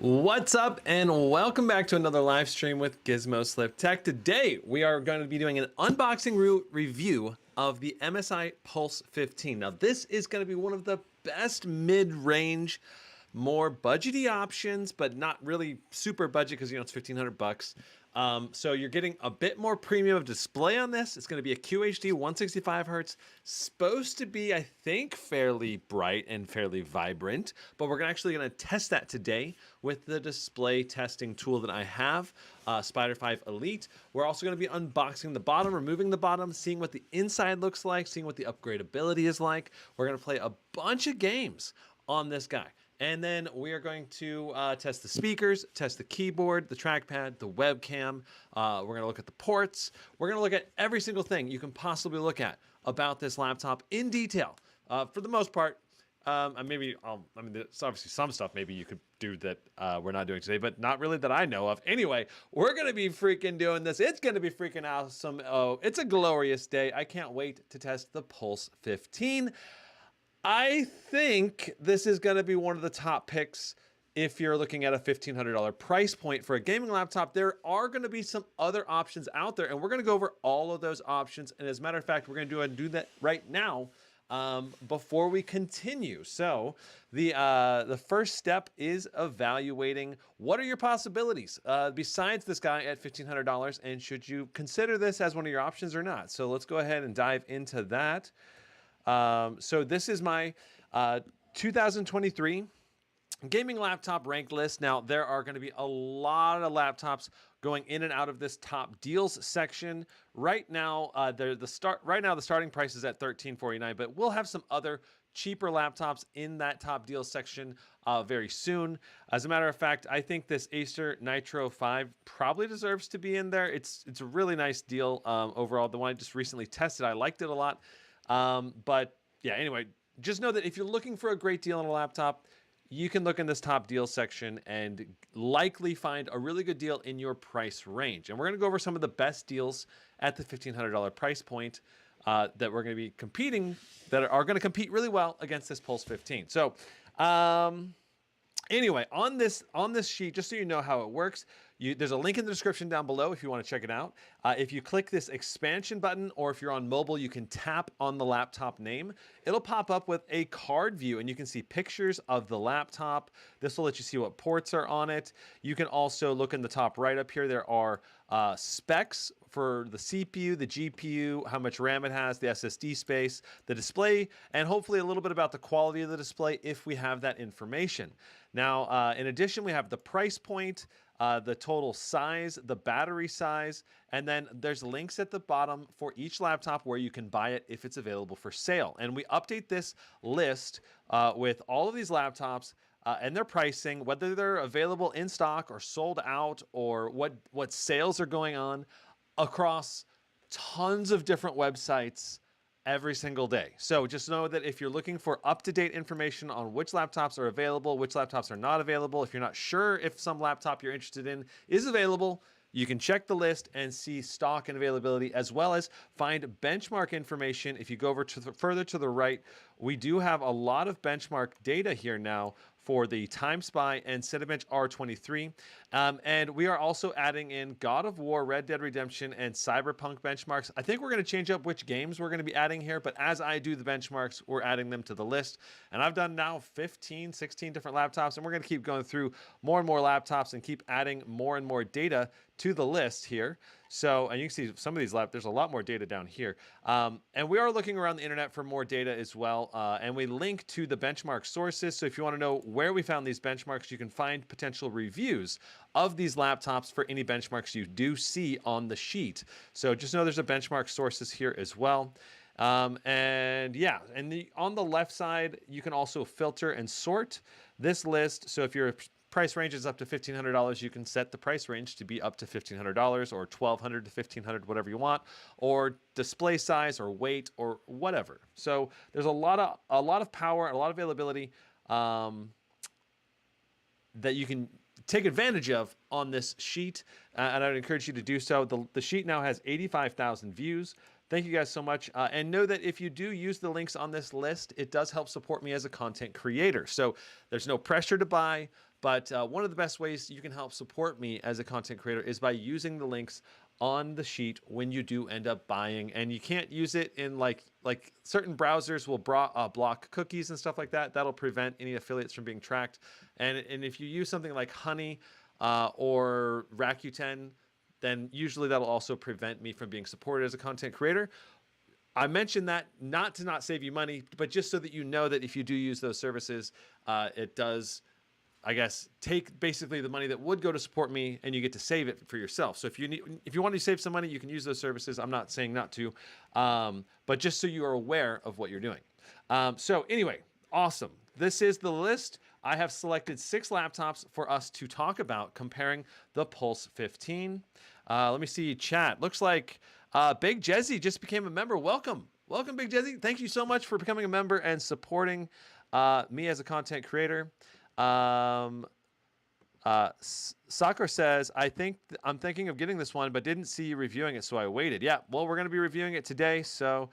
What's up and welcome back to another live stream with GizmoSlipTech. Today we are going to be doing an unboxing review of the MSI Pulse 15. Now this is going to be one of the best mid-range, more budgety options, but not really super budget because it's 1,500 bucks. So you're getting a bit more premium of display on this. It's going to be a QHD 165 hertz, supposed to be, I think, fairly bright and fairly vibrant, but we're actually going to test that today with the display testing tool that I have, Spyder 5 Elite. We're also going to be unboxing the bottom, removing the bottom, seeing what the inside looks like, seeing what the upgradability is like. We're going to play a bunch of games on this guy. And then we are going to test the speakers, test the keyboard, the trackpad, the webcam. We're going to look at the ports. We're going to look at every single thing you can possibly look at about this laptop in detail. For the most part, there's obviously some stuff maybe you could do that we're not doing today, but not really that I know of. Anyway, we're going to be freaking doing this. It's going to be freaking awesome. Oh, it's a glorious day. I can't wait to test the Pulse 15. I think this is going to be one of the top picks if you're looking at a $1,500 price point for a gaming laptop. There are going to be some other options out there, and we're going to go over all of those options. And as a matter of fact, we're going to do that right now before we continue. So the first step is evaluating what are your possibilities besides this guy at $1,500, and should you consider this as one of your options or not? So let's go ahead and dive into that. So this is my 2023 gaming laptop rank list. Now there are going to be a lot of laptops going in and out of this top deals section. Right now, the starting price is at $1349, but we'll have some other cheaper laptops in that top deals section very soon. As a matter of fact, I think this Acer Nitro 5 probably deserves to be in there. It's a really nice deal overall. The one I just recently tested, I liked it a lot. But yeah, anyway, just know that if you're looking for a great deal on a laptop, you can look in this top deal section and likely find a really good deal in your price range. And we're going to go over some of the best deals at the $1,500 price point that we're going to be competing, that are going to compete really well against this Pulse 15. So, anyway, on this sheet, just so you know how it works, there's a link in the description down below if you want to check it out. If you click this expansion button, or if you're on mobile, you can tap on the laptop name. It'll pop up with a card view, and you can see pictures of the laptop. This will let you see what ports are on it. You can also look in the top right up here. There are specs for the CPU, the GPU, how much RAM it has, the SSD space, the display, and hopefully a little bit about the quality of the display if we have that information. Now, in addition, we have the price point, the total size, the battery size, and then there's links at the bottom for each laptop where you can buy it if it's available for sale. And we update this list with all of these laptops and their pricing, whether they're available in stock or sold out, or what sales are going on across tons of different websites every single day. So just know that if you're looking for up-to-date information on which laptops are available, which laptops are not available, if you're not sure if some laptop you're interested in is available, you can check the list and see stock and availability, as well as find benchmark information. If you go over to further to the right, we do have a lot of benchmark data here now for the Timespy and Cinebench R23. And we are also adding in God of War, Red Dead Redemption, and Cyberpunk benchmarks. I think we're going to change up which games we're going to be adding here, but as I do the benchmarks, we're adding them to the list. And I've done now 15, 16 different laptops, and we're going to keep going through more and more laptops and keep adding more and more data to the list here. So, and you can see some of these there's a lot more data down here. And we are looking around the internet for more data as well. And we link to the benchmark sources. So if you want to know where we found these benchmarks, you can find potential reviews of these laptops for any benchmarks you do see on the sheet. So just know there's a benchmark sources here as well. And yeah, and on the left side, you can also filter and sort this list. So if your price range is up to $1,500, you can set the price range to be up to $1,500 or $1,200 to $1,500, whatever you want, or display size or weight or whatever. So there's a lot of power, a lot of availability that you can take advantage of on this sheet, and I would encourage you to do so. The sheet now has 85,000 views. Thank you guys so much. And know that if you do use the links on this list, it does help support me as a content creator. So there's no pressure to buy, But one of the best ways you can help support me as a content creator is by using the links on the sheet when you do end up buying. And you can't use it in like certain browsers will block cookies and stuff like that. That'll prevent any affiliates from being tracked. And if you use something like Honey or Rakuten, then usually that'll also prevent me from being supported as a content creator. I mentioned that not to not save you money, but just so that you know that if you do use those services, it does, I guess, take basically the money that would go to support me, and you get to save it for yourself. So if you want to save some money, you can use those services. I'm not saying not to, but just so you are aware of what you're doing. So anyway, awesome. This is the list. I have selected 6 laptops for us to talk about comparing the Pulse 15. Let me see chat. Looks like Big Jezzy just became a member. Welcome. Welcome, Big Jezzy. Thank you so much for becoming a member and supporting me as a content creator. Sakura says, I'm thinking of getting this one, but didn't see you reviewing it, so I waited. Yeah, well, we're going to be reviewing it today, so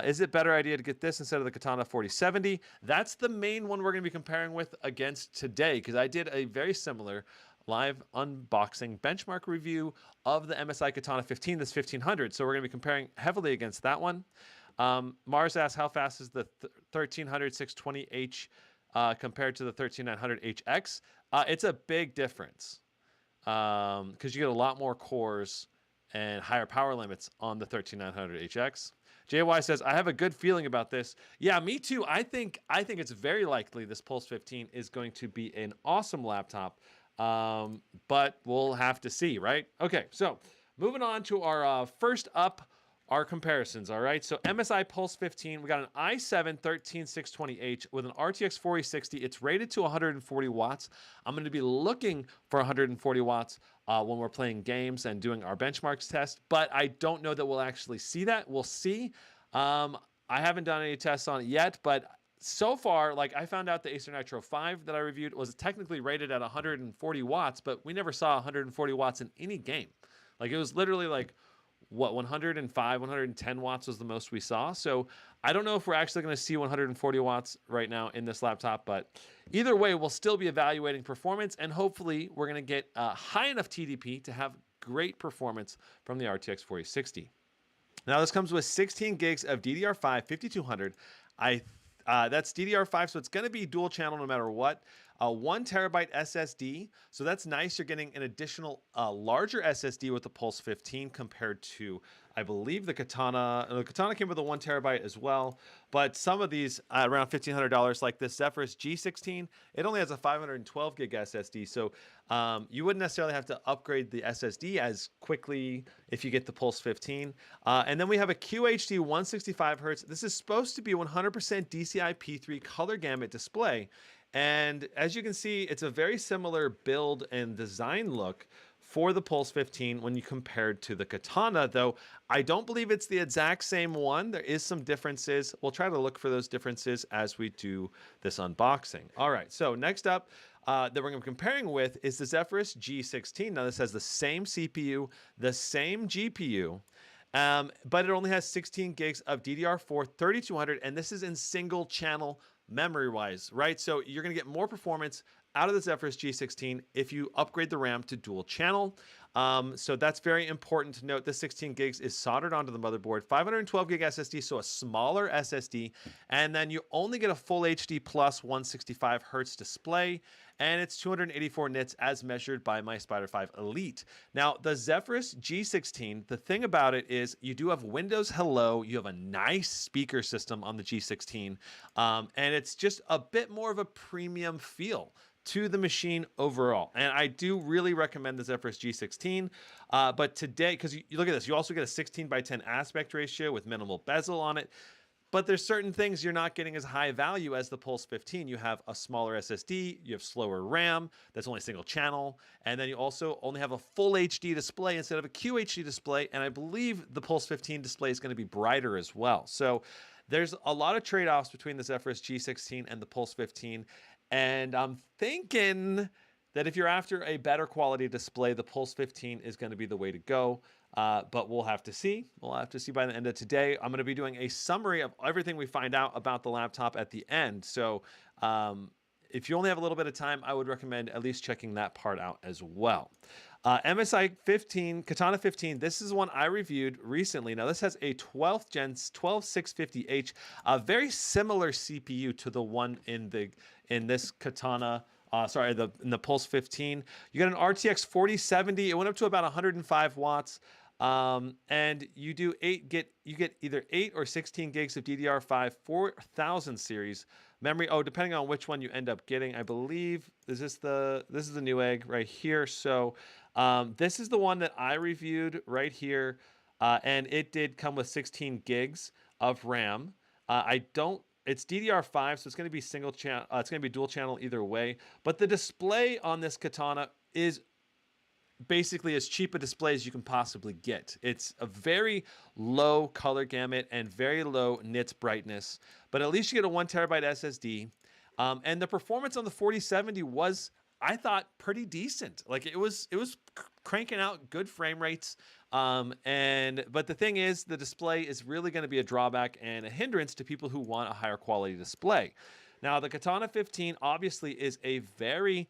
is it a better idea to get this instead of the Katana 4070? That's the main one we're going to be comparing with against today, because I did a very similar live unboxing benchmark review of the MSI Katana 15, this 1500, so we're going to be comparing heavily against that one. Mars asks, how fast is the 1300 620H compared to the 13900HX? It's a big difference because you get a lot more cores and higher power limits on the 13900HX. JY says, I have a good feeling about this. Yeah, me too. I think it's very likely this Pulse 15 is going to be an awesome laptop, but we'll have to see, right? Okay, so moving on to our first up, our comparisons, all right? So MSI Pulse 15, we got an i7 13620H with an RTX 4060. It's rated to 140 watts. I'm going to be looking for 140 watts when we're playing games and doing our benchmarks test, but I don't know that we'll actually see that. We'll see. I haven't done any tests on it yet, but so far, like I found out the Acer Nitro 5 that I reviewed was technically rated at 140 watts, but we never saw 140 watts in any game. Like it was literally like, what, 105, 110 watts was the most we saw. So I don't know if we're actually going to see 140 watts right now in this laptop, but either way, we'll still be evaluating performance, and hopefully we're going to get high enough TDP to have great performance from the RTX 4060. Now this comes with 16 gigs of DDR5 5200. That's DDR5, so it's going to be dual channel no matter what. 1 terabyte SSD, so that's nice. You're getting an additional larger SSD with the Pulse 15 compared to, I believe, the Katana. The Katana came with a 1 terabyte as well, but some of these around $1,500, like this Zephyrus G16, it only has a 512 gig SSD, so you wouldn't necessarily have to upgrade the SSD as quickly if you get the Pulse 15. And then we have a QHD 165 hertz. This is supposed to be 100% DCI P3 color gamut display. And as you can see, it's a very similar build and design look for the Pulse 15 when you compared to the Katana, though I don't believe it's the exact same one. There is some differences. We'll try to look for those differences as we do this unboxing. All right, so next up that we're going to be comparing with is the Zephyrus G16. Now this has the same CPU, the same GPU, but it only has 16 gigs of DDR4 3200, and this is in single channel memory wise, right? So you're going to get more performance out of the Zephyrus G16 if you upgrade the RAM to dual channel. So that's very important to note. This 16 gigs is soldered onto the motherboard, 512 gig SSD, so a smaller SSD, and then you only get a full HD plus 165 hertz display, and it's 284 nits as measured by my Spyder 5 Elite. Now, the Zephyrus G16, the thing about it is you do have Windows Hello, you have a nice speaker system on the G16, and it's just a bit more of a premium feel to the machine overall. And I do really recommend the Zephyrus G16. But today, because you look at this, you also get a 16:10 aspect ratio with minimal bezel on it. But there's certain things you're not getting as high value as the Pulse 15. You have a smaller SSD, you have slower RAM, that's only single channel, and then you also only have a full HD display instead of a QHD display, and I believe the Pulse 15 display is going to be brighter as well. So there's a lot of trade-offs between the Zephyrus G16 and the Pulse 15, and I'm thinking that if you're after a better quality display, the Pulse 15 is going to be the way to go. But we'll have to see. We'll have to see by the end of today. I'm going to be doing a summary of everything we find out about the laptop at the end. So if you only have a little bit of time, I would recommend at least checking that part out as well. MSI 15, Katana 15, this is one I reviewed recently. Now, this has a 12th gen 12650H, a very similar CPU to the one in this Katana, in the Pulse 15. You got an RTX 4070. It went up to about 105 watts. And you get either 8 or 16 gigs of DDR5 4000 series memory. Oh, depending on which one you end up getting, I believe this is the Newegg right here. So this is the one that I reviewed right here, and it did come with 16 gigs of RAM. It's DDR5, so it's going to be single channel. It's going to be dual channel either way. But the display on this Katana is basically as cheap a display as you can possibly get. It's a very low color gamut and very low nits brightness, but at least you get a 1 terabyte SSD. And the performance on the 4070 was, I thought, pretty decent. Like it was cranking out good frame rates. But the thing is, the display is really going to be a drawback and a hindrance to people who want a higher quality display. Now, the Katana 15 obviously is a very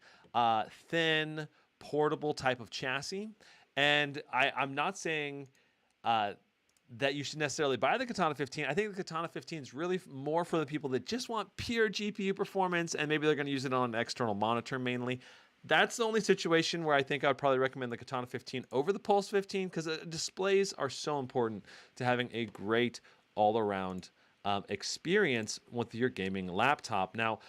thin, portable type of chassis, and I'm not saying that you should necessarily buy the Katana 15. I think the Katana 15 is really more for the people that just want pure GPU performance, and maybe they're going to use it on an external monitor mainly. That's the only situation where I think I'd probably recommend the Katana 15 over the Pulse 15, because displays are so important to having a great all-around experience with your gaming laptop. Now,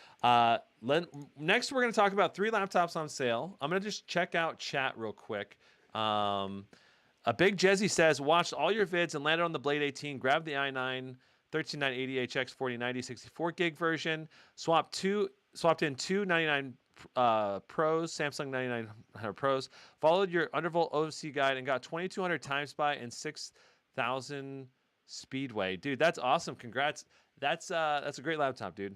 next we're going to talk about 3 laptops on sale. I'm going to just check out chat real quick. A Big Jezzy says, watched all your vids and landed on the Blade 18, grabbed the i9 13980HX 4090 64 gig version, swapped in two 99 Pros, Samsung 9900 Pros, followed your undervolt OC guide and got 2200 Timespy and 6000 Speedway. Dude, that's awesome. Congrats. That's a great laptop, dude.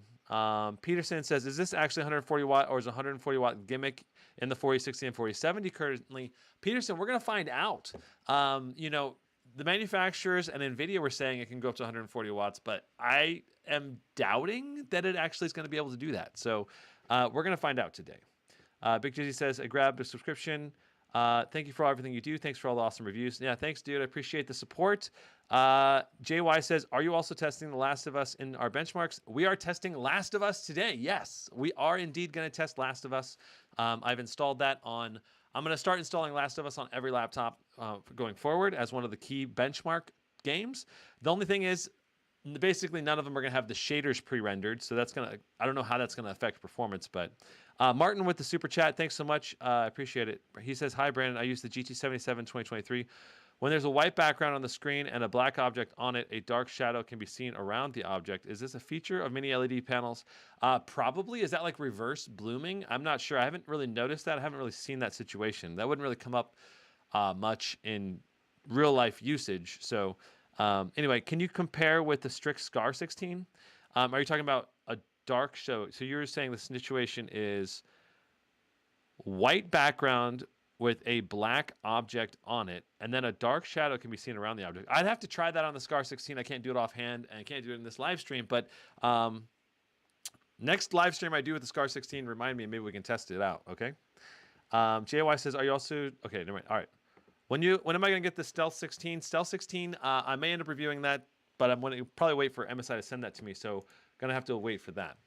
Peterson says, is this actually 140 watt or is 140 watt gimmick in the 4060 and 4070 currently? Peterson, we're going to find out. The manufacturers and NVIDIA were saying it can go up to 140 watts, but I am doubting that it actually is going to be able to do that. So we're going to find out today. Big Jizzy says, I grabbed a subscription. Thank you for everything you do. Thanks for all the awesome reviews. Yeah, thanks, dude. I appreciate the support. JY says, are you also testing The Last of Us in our benchmarks? We are testing Last of Us today. Yes, we are indeed going to test Last of Us. I've installed that on... I'm going to start installing Last of Us on every laptop going forward as one of the key benchmark games. The only thing is, basically none of them are going to have the shaders pre-rendered, so that's going to... I don't know how that's going to affect performance, but... Martin with the super chat, thanks so much. I appreciate it. He says, hi, Brandon. I use the GT77 2023. When there's a white background on the screen and a black object on it, a dark shadow can be seen around the object. Is this a feature of mini LED panels? Probably. Is that like reverse blooming? I'm not sure. I haven't really noticed that. I haven't really seen that situation. That wouldn't really come up much in real life usage. So anyway, can you compare with the Strix Scar 16? Are you talking about a dark show? So you're saying the situation is white background with a black object on it, and then a dark shadow can be seen around the object. I'd have to try that on the Scar 16. I can't do it offhand, and I can't do it in this live stream, but next live stream I do with the Scar 16, remind me, and maybe we can test it out, okay? JY says, are you also... Okay, never mind. All right. When am I going to get the Stealth 16? Stealth 16, I may end up reviewing that, but I'm going to probably wait for MSI to send that to me, so going to have to wait for that.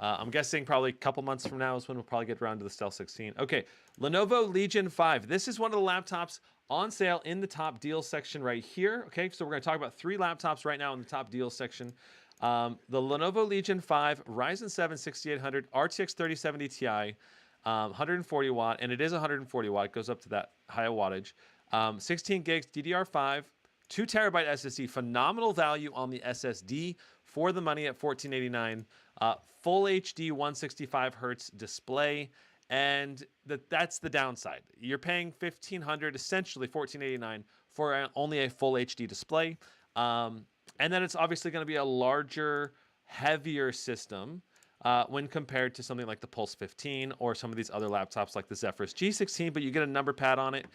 I'm guessing probably a couple months from now is when we'll probably get around to the Stealth 16. Okay, Lenovo Legion 5. This is one of the laptops on sale in the top deals section right here. Okay, so we're going to talk about 3 laptops right now in the top deals section. The Lenovo Legion 5 Ryzen 7 6800 RTX 3070 Ti, 140 watt, and it is 140 watt. It goes up to that high wattage. 16 gigs DDR5, 2 terabyte SSD. Phenomenal value on the SSD for the money at $1489. Full HD 165 hertz display, and that's the downside. You're paying $1,500, essentially $1489 for only a full HD display, and then it's obviously going to be a larger, heavier system when compared to something like the Pulse 15 or some of these other laptops like the Zephyrus G16, but you get a number pad on it.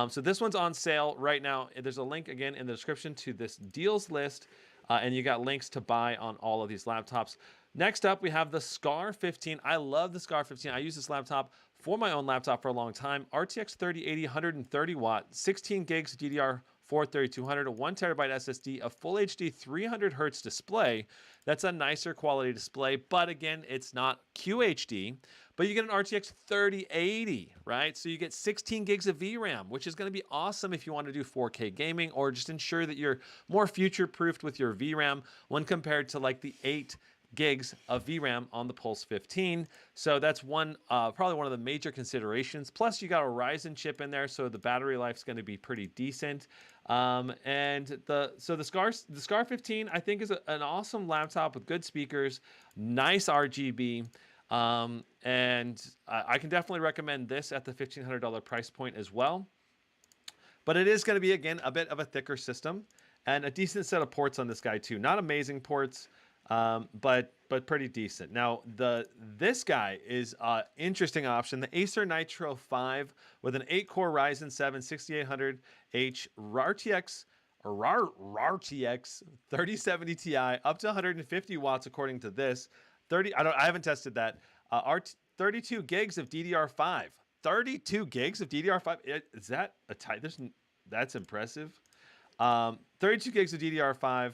So this one's on sale right now. There's a link again in the description to this deals list, and you got links to buy on all of these laptops. Next up, we have the Scar 15. I love the Scar 15. I use this laptop for my own laptop for a long time. RTX 3080, 130 watt, 16 gigs DDR4 3200, a 1 terabyte SSD, a full HD 300 hertz display. That's a nicer quality display, but again, it's not QHD. But you get an RTX 3080, right? So you get 16 gigs of VRAM, which is going to be awesome if you want to do 4K gaming or just ensure that you're more future-proofed with your VRAM when compared to like the 8 gigs of VRAM on the Pulse 15. So that's probably one of the major considerations. Plus, you got a Ryzen chip in there, so the battery life is going to be pretty decent. The Scar 15, I think, is an awesome laptop with good speakers, nice RGB. And I can definitely recommend this at the $1,500 price point as well. But it is going to be, again, a bit of a thicker system and a decent set of ports on this guy too. Not amazing ports, but pretty decent. Now, this guy is an interesting option. The Acer Nitro 5 with an 8-core Ryzen 7 6800H RTX 3070 Ti up to 150 watts according to this. I haven't tested that. 32 gigs of DDR5. 32 gigs of DDR5. Is that a type? That's impressive. 32 gigs of DDR5.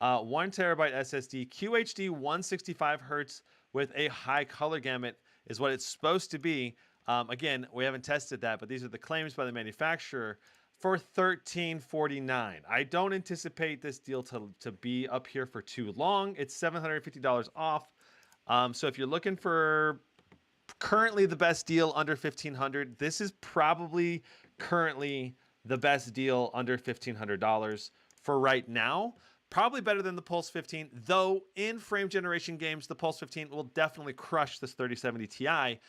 1 terabyte SSD. QHD 165 hertz with a high color gamut is what it's supposed to be. Again, we haven't tested that, but these are the claims by the manufacturer for $1,349. I don't anticipate this deal to be up here for too long. It's $750 off. So if you're looking for currently the best deal under $1,500, this is probably currently the best deal under $1,500 for right now. Probably better than the Pulse 15, though in frame generation games, the Pulse 15 will definitely crush this 3070 Ti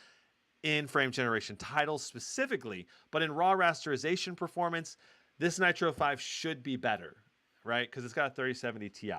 in frame generation titles specifically. But in raw rasterization performance, this Nitro 5 should be better, right? Because it's got a 3070 Ti,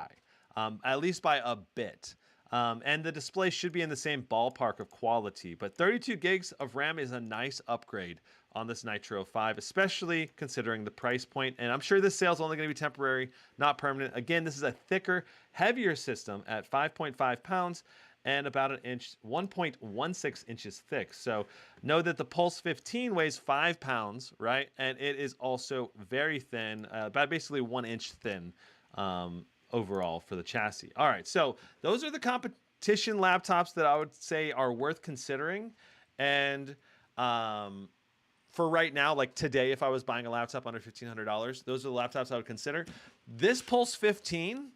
at least by a bit. And the display should be in the same ballpark of quality, but 32 gigs of RAM is a nice upgrade on this Nitro 5, especially considering the price point. And I'm sure this sale is only going to be temporary, not permanent. Again, this is a thicker, heavier system at 5.5 pounds and about 1.16 inches thick. So know that the Pulse 15 weighs 5 pounds, right? And it is also very thin, about basically 1 inch thin. Overall for the chassis. All right, so those are the competition laptops that I would say are worth considering. And for right now, like today, if I was buying a laptop under $1,500, those are the laptops I would consider. This Pulse 15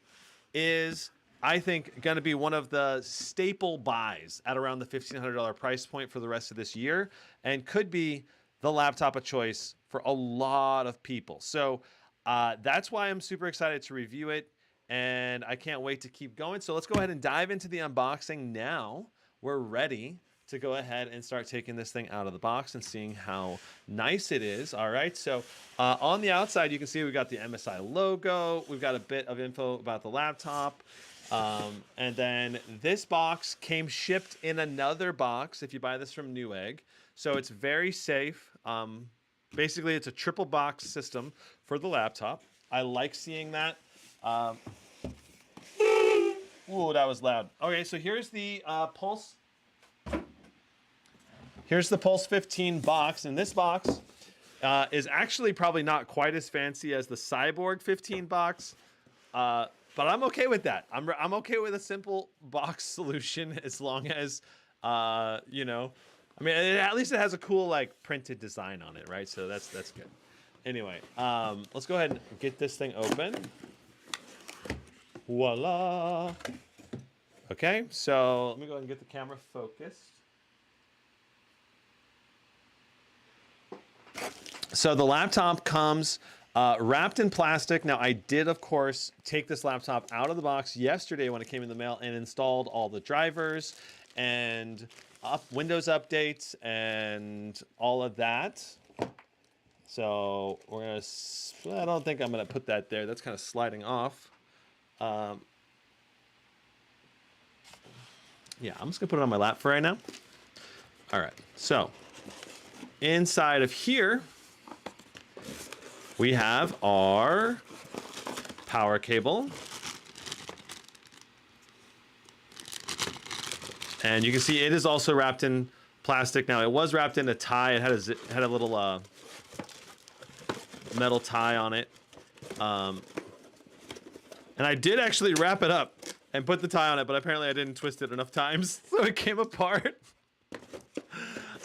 is, I think, going to be one of the staple buys at around the $1,500 price point for the rest of this year, and could be the laptop of choice for a lot of people. So that's why I'm super excited to review it. And I can't wait to keep going. So let's go ahead and dive into the unboxing now. We're ready to go ahead and start taking this thing out of the box and seeing how nice it is. All right, so on the outside, you can see we've got the MSI logo. We've got a bit of info about the laptop. And then this box came shipped in another box if you buy this from Newegg. So it's very safe. Basically, it's a triple box system for the laptop. I like seeing that. Ooh, that was loud. Okay, so here's the Pulse. Here's the Pulse 15 box, and this box is actually probably not quite as fancy as the Cyborg 15 box, but I'm okay with that. I'm okay with a simple box solution as long as you know. I mean, at least it has a cool like printed design on it, right? So that's good. Anyway, let's go ahead and get this thing open. Voila. Okay, so let me go ahead and get the camera focused. So the laptop comes wrapped in plastic. Now, I did, of course, take this laptop out of the box yesterday when it came in the mail and installed all the drivers and Windows updates and all of that. So we're going to, I don't think I'm going to put that there. That's kind of sliding off. Yeah, I'm just gonna put it on my lap for right now. All right, so inside of here, we have our power cable. And you can see it is also wrapped in plastic. Now, it was wrapped in a tie. It had a little metal tie on it. And I did actually wrap it up and put the tie on it, but apparently I didn't twist it enough times, so it came apart.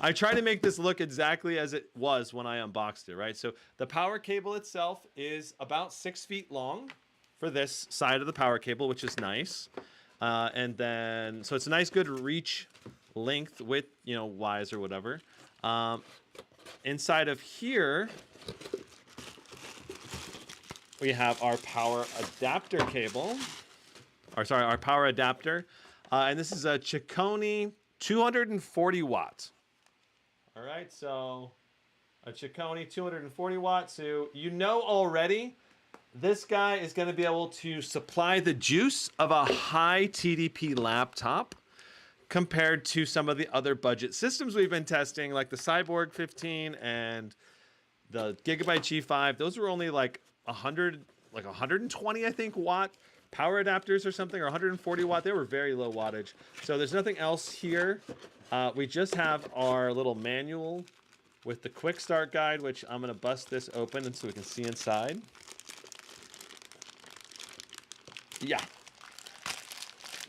I tried to make this look exactly as it was when I unboxed it, right? So the power cable itself is about 6 feet long for this side of the power cable, which is nice. And then, so it's a nice good reach length with, you know, wise or whatever. Inside of here, we have our power adapter cable, or sorry, our power adapter. And this is a Chicone 240 watt. All right, so a Chicone 240 watt. So you know already, this guy is going to be able to supply the juice of a high TDP laptop compared to some of the other budget systems we've been testing, like the Cyborg 15 and the Gigabyte G5. Those were only like 120, I think, watt power adapters or something, or 140 watt. They were very low wattage. So there's nothing else here. We just have our little manual with the quick start guide, which I'm going to bust this open and so we can see inside. Yeah.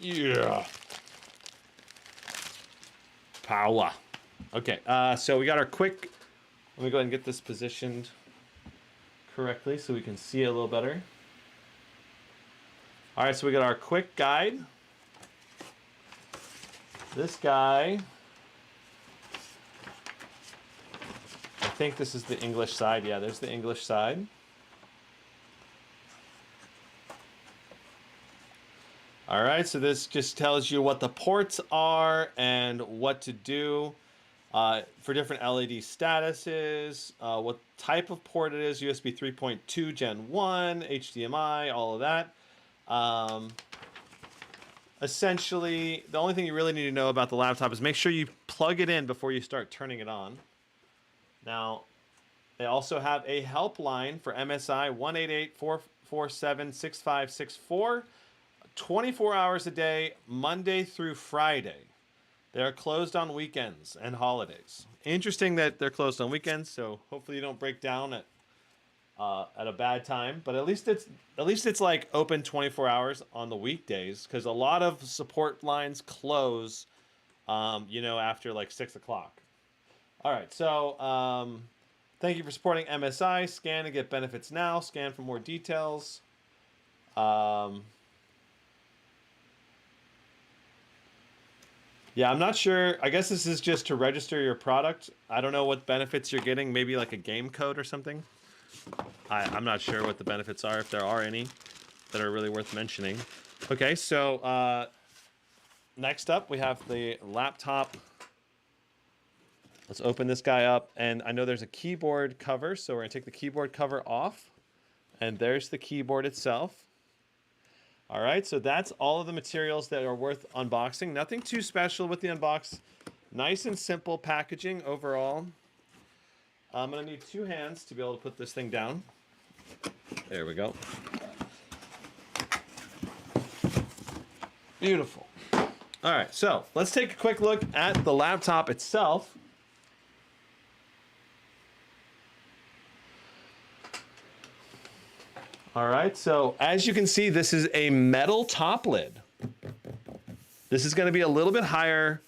Yeah. Power. Okay, so we got our quick... Let me go ahead and get this positioned correctly so we can see it a little better. All right, so we got our quick guide. This guy... I think this is the English side. Yeah, there's the English side. All right, so this just tells you what the ports are and what to do for different LED statuses, what type of port it is, USB 3.2 Gen 1, HDMI, all of that. Essentially, the only thing you really need to know about the laptop is make sure you plug it in before you start turning it on. Now, they also have a helpline for MSI 188-447-6564, 24 hours a day, Monday through Friday. They are closed on weekends and holidays. Interesting that they're closed on weekends, so hopefully you don't break down at a bad time. But at least it's like open 24 hours on the weekdays, because a lot of support lines close, you know, after like 6 o'clock. All right, so thank you for supporting MSI. Scan to get benefits now. Scan for more details. Yeah, I'm not sure. I guess this is just to register your product. I don't know what benefits you're getting. Maybe like a game code or something. I'm not sure what the benefits are, if there are any that are really worth mentioning. Okay, so next up we have the laptop. Let's open this guy up, and I know there's a keyboard cover, so we're gonna take the keyboard cover off, and there's the keyboard itself. All right, so that's all of the materials that are worth unboxing. Nothing too special with the unbox. Nice and simple packaging overall. I'm gonna need 2 hands to be able to put this thing down. There we go. Beautiful. All right, so let's take a quick look at the laptop itself. All right, so as you can see, this is a metal top lid. This is going to be a little bit higher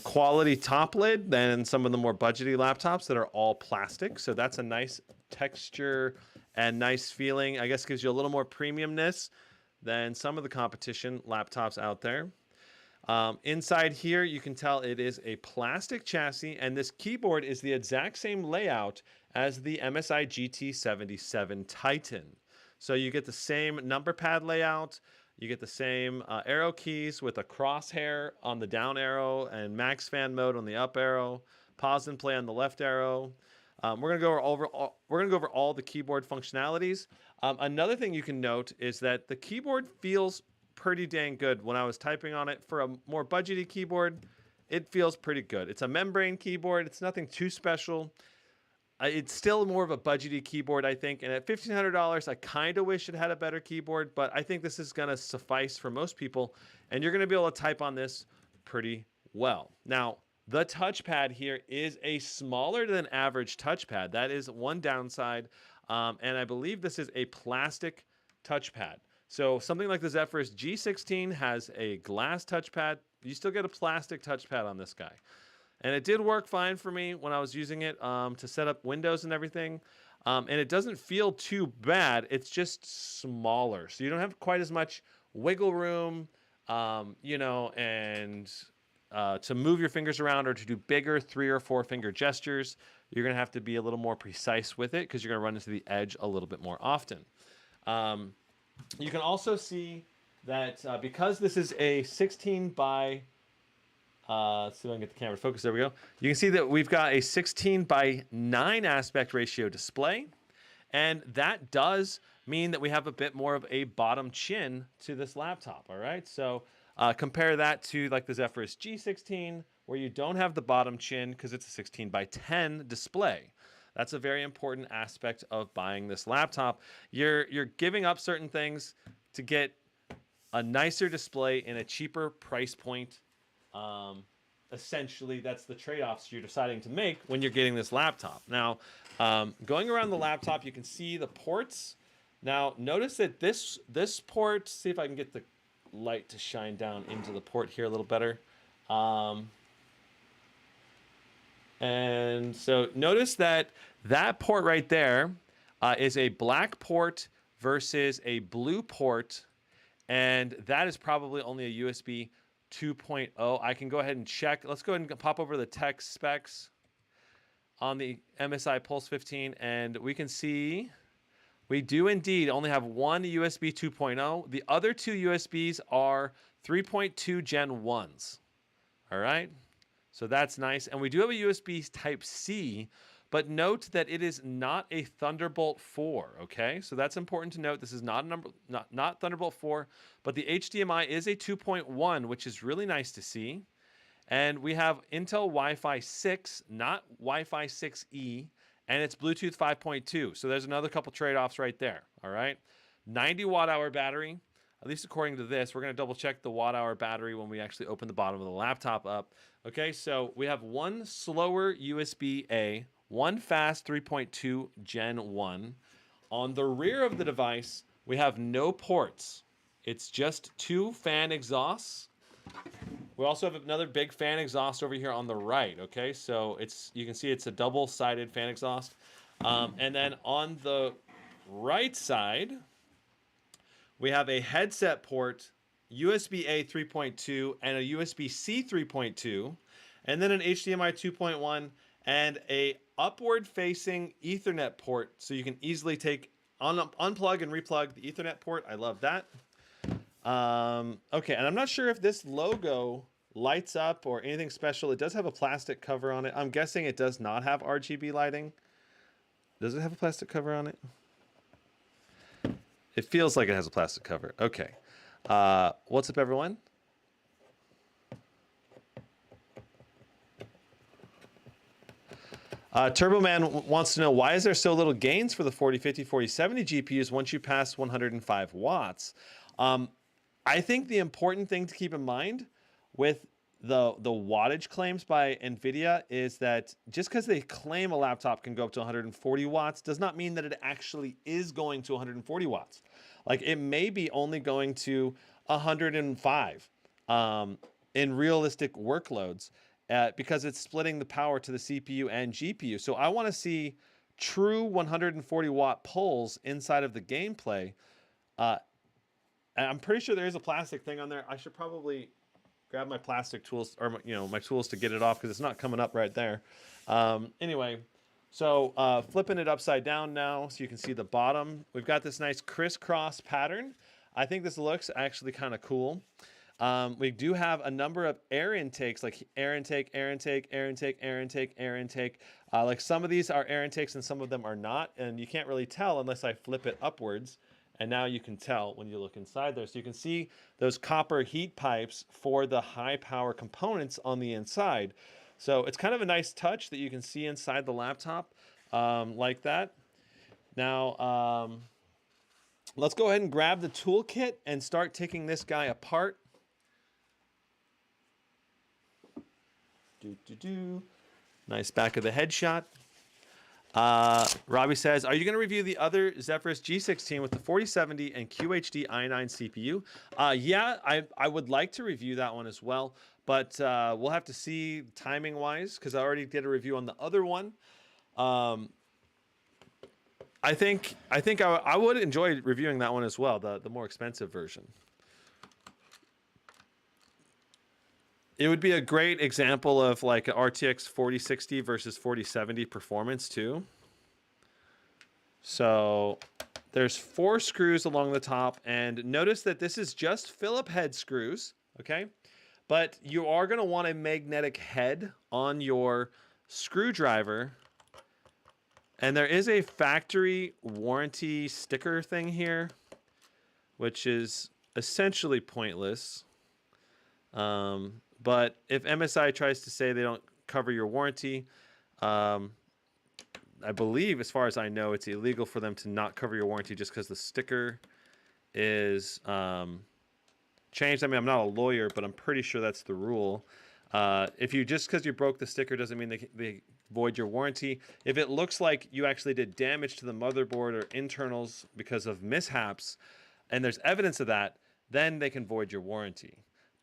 quality top lid than some of the more budgety laptops that are all plastic. So that's a nice texture and nice feeling. I guess gives you a little more premiumness than some of the competition laptops out there. Inside here, you can tell it is a plastic chassis, and this keyboard is the exact same layout as the MSI GT77 Titan. So you get the same number pad layout, you get the same arrow keys with a crosshair on the down arrow and max fan mode on the up arrow, pause and play on the left arrow. We're gonna go over all the keyboard functionalities. Another thing you can note is that the keyboard feels pretty dang good. When I was typing on it for a more budgety keyboard, it feels pretty good. It's a membrane keyboard. It's nothing too special. It's still more of a budgety keyboard, I think. And at $1,500, I kind of wish it had a better keyboard, but I think this is going to suffice for most people. And you're going to be able to type on this pretty well. Now, the touchpad here is a smaller than average touchpad. That is one downside. And I believe this is a plastic touchpad. So something like the Zephyrus G16 has a glass touchpad. You still get a plastic touchpad on this guy. And it did work fine for me when I was using it to set up windows and everything. And it doesn't feel too bad. It's just smaller. So you don't have quite as much wiggle room, you know, and to move your fingers around or to do bigger 3 or 4 finger gestures. You're going to have to be a little more precise with it because you're going to run into the edge a little bit more often. You can also see that because this is a 16 by, let's see if I can get the camera to focus. There we go. You can see that we've got a 16 by 9 aspect ratio display. And that does mean that we have a bit more of a bottom chin to this laptop. All right. So compare that to like the Zephyrus G16, where you don't have the bottom chin because it's a 16 by 10 display. That's a very important aspect of buying this laptop. You're giving up certain things to get a nicer display in a cheaper price point. Essentially, that's the trade-offs you're deciding to make when you're getting this laptop. Now, going around the laptop, you can see the ports. Now, notice that this port, see if I can get the light to shine down into the port here a little better. And so notice that port right there is a black port versus a blue port. And that is probably only a USB 2.0. I can go ahead and check. Let's go ahead and pop over the tech specs on the MSI Pulse 15. And we can see we do indeed only have one USB 2.0. The other 2 USBs are 3.2 Gen 1s. All right. So that's nice. And we do have a USB Type-C, but note that it is not a Thunderbolt 4, okay? So that's important to note. This is not Thunderbolt 4, but the HDMI is a 2.1, which is really nice to see. And we have Intel Wi-Fi 6, not Wi-Fi 6E, and it's Bluetooth 5.2. So there's another couple trade-offs right there, all right? 90 watt-hour battery, at least according to this. We're going to double-check the watt-hour battery when we actually open the bottom of the laptop up. Okay, so we have one slower USB-A, one fast 3.2 Gen 1. On the rear of the device, we have no ports. It's just 2 fan exhausts. We also have another big fan exhaust over here on the right, okay? So you can see it's a double-sided fan exhaust. And then on the right side, we have a headset port, USB-A 3.2, and a USB-C 3.2, and then an HDMI 2.1, and a upward-facing Ethernet port, so you can easily unplug and replug the Ethernet port. I love that. Okay, and I'm not sure if this logo lights up or anything special. It does have a plastic cover on it. I'm guessing it does not have RGB lighting. Does it have a plastic cover on it? It feels like it has a plastic cover. Okay. What's up, everyone? Turboman wants to know, why is there so little gains for the 4050, 4070 GPUs once you pass 105 watts? I think the important thing to keep in mind with the wattage claims by NVIDIA is that just because they claim a laptop can go up to 140 watts does not mean that it actually is going to 140 watts. Like, it may be only going to 105 in realistic workloads because it's splitting the power to the CPU and GPU. So I want to see true 140 watt pulls inside of the gameplay. I'm pretty sure there is a plastic thing on there. I should probably grab my plastic tools, or my tools to get it off, because it's not coming up right there. Anyway, so flipping it upside down now so you can see the bottom. We've got this nice crisscross pattern. I think this looks actually kind of cool. We do have a number of air intakes, like air intake, air intake, air intake, air intake, air intake. Like some of these are air intakes and some of them are not, and you can't really tell unless I flip it upwards. And now you can tell when you look inside there. So you can see those copper heat pipes for the high power components on the inside. So it's kind of a nice touch that you can see inside the laptop like that. Now, let's go ahead and grab the toolkit and start taking this guy apart. Nice back of the headshot. Robbie says, are you going to review the other Zephyrus G16 with the 4070 and QHD i9 CPU? Yeah, I would like to review that one as well, but we'll have to see timing-wise because I already did a review on the other one. I think I would enjoy reviewing that one as well, the more expensive version. It would be a great example of like an RTX 4060 versus 4070 performance too. So there's 4 screws along the top, and notice that this is just Phillip head screws, okay? But you are going to want a magnetic head on your screwdriver. And there is a factory warranty sticker thing here, which is essentially pointless. But if MSI tries to say they don't cover your warranty, I believe, as far as I know, it's illegal for them to not cover your warranty just because the sticker is changed. I mean, I'm not a lawyer, but I'm pretty sure that's the rule. If you just because you broke the sticker doesn't mean they void your warranty. If it looks like you actually did damage to the motherboard or internals because of mishaps, and there's evidence of that, then they can void your warranty.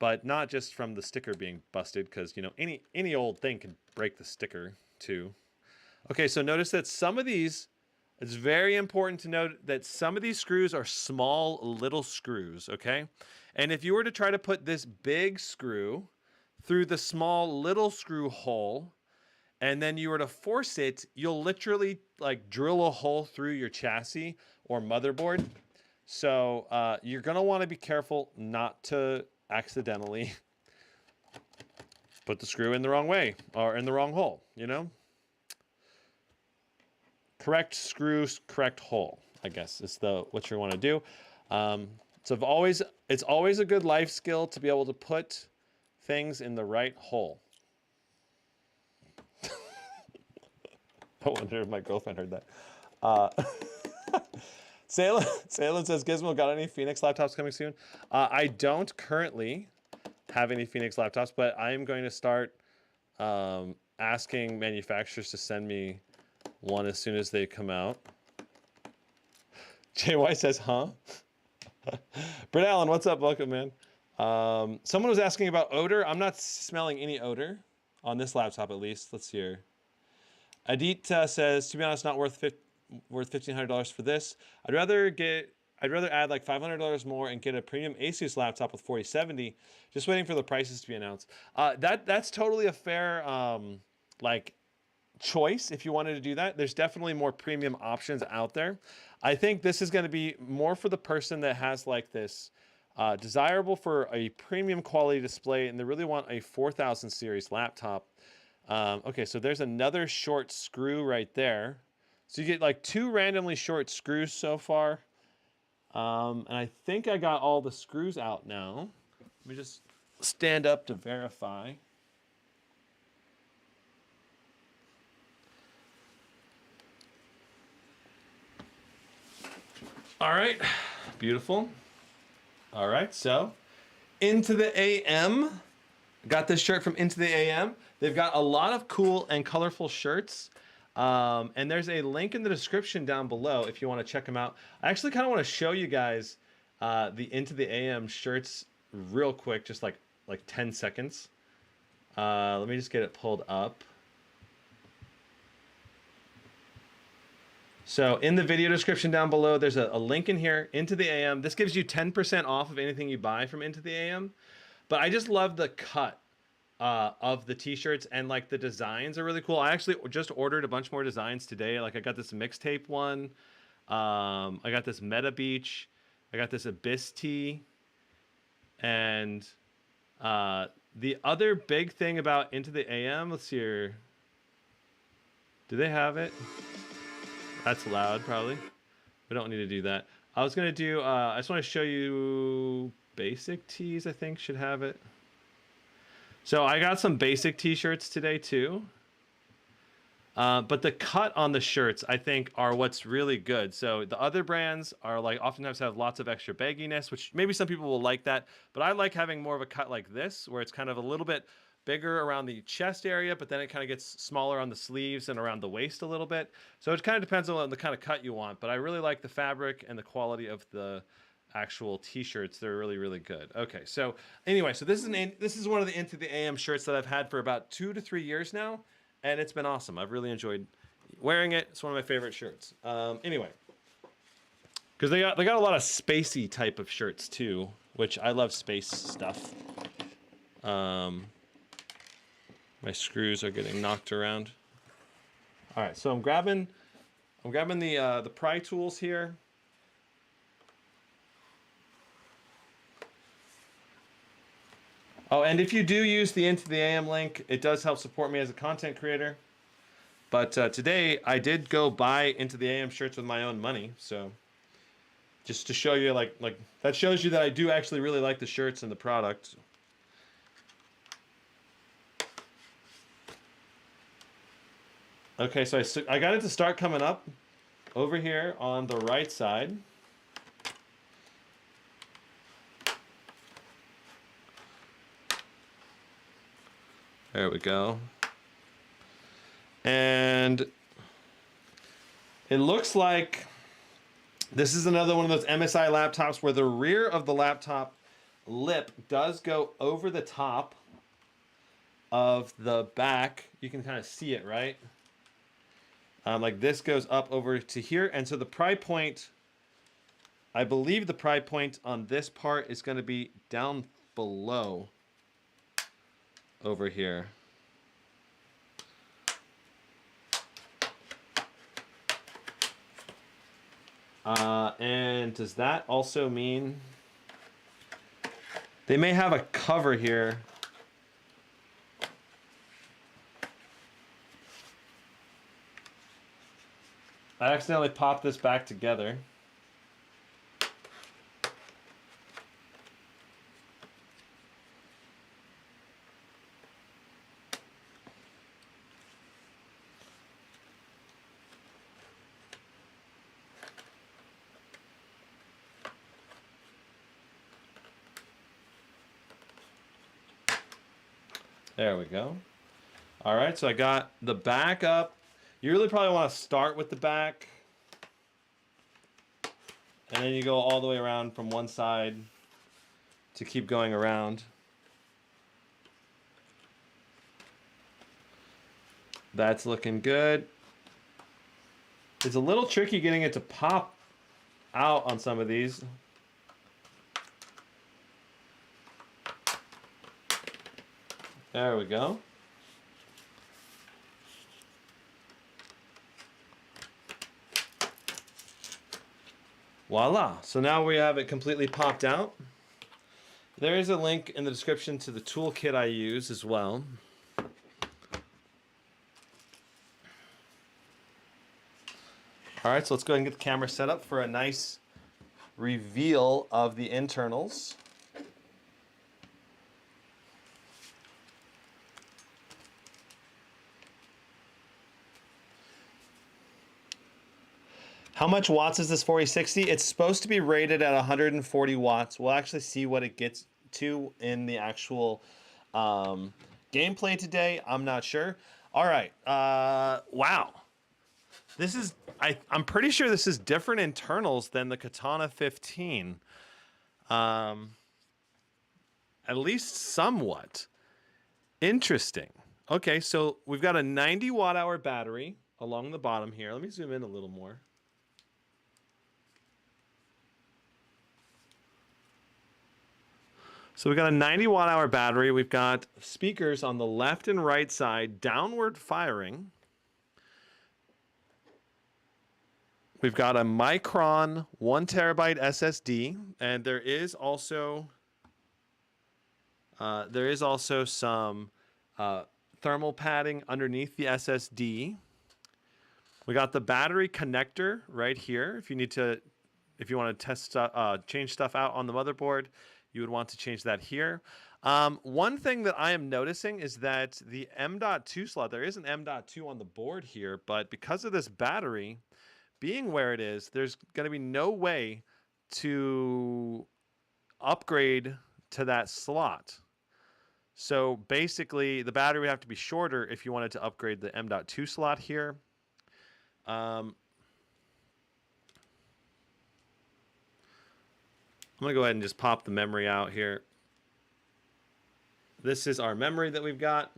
But not just from the sticker being busted, because, you know, any old thing can break the sticker too. Okay, so notice that some of these, it's very important to note that some of these screws are small little screws, okay? And if you were to try to put this big screw through the small little screw hole, and then you were to force it, you'll literally like drill a hole through your chassis or motherboard. So you're gonna wanna be careful not to accidentally put the screw in the wrong way or in the wrong hole, you know? Correct screws, correct hole, I guess is what you want to do. So it's always a good life skill to be able to put things in the right hole. I wonder if my girlfriend heard that. Salem says, Gizmo, got any Phoenix laptops coming soon? I don't currently have any Phoenix laptops, but I am going to start asking manufacturers to send me one as soon as they come out. JY says, huh? Britt Allen, what's up? Welcome, man. Someone was asking about odor. I'm not smelling any odor on this laptop, at least. Let's see here. Adit says, to be honest, not worth $1,500 for this. I'd rather add like $500 more and get a premium Asus laptop with 4070. Just waiting for the prices to be announced. That's totally a fair like choice if you wanted to do that. There's definitely more premium options out there. I think this is going to be more for the person that has like this desirable for a premium quality display and they really want a 4000 series laptop. Okay, so there's another short screw right there. So you get like 2 randomly short screws so far. And I think I got all the screws out now. Let me just stand up to verify. All right, beautiful. All right, so Into the AM. Got this shirt from Into the AM. They've got a lot of cool and colorful shirts. And there's a link in the description down below if you want to check them out. I actually kind of want to show you guys the Into the AM shirts real quick, just like 10 seconds. Let me just get it pulled up. So in the video description down below, there's a link in here, Into the AM. This gives you 10% off of anything you buy from Into the AM. But I just love the cut of the t-shirts, and like the designs are really cool. I actually just ordered a bunch more designs today. Like I got this mixtape one. I got this Meta Beach. I got this Abyss tee. And the other big thing about Into the AM, let's see here. Do they have it? That's loud, probably. We don't need to do that. I was going to do, I just want to show you basic tees, I think, should have it. So I got some basic t-shirts today, too. But the cut on the shirts, I think, are what's really good. So the other brands are like oftentimes have lots of extra bagginess, which maybe some people will like that. But I like having more of a cut like this, where it's kind of a little bit bigger around the chest area, but then it kind of gets smaller on the sleeves and around the waist a little bit. So it kind of depends on the kind of cut you want, but I really like the fabric and the quality of the actual t-shirts. They're really, really good. Okay, so anyway, so this is one of the Into the AM shirts that I've had for about 2 to 3 years now, and it's been awesome. I've really enjoyed wearing it. It's one of my favorite shirts. Anyway, because they got a lot of spacey type of shirts too, which I love space stuff. My screws are getting knocked around. All right, so I'm grabbing the pry tools here. Oh, and if you do use the Into the AM link, it does help support me as a content creator. But today I did go buy Into the AM shirts with my own money, so just to show you, like that shows you that I do actually really like the shirts and the product. Okay, so I got it to start coming up over here on the right side. There we go. And it looks like this is another one of those MSI laptops where the rear of the laptop lip does go over the top of the back. You can kind of see it, right? Like this goes up over to here. And so the pry point, I believe the pry point on this part is going to be down below over here. And does that also mean they may have a cover here? I accidentally popped this back together. There we go. All right, so I got the back up. You really probably want to start with the back, and then you go all the way around from one side to keep going around. That's looking good. It's a little tricky getting it to pop out on some of these. There we go. Voila. So now we have it completely popped out. There is a link in the description to the toolkit I use as well. All right, so let's go ahead and get the camera set up for a nice reveal of the internals. How much watts is this 4060? It's supposed to be rated at 140 watts. We'll actually see what it gets to in the actual gameplay today. I'm not sure. All right. Wow. This is, I'm pretty sure this is different internals than the Katana 15. At least somewhat. Interesting. Okay, so we've got a 90 watt hour battery along the bottom here. Let me zoom in a little more. So we've got a 90 watt hour battery. We've got speakers on the left and right side, downward firing. We've got a Micron 1 terabyte SSD, and there is also some thermal padding underneath the SSD. We got the battery connector right here. If you want to test change stuff out on the motherboard, you would want to change that here. One thing that I am noticing is that the M.2 slot, there is an M.2 on the board here, but because of this battery being where it is, there's going to be no way to upgrade to that slot. So basically, the battery would have to be shorter if you wanted to upgrade the M.2 slot here. I'm going to go ahead and just pop the memory out here. This is our memory that we've got.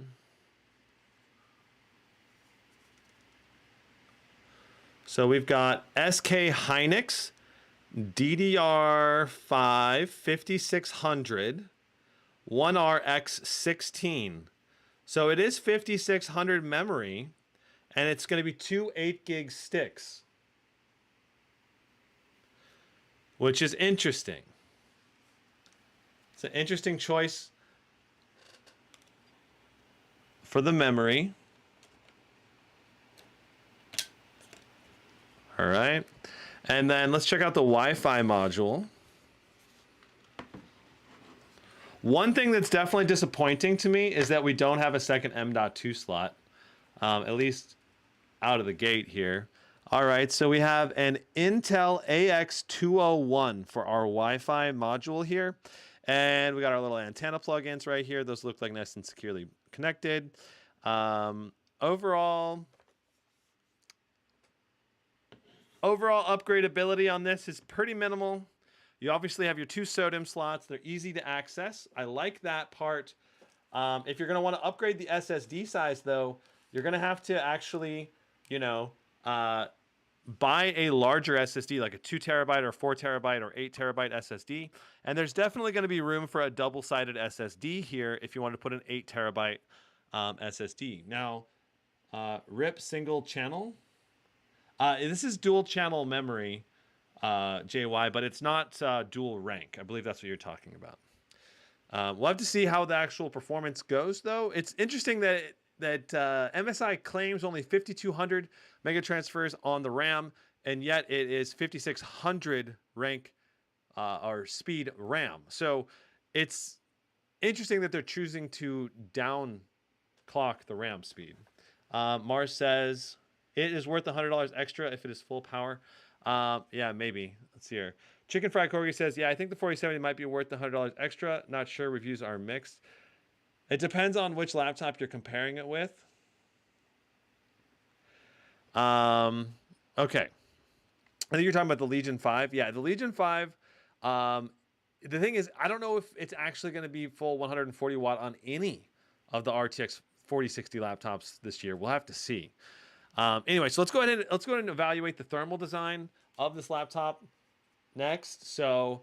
So we've got SK Hynix DDR5 5600 1RX16. So it is 5600 memory, and it's going to be 2 8-gig sticks, which is interesting. It's an interesting choice for the memory. All right. And then let's check out the Wi-Fi module. One thing that's definitely disappointing to me is that we don't have a second M.2 slot, at least out of the gate here. All right, so we have an Intel AX201 for our Wi-Fi module here. And we got our little antenna plugins right here. Those look like nice and securely connected. Overall upgradability on this is pretty minimal. You obviously have your 2 SODIMM slots. They're easy to access. I like that part. If you're going to want to upgrade the SSD size, though, you're going to have to actually, buy a larger SSD, like a 2 terabyte or 4 terabyte or 8 terabyte SSD. And there's definitely going to be room for a double-sided SSD here if you want to put an 8 terabyte SSD. Now, RIP single channel. This is dual channel memory, JY, but it's not dual rank. I believe that's what you're talking about. We'll have to see how the actual performance goes, though. It's interesting that MSI claims only 5,200 mega transfers on the RAM, and yet it is 5,600 rank or speed RAM. So it's interesting that they're choosing to down clock the RAM speed. Mars says it is worth $100 extra if it is full power. Yeah, maybe. Let's see here. Chicken Fried Corgi says, yeah, I think the 4070 might be worth the $100 extra. Not sure. Reviews are mixed. It depends on which laptop you're comparing it with. Okay. I think you're talking about the Legion 5. Yeah, the Legion 5. The thing is, I don't know if it's actually going to be full 140 watt on any of the RTX 4060 laptops this year. We'll have to see. Anyway, so let's go ahead and evaluate the thermal design of this laptop next. So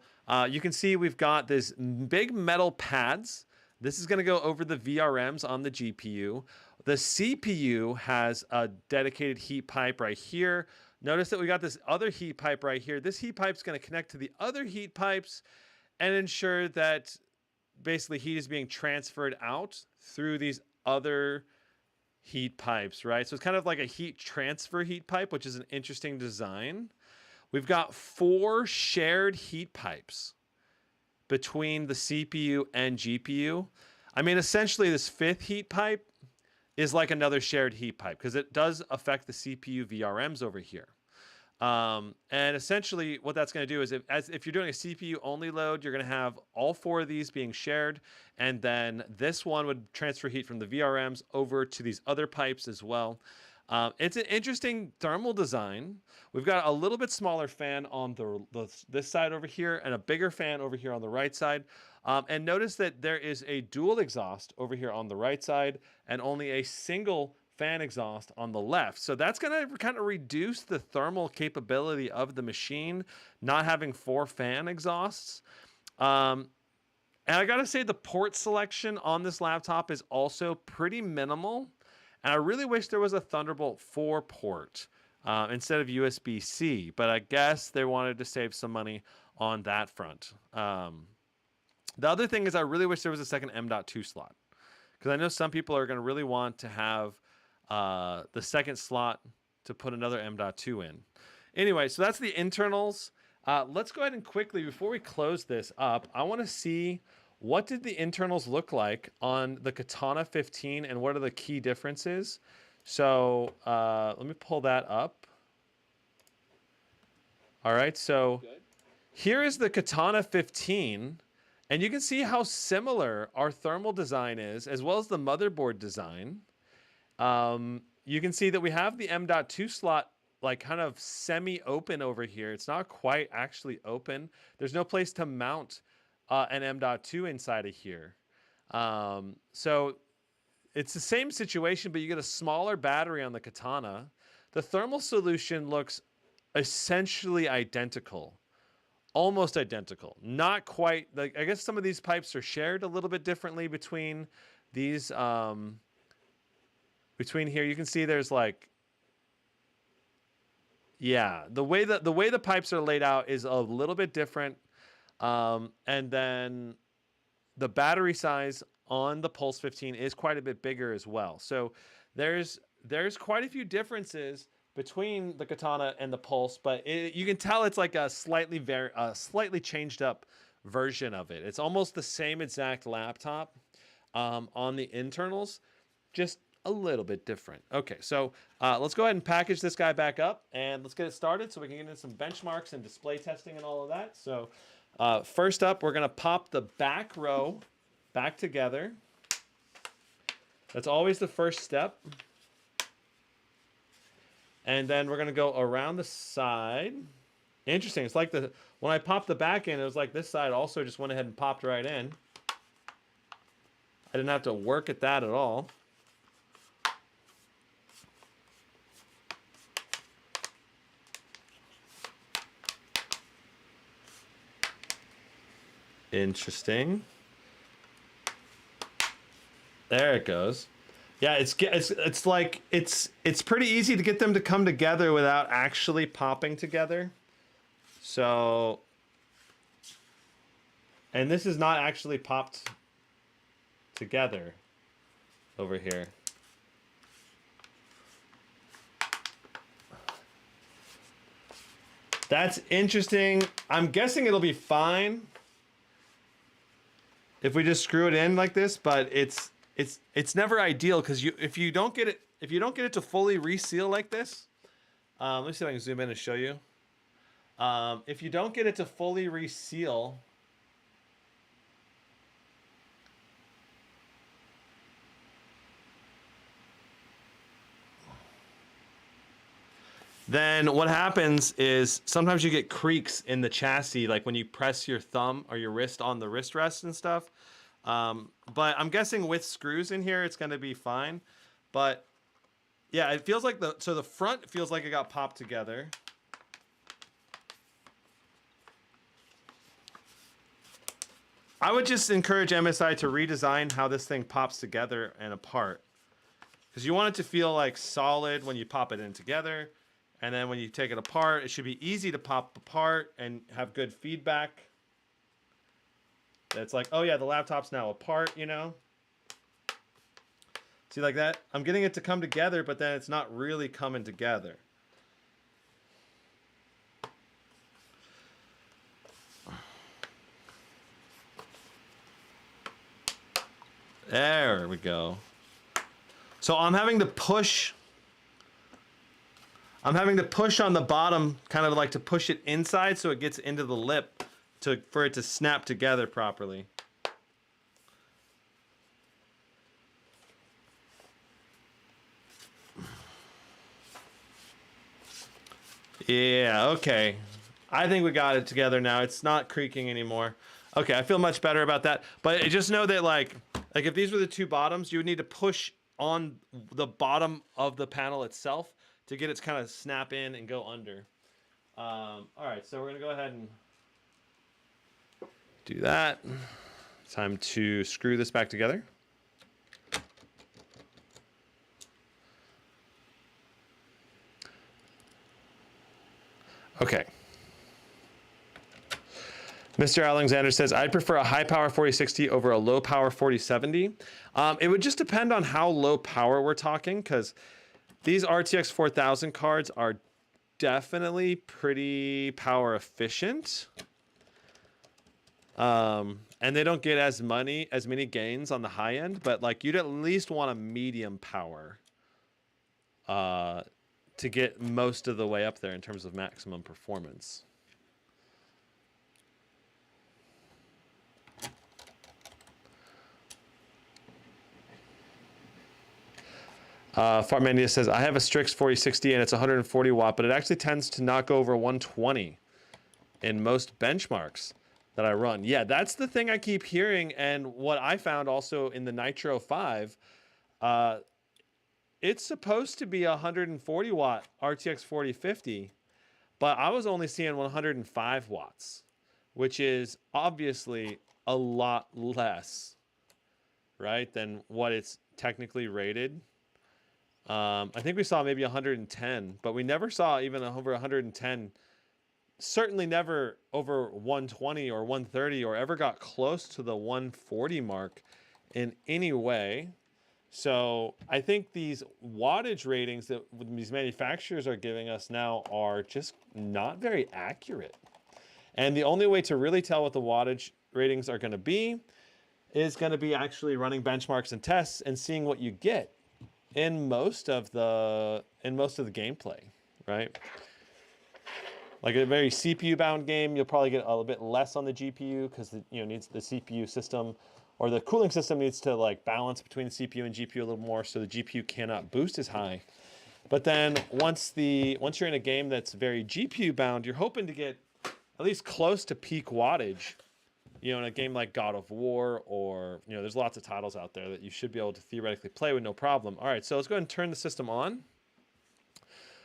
you can see we've got this big metal pads. This is going to go over the VRMs on the GPU. The CPU has a dedicated heat pipe right here. Notice that we got this other heat pipe right here. This heat pipe is going to connect to the other heat pipes and ensure that basically heat is being transferred out through these other heat pipes, right? So it's kind of like a heat transfer heat pipe, which is an interesting design. We've got 4 shared heat pipes between the CPU and GPU. I mean, essentially this 5th heat pipe is like another shared heat pipe because it does affect the CPU VRMs over here. And essentially what that's going to do is if you're doing a CPU only load, you're going to have all 4 of these being shared. And then this one would transfer heat from the VRMs over to these other pipes as well. It's an interesting thermal design. We've got a little bit smaller fan on this side over here and a bigger fan over here on the right side. And notice that there is a dual exhaust over here on the right side and only a single fan exhaust on the left. So that's going to kind of reduce the thermal capability of the machine, not having 4 fan exhausts. And I got to say the port selection on this laptop is also pretty minimal. And I really wish there was a Thunderbolt 4 port instead of USB-C, but I guess they wanted to save some money on that front. The other thing is I really wish there was a second M.2 slot because I know some people are going to really want to have the second slot to put another M.2 in. Anyway, so that's the internals. Let's go ahead and quickly, before we close this up, I want to see what did the internals look like on the Katana 15 and what are the key differences. So let me pull that up. All right, so here is the Katana 15. And you can see how similar our thermal design is, as well as the motherboard design. You can see that we have the M.2 slot like kind of semi-open over here. It's not quite actually open. There's no place to mount an M.2 inside of here. So it's the same situation, but you get a smaller battery on the Katana. The thermal solution looks essentially identical. Almost identical. Not quite. Like, I guess some of these pipes are shared a little bit differently between these. Between here, you can see there's like, yeah, the way the pipes are laid out is a little bit different. And then the battery size on the Pulse 15 is quite a bit bigger as well. So there's quite a few differences between the Katana and the Pulse, but you can tell it's like a slightly changed up version of it. It's almost the same exact laptop on the internals, just a little bit different. Okay, so let's go ahead and package this guy back up, and let's get it started so we can get into some benchmarks and display testing and all of that. So first up, we're going to pop the back row back together. That's always the first step. And then we're going to go around the side. Interesting. It's like when I popped the back in, it was like this side also just went ahead and popped right in. I didn't have to work at that at all. Interesting. There it goes. Yeah, it's like it's pretty easy to get them to come together without actually popping together. So, and this is not actually popped together over here. That's interesting. I'm guessing it'll be fine if we just screw it in like this, but it's never ideal because if you don't get it to fully reseal like this, let me see if I can zoom in and show you. If you don't get it to fully reseal, then what happens is sometimes you get creaks in the chassis, like when you press your thumb or your wrist on the wrist rest and stuff. But I'm guessing with screws in here, it's going to be fine. But yeah, it feels like the front feels like it got popped together. I would just encourage MSI to redesign how this thing pops together and apart, because you want it to feel like solid when you pop it in together, and then when you take it apart, it should be easy to pop apart and have good feedback. It's like, oh yeah, the laptop's now apart, you know? See, like that? I'm getting it to come together, but then it's not really coming together. There we go. So I'm having to push on the bottom, kind of like to push it inside so it gets into the lip for it to snap together properly. Yeah, okay. I think we got it together now. It's not creaking anymore. Okay, I feel much better about that. But just know that like if these were the two bottoms, you would need to push on the bottom of the panel itself to get it to kind of snap in and go under. All right, so we're gonna go ahead and do that. Time to screw this back together. Okay. Mr. Alexander says, I'd prefer a high power 4060 over a low power 4070. It would just depend on how low power we're talking, because these RTX 4000 cards are definitely pretty power efficient. And they don't get as many gains on the high end, but like you'd at least want a medium power to get most of the way up there in terms of maximum performance. Fartmania says, I have a Strix 4060 and it's 140 watt, but it actually tends to not go over 120 in most benchmarks that I run. Yeah, that's the thing I keep hearing. And what I found also in the Nitro 5, it's supposed to be a 140 watt RTX 4050, but I was only seeing 105 watts, which is obviously a lot less, right, than what it's technically rated. I think we saw maybe 110, but we never saw even over 110. Certainly never over 120 or 130 or ever got close to the 140 mark in any way. So I think these wattage ratings that these manufacturers are giving us now are just not very accurate. And the only way to really tell what the wattage ratings are going to be is going to be actually running benchmarks and tests and seeing what you get in most of the gameplay, right? Like a very CPU bound game, you'll probably get a little bit less on the GPU because needs the CPU system or the cooling system needs to like balance between the CPU and GPU a little more, so the GPU cannot boost as high. But then once you're in a game that's very GPU bound, you're hoping to get at least close to peak wattage. In a game like God of War, or there's lots of titles out there that you should be able to theoretically play with no problem. All right, so let's go ahead and turn the system on.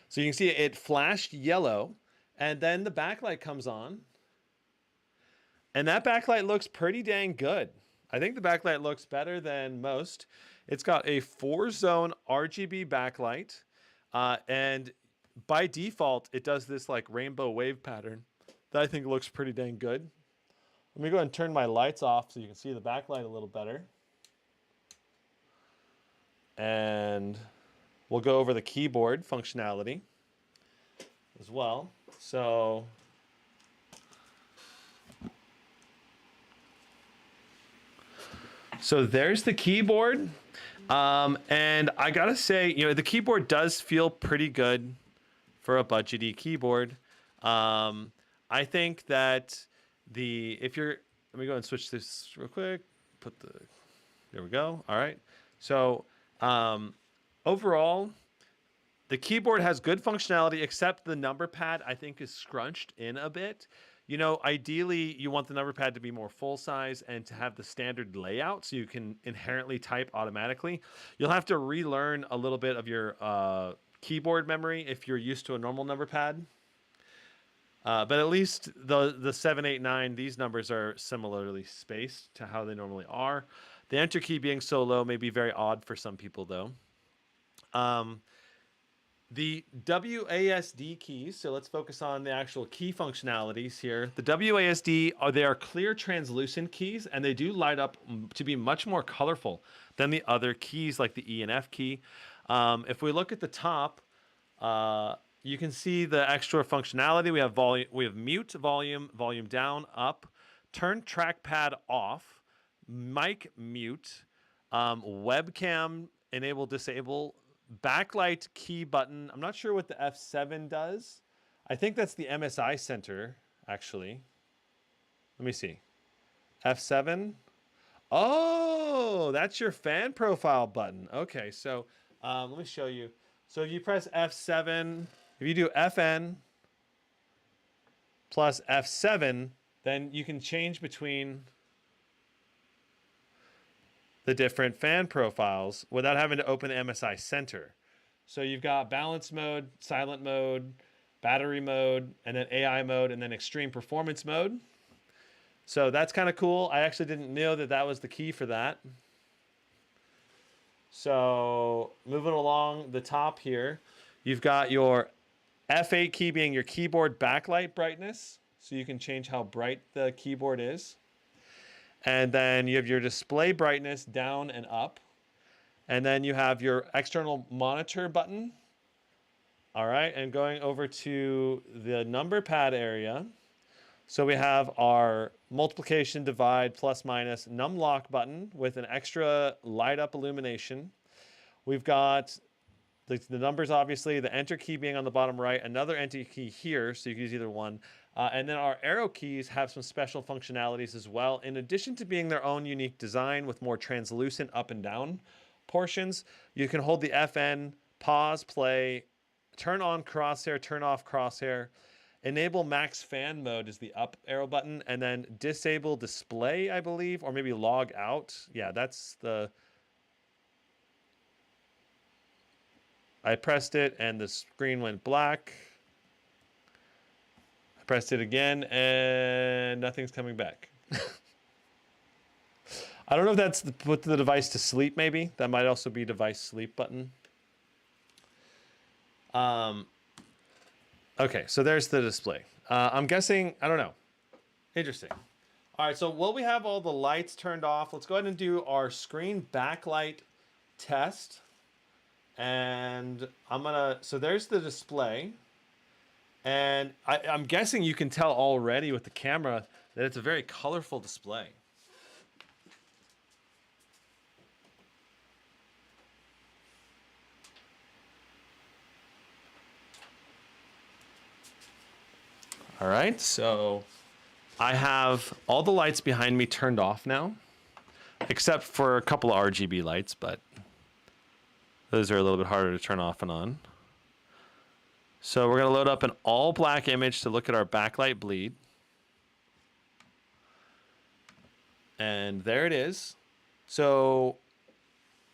So you can see it flashed yellow, and then the backlight comes on, and that backlight looks pretty dang good. I think the backlight looks better than most. It's got a 4-zone RGB backlight, and by default, it does this like rainbow wave pattern that I think looks pretty dang good. Let me go ahead and turn my lights off so you can see the backlight a little better. And we'll go over the keyboard functionality as well. So there's the keyboard. And I gotta say, the keyboard does feel pretty good for a budgety keyboard. I think that let me go ahead and switch this real quick. There we go. All right. So overall, the keyboard has good functionality, except the number pad I think is scrunched in a bit. Ideally you want the number pad to be more full size and to have the standard layout so you can inherently type automatically. You'll have to relearn a little bit of your keyboard memory if you're used to a normal number pad. But at least the 7, 8, 9, these numbers are similarly spaced to how they normally are. The enter key being so low may be very odd for some people, though. The WASD keys, so let's focus on the actual key functionalities here. The WASD, they are clear translucent keys, and they do light up to be much more colorful than the other keys like the E and F key. If we look at the top, you can see the extra functionality. We have mute, volume down, up, turn trackpad off, mic mute, webcam enable, disable, backlight key button. I'm not sure what the F7 does. I think that's the MSI Center, actually. Let me see. F7. Oh, that's your fan profile button. Okay, so let me show you. So if you press F7, if you do FN plus F7, then you can change between the different fan profiles without having to open the MSI Center. So you've got balance mode, silent mode, battery mode, and then AI mode, and then extreme performance mode. So that's kind of cool. I actually didn't know that that was the key for that. So moving along the top here, you've got your F8 key being your keyboard backlight brightness. So you can change how bright the keyboard is. And then you have your display brightness down and up. And then you have your external monitor button. All right, and going over to the number pad area. So we have our multiplication, divide, plus, minus, numlock button with an extra light up illumination. We've got the numbers, obviously, the enter key being on the bottom right, another enter key here, so you can use either one. And then our arrow keys have some special functionalities as well, in addition to being their own unique design with more translucent up and down portions, you can hold the FN, pause, play, turn on crosshair, turn off crosshair. Enable max fan mode is the up arrow button, and then disable display, I believe, or maybe log out. Yeah, that's the... I pressed it and the screen went black. I pressed it again and nothing's coming back. I don't know if that's put the device to sleep, maybe. That might also be device sleep button. Okay, so there's the display. I'm guessing, I don't know. Interesting. All right, so while we have all the lights turned off, let's go ahead and do our screen backlight test. And so there's the display. And I'm guessing you can tell already with the camera that it's a very colorful display. All right, so I have all the lights behind me turned off now, except for a couple of RGB lights, but those are a little bit harder to turn off and on. So we're going to load up an all black image to look at our backlight bleed. And there it is. So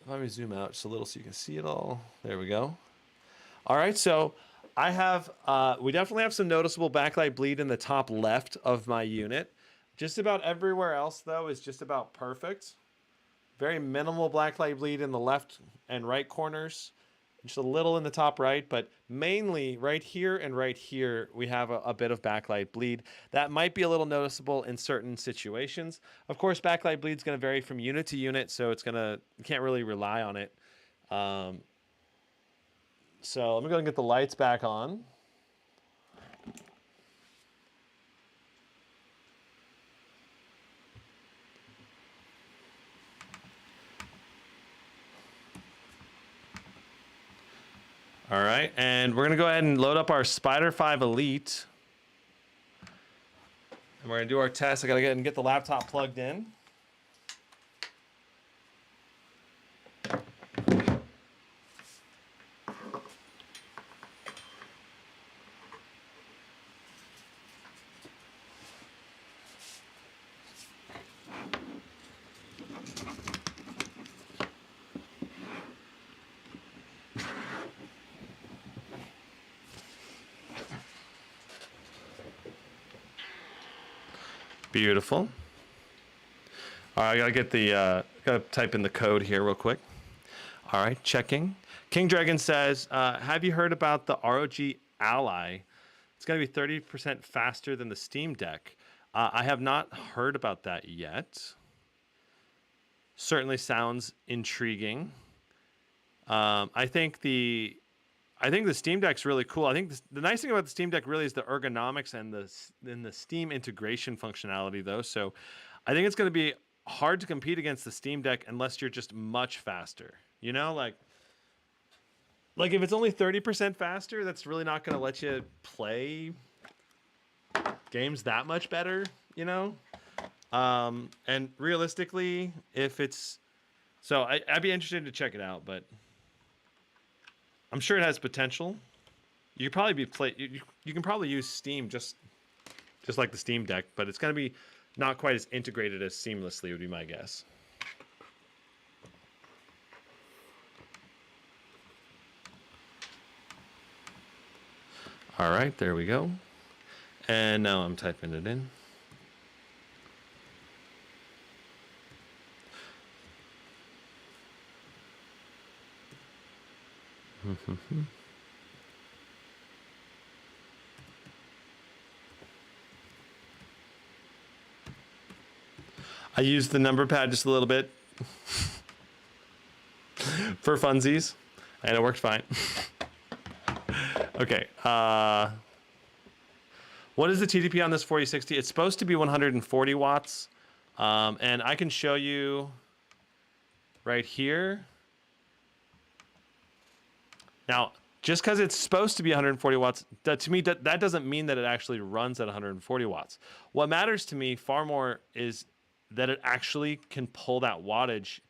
let me zoom out just a little so you can see it all. There we go. All right, so I have, we definitely have some noticeable backlight bleed in the top left of my unit. Just about everywhere else, though, is just about perfect. Very minimal backlight bleed in the left and right corners. Just a little in the top right, but mainly right here and right here, we have a bit of backlight bleed. That might be a little noticeable in certain situations. Of course, backlight bleed is going to vary from unit to unit, so you can't really rely on it. So let me go and get the lights back on. All right, and we're gonna go ahead and load up our Spyder 5 Elite. And we're gonna do our test. I gotta get the laptop plugged in. Beautiful. All right, I gotta get gotta type in the code here real quick. All right, checking. King Dragon says, have you heard about the ROG Ally? It's gonna be 30% faster than the Steam Deck. I have not heard about that yet. Certainly sounds intriguing. I think the Steam Deck's really cool. I think the nice thing about the Steam Deck really is the ergonomics and the Steam integration functionality, though. So I think it's going to be hard to compete against the Steam Deck unless you're just much faster. You know, like if it's only 30% faster, that's really not going to let you play games that much better, you know? And realistically, if it's... So I'd be interested to check it out, but... I'm sure it has potential. You could probably you can probably use Steam just like the Steam Deck, but it's going to be not quite as integrated as seamlessly, would be my guess. All right, there we go. And now I'm typing it in. I used the number pad just a little bit for funsies, and it worked fine. Okay. What is the TDP on this 4060? It's supposed to be 140 watts, and I can show you right here. Now, just because it's supposed to be 140 watts, to me, that doesn't mean that it actually runs at 140 watts. What matters to me far more is that it actually can pull that wattage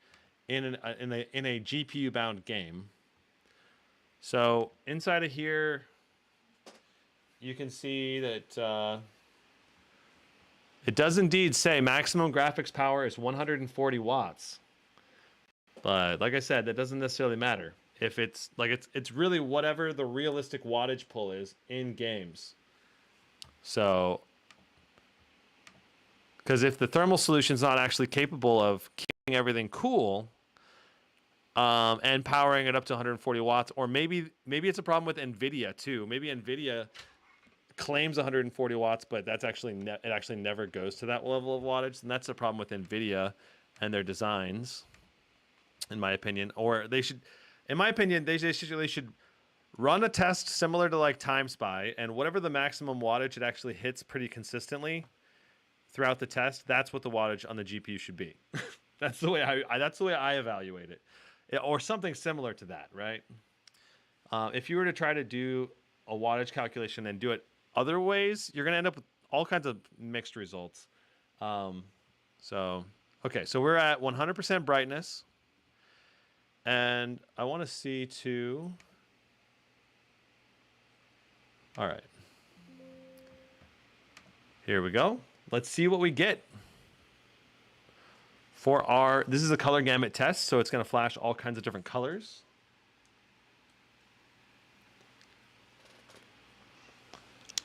in a GPU bound game. So inside of here, you can see that it does indeed say maximum graphics power is 140 watts. But like I said, that doesn't necessarily matter. If it's like it's really whatever the realistic wattage pull is in games. So, because if the thermal solution is not actually capable of keeping everything cool, and powering it up to 140 watts, or maybe it's a problem with NVIDIA too. Maybe NVIDIA claims 140 watts, but that's actually it actually never goes to that level of wattage, and that's a problem with NVIDIA and their designs, in my opinion. Or they should, in my opinion, they should run a test similar to like Timespy, and whatever the maximum wattage it actually hits pretty consistently throughout the test, that's what the wattage on the GPU should be. That's the way I evaluate it. Or something similar to that, right? If you were to try to do a wattage calculation and do it other ways, you're going to end up with all kinds of mixed results. Okay, so we're at 100% brightness. And I want to see too. All right. Here we go. Let's see what we get. This is a color gamut test, so it's going to flash all kinds of different colors.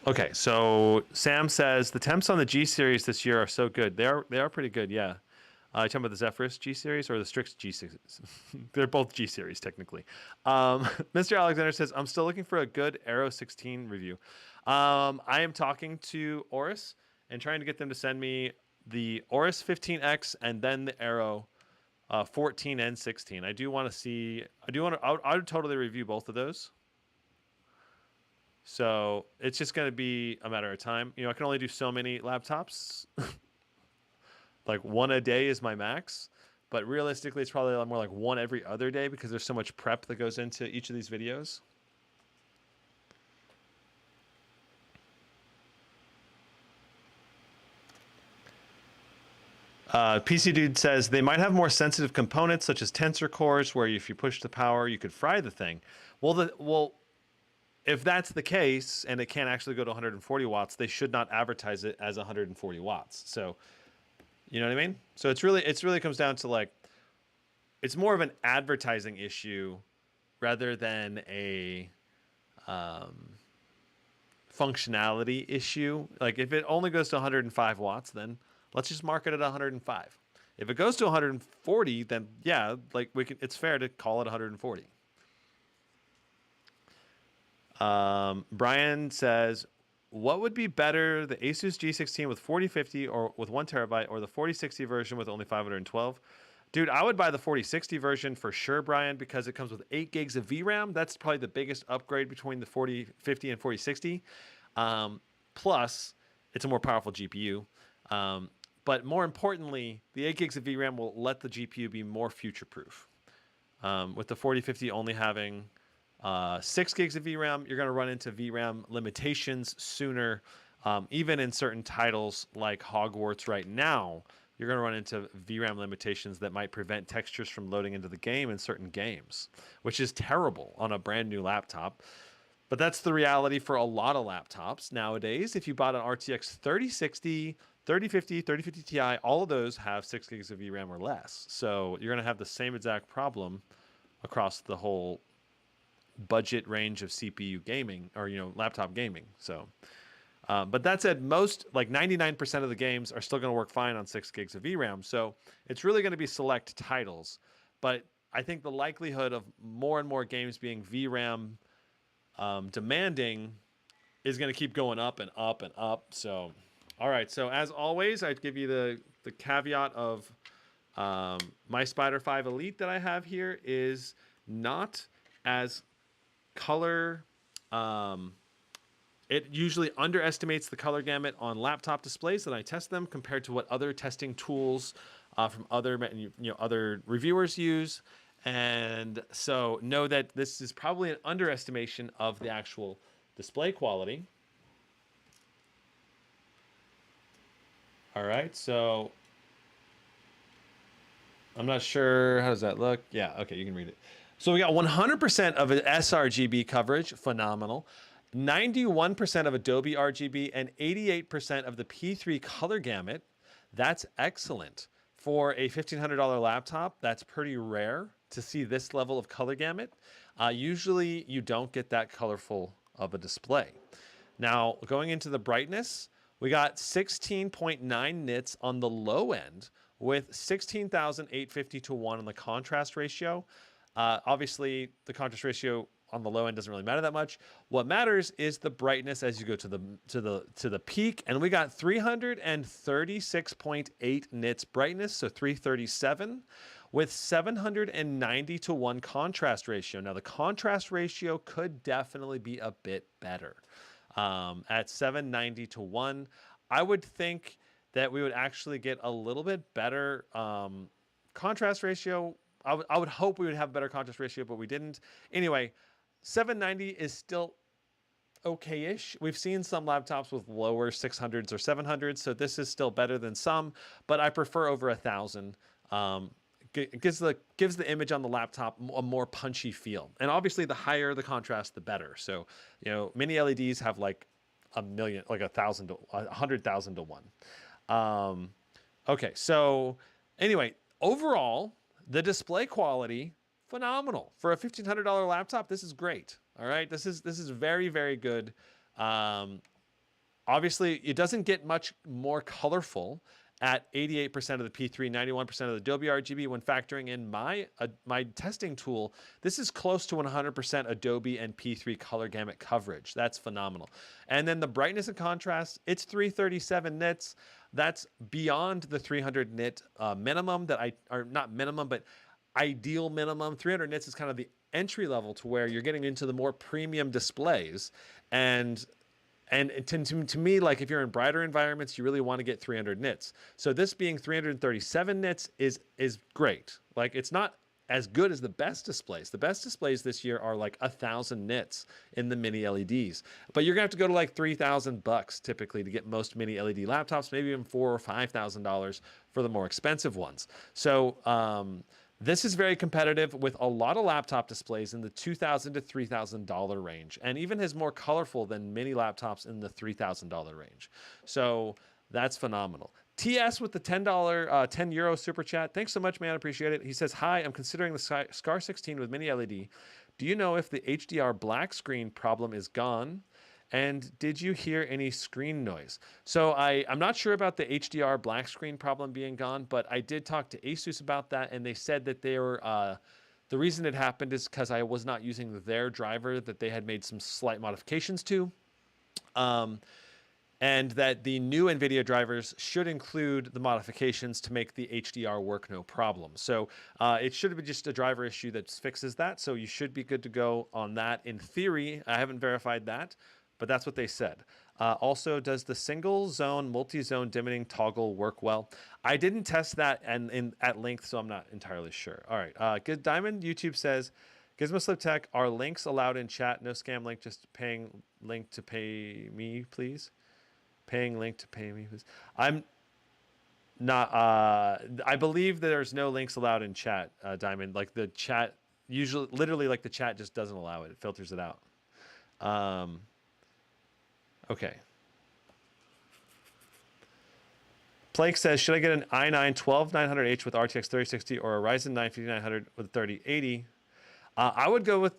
Okay, so Sam says the temps on the G series this year are so good. They are pretty good, yeah. You talking about the Zephyrus G series or the Strix G series? They're both G series technically. Mr. Alexander says I'm still looking for a good Aero 16 review. I am talking to Oris and trying to get them to send me the Oris 15X and then the Aero 14 and 16. I do want to see. I would totally review both of those. So it's just going to be a matter of time. You know, I can only do so many laptops. Like one a day is my max, but realistically, it's probably a lot more like one every other day because there's so much prep that goes into each of these videos. PC Dude says they might have more sensitive components such as tensor cores, where if you push the power, you could fry the thing. Well, if that's the case and it can't actually go to 140 watts, they should not advertise it as 140 watts. So, you know what I mean? So it's really comes down to like, it's more of an advertising issue rather than a functionality issue. Like if it only goes to 105 watts, then let's just mark it at 105. If it goes to 140, then yeah, like it's fair to call it 140. Brian says, what would be better, the Asus G16 with 4050 or with 1 terabyte, or the 4060 version with only 512? Dude, I would buy the 4060 version for sure, Brian, because it comes with 8 gigs of VRAM. That's probably the biggest upgrade between the 4050 and 4060. Plus, it's a more powerful GPU. But more importantly, the 8 gigs of VRAM will let the GPU be more future-proof. With the 4050 only having 6 gigs of VRAM, you're going to run into VRAM limitations sooner. Even in certain titles like Hogwarts right now, you're going to run into VRAM limitations that might prevent textures from loading into the game in certain games, which is terrible on a brand new laptop. But that's the reality for a lot of laptops nowadays. If you bought an RTX 3060, 3050, 3050 Ti, all of those have 6 gigs of VRAM or less. So you're going to have the same exact problem across the whole budget range of CPU gaming, or laptop gaming. So but that said, most, like 99% of the games are still going to work fine on 6 gigs of VRAM. So it's really going to be select titles. But I think the likelihood of more and more games being VRAM demanding is going to keep going up and up and up. So all right, so as always, I'd give you the caveat of my Spyder 5 Elite that I have here is not as color, it usually underestimates the color gamut on laptop displays that I test them compared to what other testing tools from other reviewers use. And so know that this is probably an underestimation of the actual display quality. All right, so I'm not sure. How does that look? Yeah, okay, you can read it. So we got 100% of sRGB coverage, phenomenal. 91% of Adobe RGB and 88% of the P3 color gamut. That's excellent. For a $1,500 laptop, that's pretty rare to see this level of color gamut. Usually you don't get that colorful of a display. Now, going into the brightness, we got 16.9 nits on the low end with 16,850 to 1 on the contrast ratio. Obviously, the contrast ratio on the low end doesn't really matter that much. What matters is the brightness as you go to the peak, and we got 336.8 nits brightness, so 337 with 790 to 1 contrast ratio. Now, the contrast ratio could definitely be a bit better. At 790 to 1, I would think that we would actually get a little bit better contrast ratio. I would hope we would have better contrast ratio, but we didn't. Anyway, 790 is still okay-ish. We've seen some laptops with lower 600s or 700s, so this is still better than some, but I prefer over 1,000. Gives the image on the laptop a more punchy feel. And obviously the higher the contrast, the better. So, you know, mini LEDs have like a million, like 1,000 to 100,000 to 1. Okay, so anyway, overall, the display quality, phenomenal. For a $1,500 laptop, this is great. All right, this is very, very good. Obviously, it doesn't get much more colorful at 88% of the P3, 91% of the Adobe RGB. When factoring in my testing tool, this is close to 100% Adobe and P3 color gamut coverage. That's phenomenal. And then the brightness and contrast, it's 337 nits. That's beyond the 300 nit minimum or not minimum, but ideal minimum. 300 nits is kind of the entry level to where you're getting into the more premium displays. And to me, like if you're in brighter environments, you really want to get 300 nits. So this being 337 nits is great. Like it's not as good as the best displays. The best displays this year are like 1,000 nits in the mini LEDs. But you're gonna have to go to like $3,000 typically to get most mini LED laptops, maybe even $4,000 or $5,000 for the more expensive ones. So this is very competitive with a lot of laptop displays in the $2,000 to $3,000 range, and even is more colorful than mini laptops in the $3,000 range. So that's phenomenal. TS with the €10 super chat. Thanks so much, man. I appreciate it. He says, hi, I'm considering the Scar 16 with mini LED. Do you know if the HDR black screen problem is gone? And did you hear any screen noise? So I'm not sure about the HDR black screen problem being gone, but I did talk to Asus about that, and they said that they were the reason it happened is because I was not using their driver that they had made some slight modifications to. And that the new NVIDIA drivers should include the modifications to make the HDR work no problem. So it should be just a driver issue that fixes that. So you should be good to go on that in theory. I haven't verified that, but that's what they said. Also, does the single zone, multi-zone dimming toggle work well? I didn't test that at length, so I'm not entirely sure. All right, Good Diamond YouTube says, GizmoSlipTech, are links allowed in chat? No scam link, just paying link to pay me, please. Paying link to pay me, please. I'm not, I believe there's no links allowed in chat, Diamond. Like the chat, literally like the chat just doesn't allow it. It filters it out. Okay. Plank says, should I get an i9 12900H with RTX 3060 or a Ryzen 9 5900 with 3080? I would go with,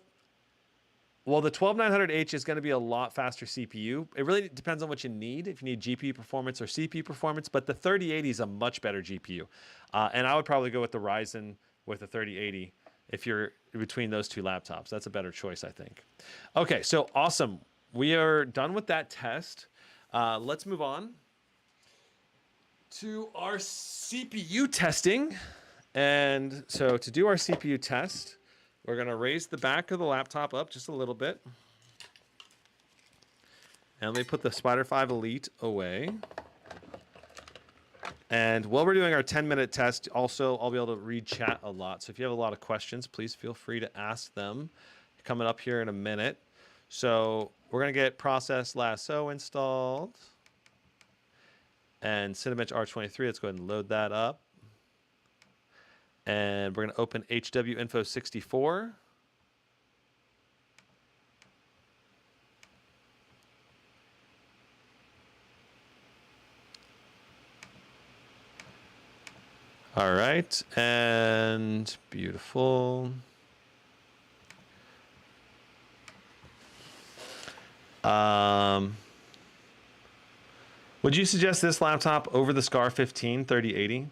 well, the 12900H is going to be a lot faster CPU. It really depends on what you need, if you need GPU performance or CPU performance, but the 3080 is a much better GPU. And I would probably go with the Ryzen with the 3080 if you're between those two laptops. That's a better choice, I think. Okay, so awesome. We are done with that test. Let's move on to our CPU testing. And so to do our CPU test, we're going to raise the back of the laptop up just a little bit. And let me put the Spyder 5 Elite away. And while we're doing our 10-minute test, also, I'll be able to read chat a lot. So if you have a lot of questions, please feel free to ask them. Coming up here in a minute. So we're going to get Process Lasso installed. And Cinebench R23, let's go ahead and load that up. And we're going to open HW Info 64. All right, and beautiful. Would you suggest this laptop over the Scar 15 3080?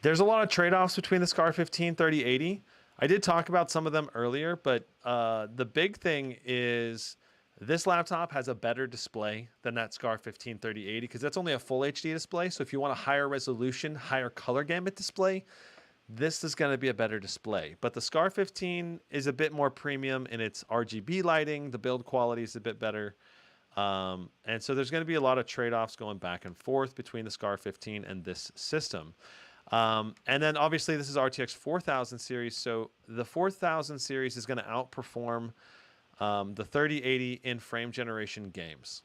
There's a lot of trade-offs between the Scar 15 3080. I did talk about some of them earlier, but the big thing is this laptop has a better display than that Scar 15 3080 because that's only a full HD display. So if you want a higher resolution, higher color gamut display, this is going to be a better display. But the Scar 15 is a bit more premium in its RGB lighting. The build quality is a bit better. And so there's going to be a lot of trade-offs going back and forth between the Scar 15 and this system. And then obviously this is RTX 4000 series. So the 4000 series is going to outperform the 3080 in frame generation games.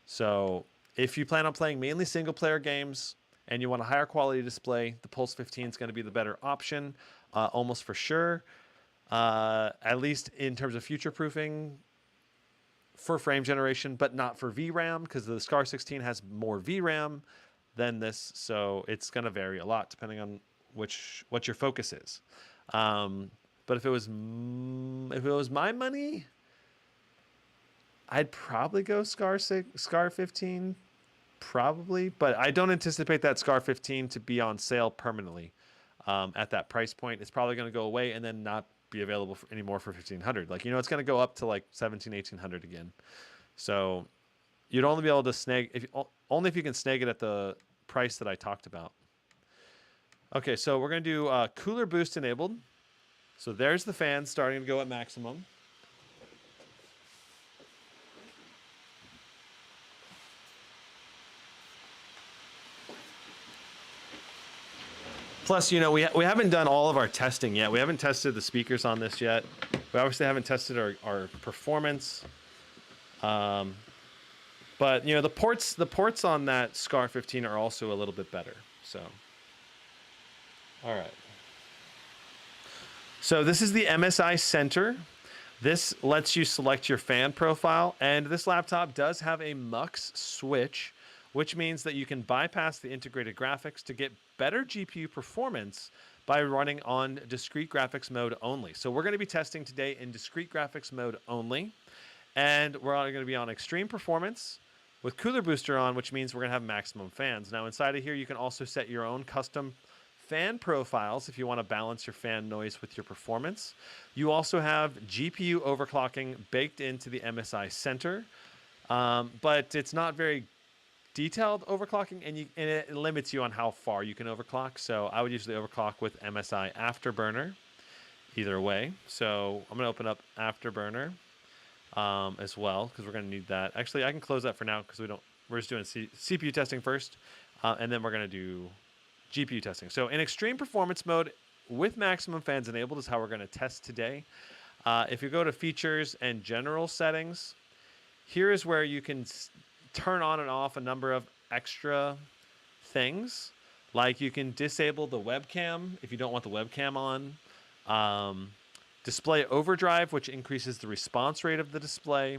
So if you plan on playing mainly single player games and you want a higher quality display, the Pulse 15 is going to be the better option, almost for sure. At least in terms of future proofing for frame generation, but not for VRAM because the Scar 16 has more VRAM than this. So it's going to vary a lot depending on what your focus is. But if it was my money, I'd probably go Scar 15, probably. But I don't anticipate that Scar 15 to be on sale permanently at that price point. It's probably going to go away and then not be available anymore for 1500. Like, it's going to go up to like 1800 again. So you'd only be able to snag only if you can snag it at the price that I talked about. Okay, so we're going to do cooler boost enabled. So there's the fan starting to go at maximum. Plus, we haven't done all of our testing yet. We haven't tested the speakers on this yet. We obviously haven't tested our performance. But the ports on that Scar 15 are also a little bit better. So, all right. So this is the MSI Center. This lets you select your fan profile, and this laptop does have a MUX switch, which means that you can bypass the integrated graphics to get better GPU performance by running on discrete graphics mode only. So we're going to be testing today in discrete graphics mode only, and we're going to be on extreme performance with cooler booster on, which means we're going to have maximum fans. Now inside of here, you can also set your own custom fan profiles if you want to balance your fan noise with your performance. You also have GPU overclocking baked into the MSI Center, but it's not very detailed overclocking, and it limits you on how far you can overclock. So I would usually overclock with MSI Afterburner either way. So I'm going to open up Afterburner as well because we're going to need that. Actually, I can close that for now because we're just doing CPU testing first, and then we're going to do GPU testing. So in extreme performance mode with maximum fans enabled is how we're going to test today. If you go to features and general settings, here is where you can turn on and off a number of extra things. Like you can disable the webcam if you don't want the webcam on. Display overdrive, which increases the response rate of the display.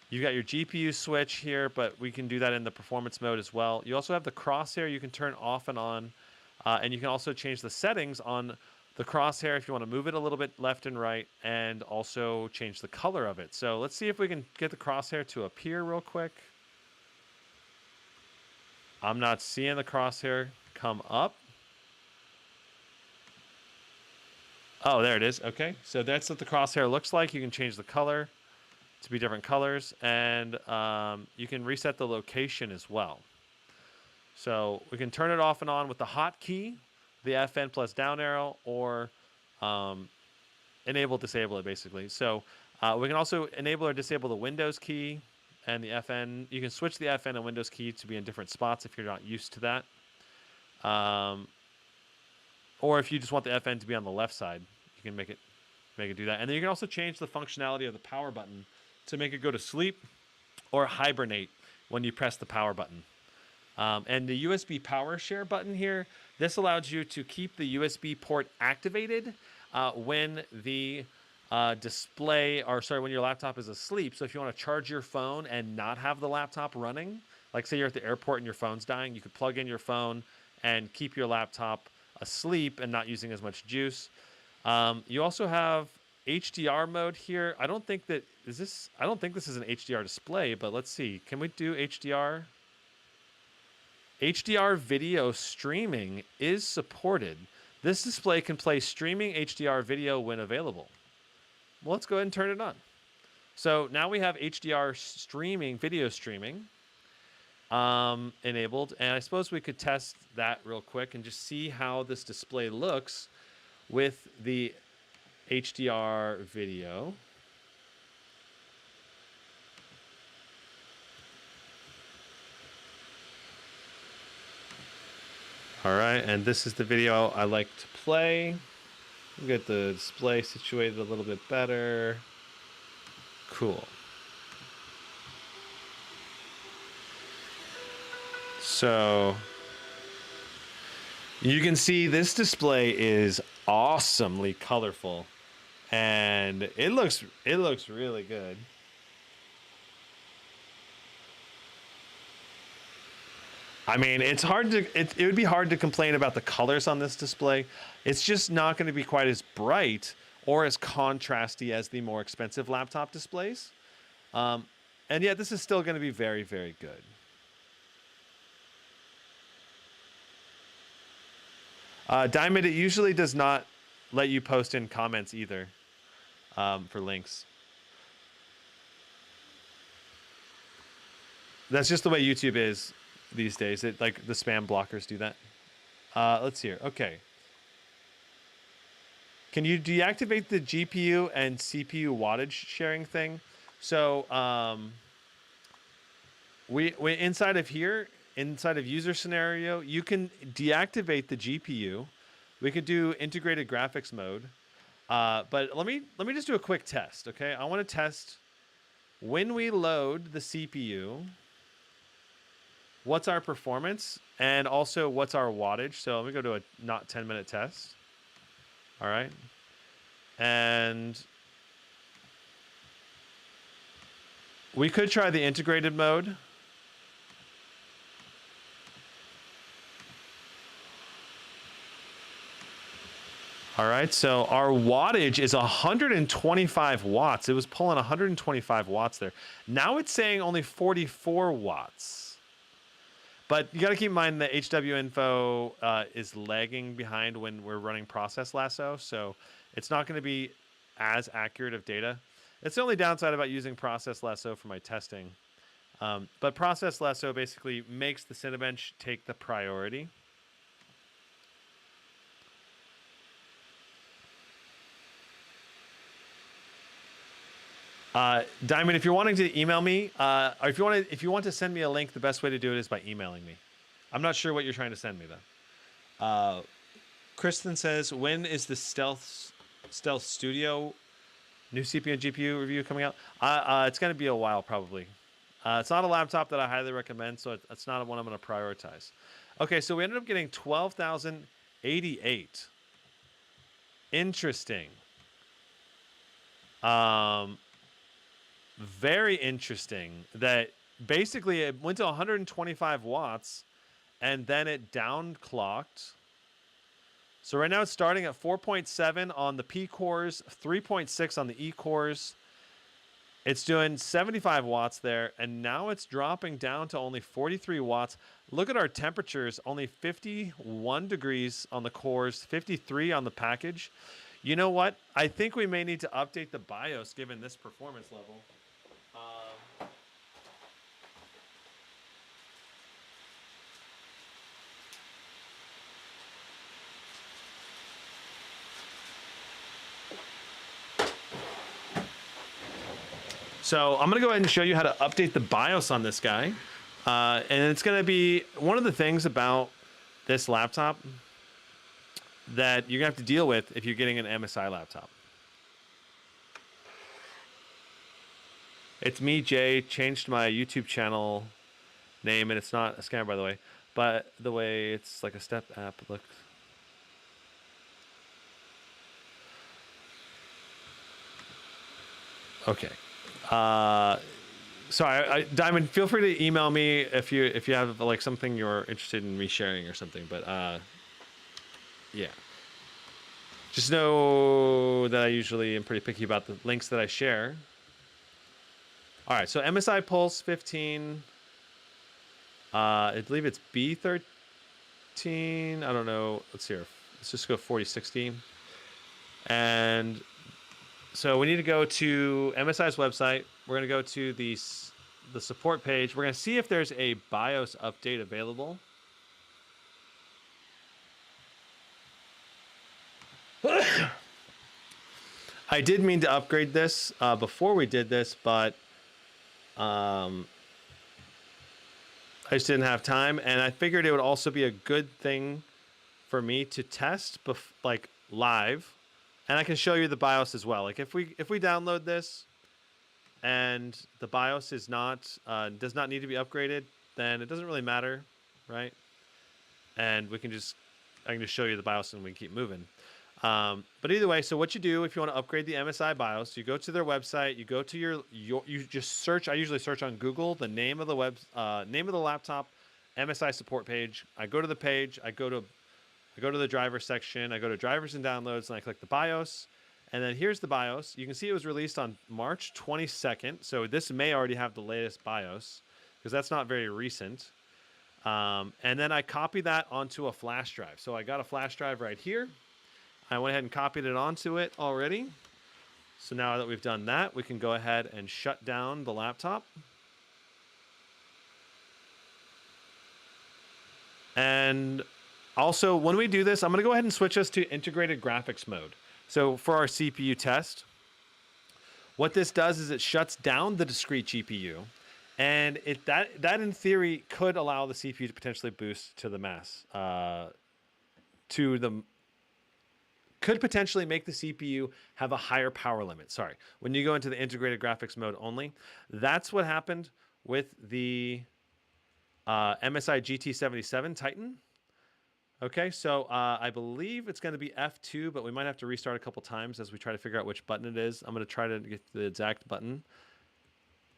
You've got your GPU switch here, but we can do that in the performance mode as well. You also have the crosshair you can turn off and on. And you can also change the settings on the crosshair if you want to move it a little bit left and right, and also change the color of it. So let's see if we can get the crosshair to appear real quick. I'm not seeing the crosshair come up. Oh, there it is. Okay, so that's what the crosshair looks like. You can change the color to be different colors, and you can reset the location as well. So we can turn it off and on with the hotkey, the FN plus down arrow, or enable, disable it basically. So we can also enable or disable the Windows key and the FN. You can switch the FN and Windows key to be in different spots if you're not used to that. Or if you just want the FN to be on the left side, you can make it do that. And then you can also change the functionality of the power button to make it go to sleep or hibernate when you press the power button. And the USB power share button here, this allows you to keep the USB port activated when the display, or sorry, when your laptop is asleep. So if you want to charge your phone and not have the laptop running, like say you're at the airport and your phone's dying, you could plug in your phone and keep your laptop asleep and not using as much juice. You also have HDR mode here. I don't think this is an HDR display, but let's see. Can we do HDR? HDR video streaming is supported. This display can play streaming HDR video when available. Well, let's go ahead and turn it on. So now we have HDR streaming, video streaming enabled. And I suppose we could test that real quick and just see how this display looks with the HDR video. All right, and this is the video I like to play. Get the display situated a little bit better. Cool. So you can see this display is awesomely colorful, and it looks really good. I mean, it would be hard to complain about the colors on this display. It's just not going to be quite as bright or as contrasty as the more expensive laptop displays. And yet this is still going to be very, very good. Diamond, it usually does not let you post in comments either for links. That's just the way YouTube is these days. Like the spam blockers do that. Let's see here. Okay. Can you deactivate the GPU and CPU wattage sharing thing? So we inside of here, inside of user scenario, you can deactivate the GPU. We could do integrated graphics mode. But let me just do a quick test, okay? I want to test when we load the CPU, what's our performance, and also what's our wattage. So let me go to a not 10-minute test. All right. And we could try the integrated mode. All right, so our wattage is 125 watts. It was pulling 125 watts there. Now it's saying only 44 watts. But you got to keep in mind the HW info is lagging behind when we're running Process Lasso, so it's not going to be as accurate of data. It's the only downside about using Process Lasso for my testing. But Process Lasso basically makes the Cinebench take the priority. Diamond, if you're wanting to email me, or if you want to send me a link, the best way to do it is by emailing me. I'm not sure what you're trying to send me though. Kristen says, when is the Stealth Studio new CPU and GPU review coming out? It's going to be a while probably. It's not a laptop that I highly recommend, so it's not one I'm going to prioritize. Okay, so we ended up getting 12,088. Interesting. Very interesting that basically it went to 125 watts and then it downclocked. So right now it's starting at 4.7 on the P cores, 3.6 on the E cores. It's doing 75 watts there, and now it's dropping down to only 43 watts. Look at our temperatures, only 51 degrees on the cores, 53 on the package. You know what? I think we may need to update the BIOS given this performance level. So I'm going to go ahead and show you how to update the BIOS on this guy. And it's going to be one of the things about this laptop that you're going to have to deal with if you're getting an MSI laptop. It's me, Jay, changed my YouTube channel name, and it's not a scammer, by the way. But the way it's like a step app looks. Okay. Sorry, Diamond. Feel free to email me if you have like something you're interested in me sharing or something. But yeah. Just know that I usually am pretty picky about the links that I share. All right, so MSI Pulse 15. I believe it's B13. I don't know. Let's see here. Let's just go 4060. And so we need to go to MSI's website. We're going to go to the support page. We're going to see if there's a BIOS update available. I did mean to upgrade this before we did this, but I just didn't have time, and I figured it would also be a good thing for me to test like live, and I can show you the BIOS as well. Like if we download this and the BIOS is not does not need to be upgraded, then it doesn't really matter, right? And I can just show you the BIOS and we can keep moving. But either way, so what you do if you want to upgrade the MSI BIOS, you go to their website, you go to you just search. I usually search on Google the name of the name of the laptop, MSI support page. I go to the page. I go to the driver section. I go to drivers and downloads, and I click the BIOS. And then here's the BIOS. You can see it was released on March 22nd. So this may already have the latest BIOS because that's not very recent. And then I copy that onto a flash drive. So I got a flash drive right here. I went ahead and copied it onto it already. So now that we've done that, we can go ahead and shut down the laptop. And also, when we do this, I'm going to go ahead and switch us to integrated graphics mode. So for our CPU test, what this does is it shuts down the discrete GPU. And that in theory could allow the CPU to potentially boost to the mass, could potentially make the CPU have a higher power limit. Sorry, when you go into the integrated graphics mode only, that's what happened with the MSI GT77 Titan. Okay, so I believe it's going to be F2, but we might have to restart a couple times as we try to figure out which button it is. I'm going to try to get the exact button.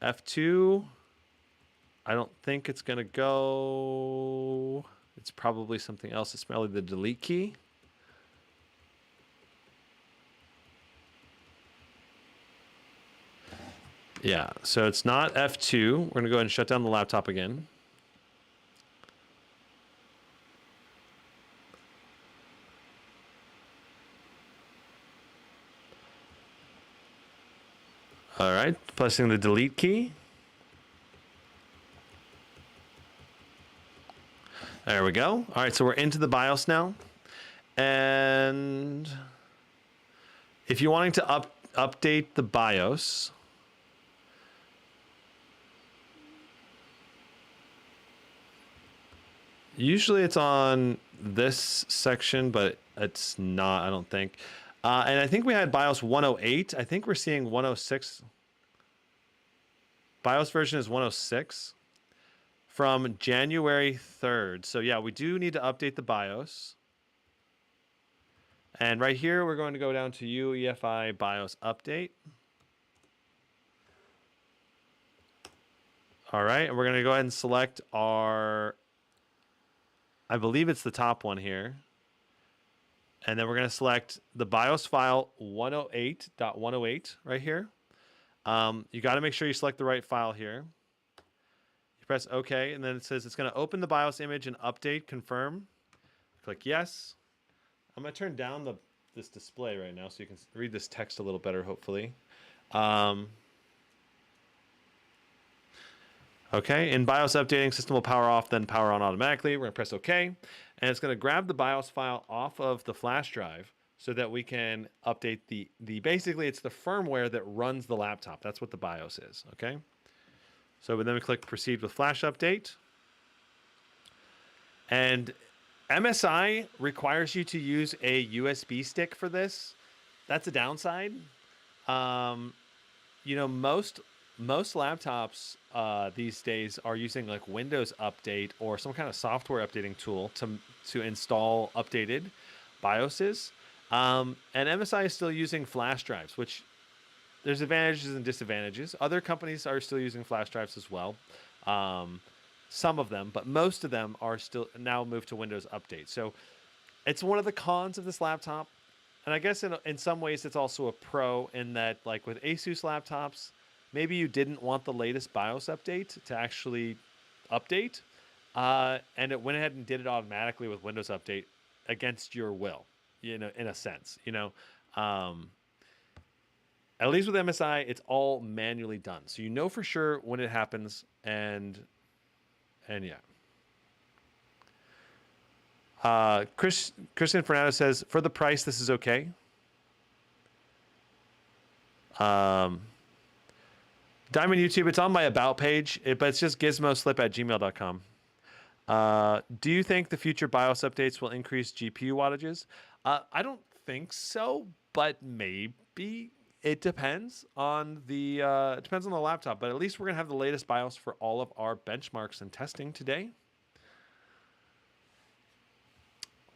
F2. I don't think it's going to go. It's probably something else. It's probably the delete key. Yeah, so it's not F2. We're going to go ahead and shut down the laptop again. All right, pressing the delete key. There we go. All right, so we're into the BIOS now. And if you're wanting to update the BIOS, usually it's on this section, but it's not, I don't think. And I think we had BIOS 108. I think we're seeing 106. BIOS version is 106 from January 3rd. So yeah, we do need to update the BIOS. And right here, we're going to go down to UEFI BIOS update. All right, and we're going to go ahead and select our, I believe it's the top one here. And then we're going to select the BIOS file 108.108 right here. You got to make sure you select the right file here. You press OK, and then it says it's going to open the BIOS image and update, confirm. Click yes. I'm going to turn down this display right now so you can read this text a little better, hopefully. Okay, in BIOS updating, system will power off, then power on automatically. We're going to press OK. And it's going to grab the BIOS file off of the flash drive so that we can update the basically it's the firmware that runs the laptop. That's what the BIOS is, okay? So then we click proceed with flash update. And MSI requires you to use a USB stick for this. That's a downside. You know, most most laptops these days are using like Windows Update or some kind of software updating tool to install updated BIOSes. And MSI is still using flash drives, which there's advantages and disadvantages. Other companies are still using flash drives as well. Some of them, but most of them are still now moved to Windows Update. So it's one of the cons of this laptop. And I guess in some ways it's also a pro in that, like with Asus laptops, maybe you didn't want the latest BIOS update to actually update, and it went ahead and did it automatically with Windows Update against your will, in a sense. At least with MSI, it's all manually done, so you know for sure when it happens, and yeah. Christian Fernando says, for the price, this is okay. Diamond YouTube, it's on my about page, but it's just GizmoSlip@gmail.com. Do you think the future BIOS updates will increase GPU wattages? I don't think so, but maybe. It depends on the laptop, but at least we're gonna have the latest BIOS for all of our benchmarks and testing today.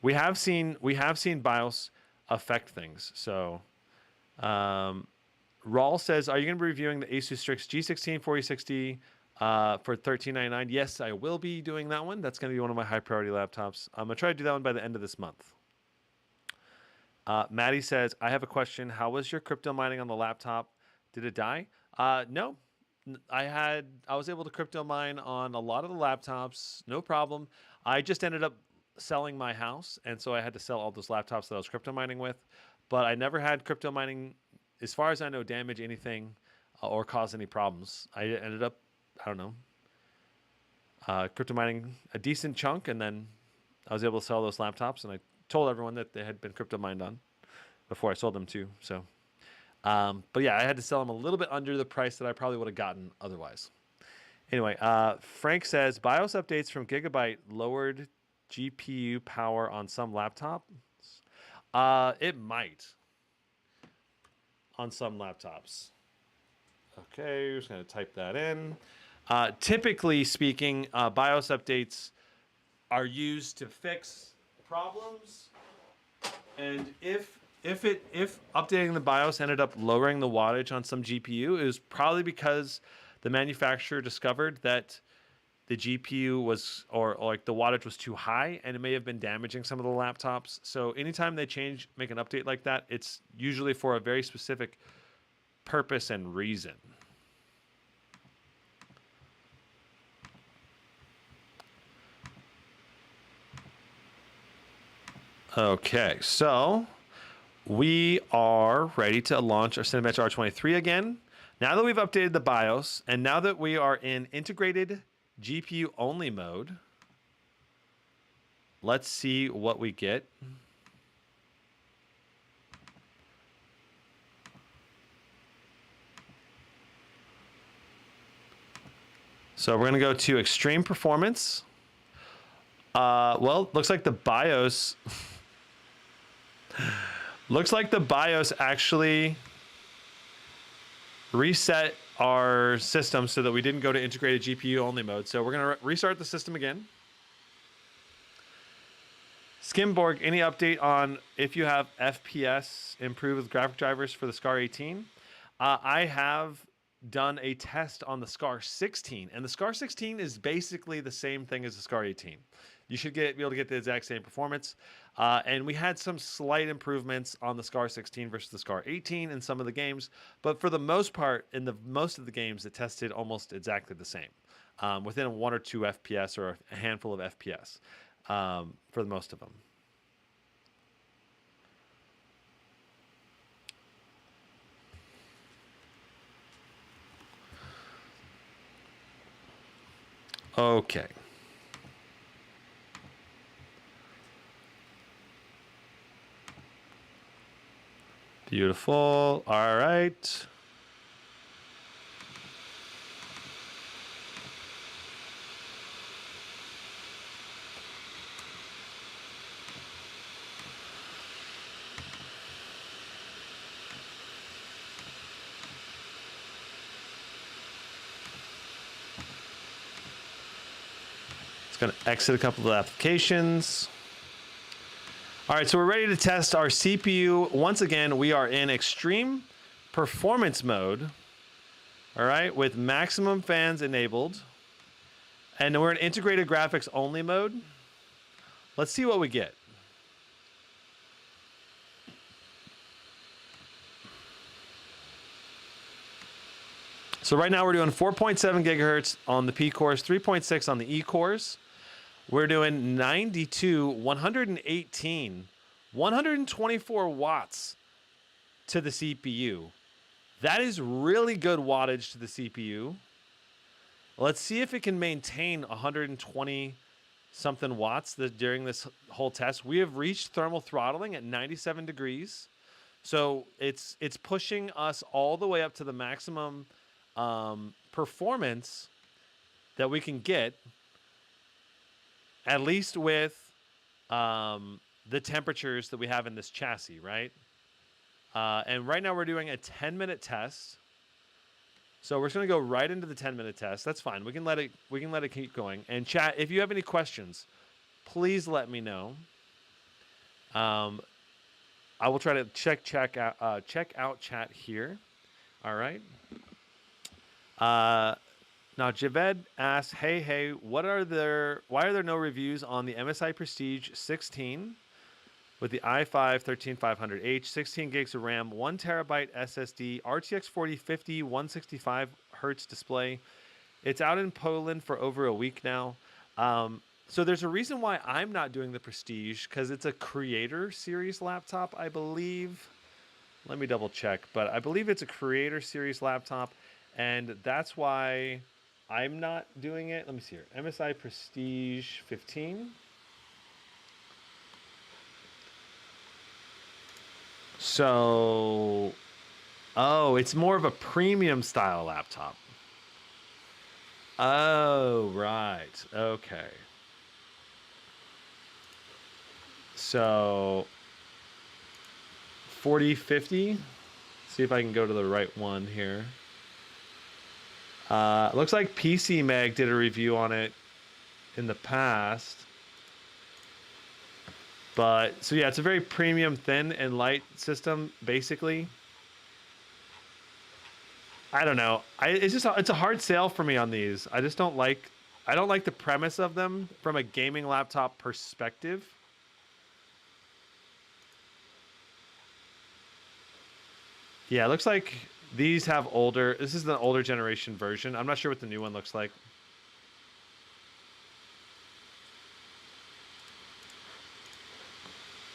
We have seen BIOS affect things. So, Rawl says, "Are you going to be reviewing the Asus Strix G16 4060 for $13.99?" Yes, I will be doing that one. That's going to be one of my high priority laptops. I'm going to try to do that one by the end of this month. Maddie says, "I have a question. How was your crypto mining on the laptop? Did it die?" No. I was able to crypto mine on a lot of the laptops, no problem. I just ended up selling my house, and so I had to sell all those laptops that I was crypto mining with. But I never had crypto mining, as far as I know, damage anything or cause any problems. I ended up, I don't know, crypto mining a decent chunk, and then I was able to sell those laptops, and I told everyone that they had been crypto mined on before I sold them too. So, but yeah, I had to sell them a little bit under the price that I probably would have gotten otherwise. Anyway, Frank says, BIOS updates from Gigabyte lowered GPU power on some laptops. It might on some laptops. Okay, just going to type that in. Typically speaking, BIOS updates are used to fix problems, and if updating the BIOS ended up lowering the wattage on some GPU, it was probably because the manufacturer discovered that the GPU was, or like the wattage was too high, and it may have been damaging some of the laptops. So anytime they make an update like that, it's usually for a very specific purpose and reason. Okay, so we are ready to launch our Cinebench R23 again. Now that we've updated the BIOS, and now that we are in integrated GPU only mode, let's see what we get. So we're going to go to extreme performance. Well, looks like the BIOS actually reset our system so that we didn't go to integrated GPU only mode. So we're going to restart the system again. Skimborg, any update on if you have FPS improved with graphic drivers for the SCAR 18? I have done a test on the SCAR 16, and the SCAR 16 is basically the same thing as the SCAR 18. You should be able to get the exact same performance. And we had some slight improvements on the SCAR 16 versus the SCAR 18 in some of the games. But for the most part, in most of the games, it tested almost exactly the same, within 1 or 2 FPS or a handful of FPS for the most of them. Okay. Beautiful. All right. Gonna exit a couple of applications. All right, so we're ready to test our CPU. Once again, we are in extreme performance mode. All right, with maximum fans enabled. And we're in integrated graphics only mode. Let's see what we get. So right now we're doing 4.7 gigahertz on the P cores, 3.6 on the E cores. We're doing 92, 118, 124 watts to the CPU. That is really good wattage to the CPU. Let's see if it can maintain 120 something watts during this whole test. We have reached thermal throttling at 97 degrees. So it's pushing us all the way up to the maximum performance that we can get, at least with the temperatures that we have in this chassis, right? And right now we're doing a 10-minute test. So we're just gonna go right into the 10-minute test. That's fine. We can let it keep going. And chat, if you have any questions, please let me know. I will try to check out chat here. All right. Now Javed asks, hey, why are there no reviews on the MSI Prestige 16 with the i5 13500H, 16 gigs of RAM, 1 terabyte SSD, RTX 4050, 165 hertz display? It's out in Poland for over a week now. So there's a reason why I'm not doing the Prestige, because it's a Creator Series laptop, I believe. Let me double check, but I believe it's a Creator Series laptop, and that's why I'm not doing it. Let me see here. MSI Prestige 15. So, oh, it's more of a premium style laptop. Oh, right. Okay. So, 4050. See if I can go to the right one here. Looks like PC Mag did a review on it in the past. But, so yeah, it's a very premium, thin and light system, basically. I don't know. It's a hard sale for me on these. I don't like the premise of them from a gaming laptop perspective. Yeah, it looks like these have this is the older generation version. I'm not sure what the new one looks like.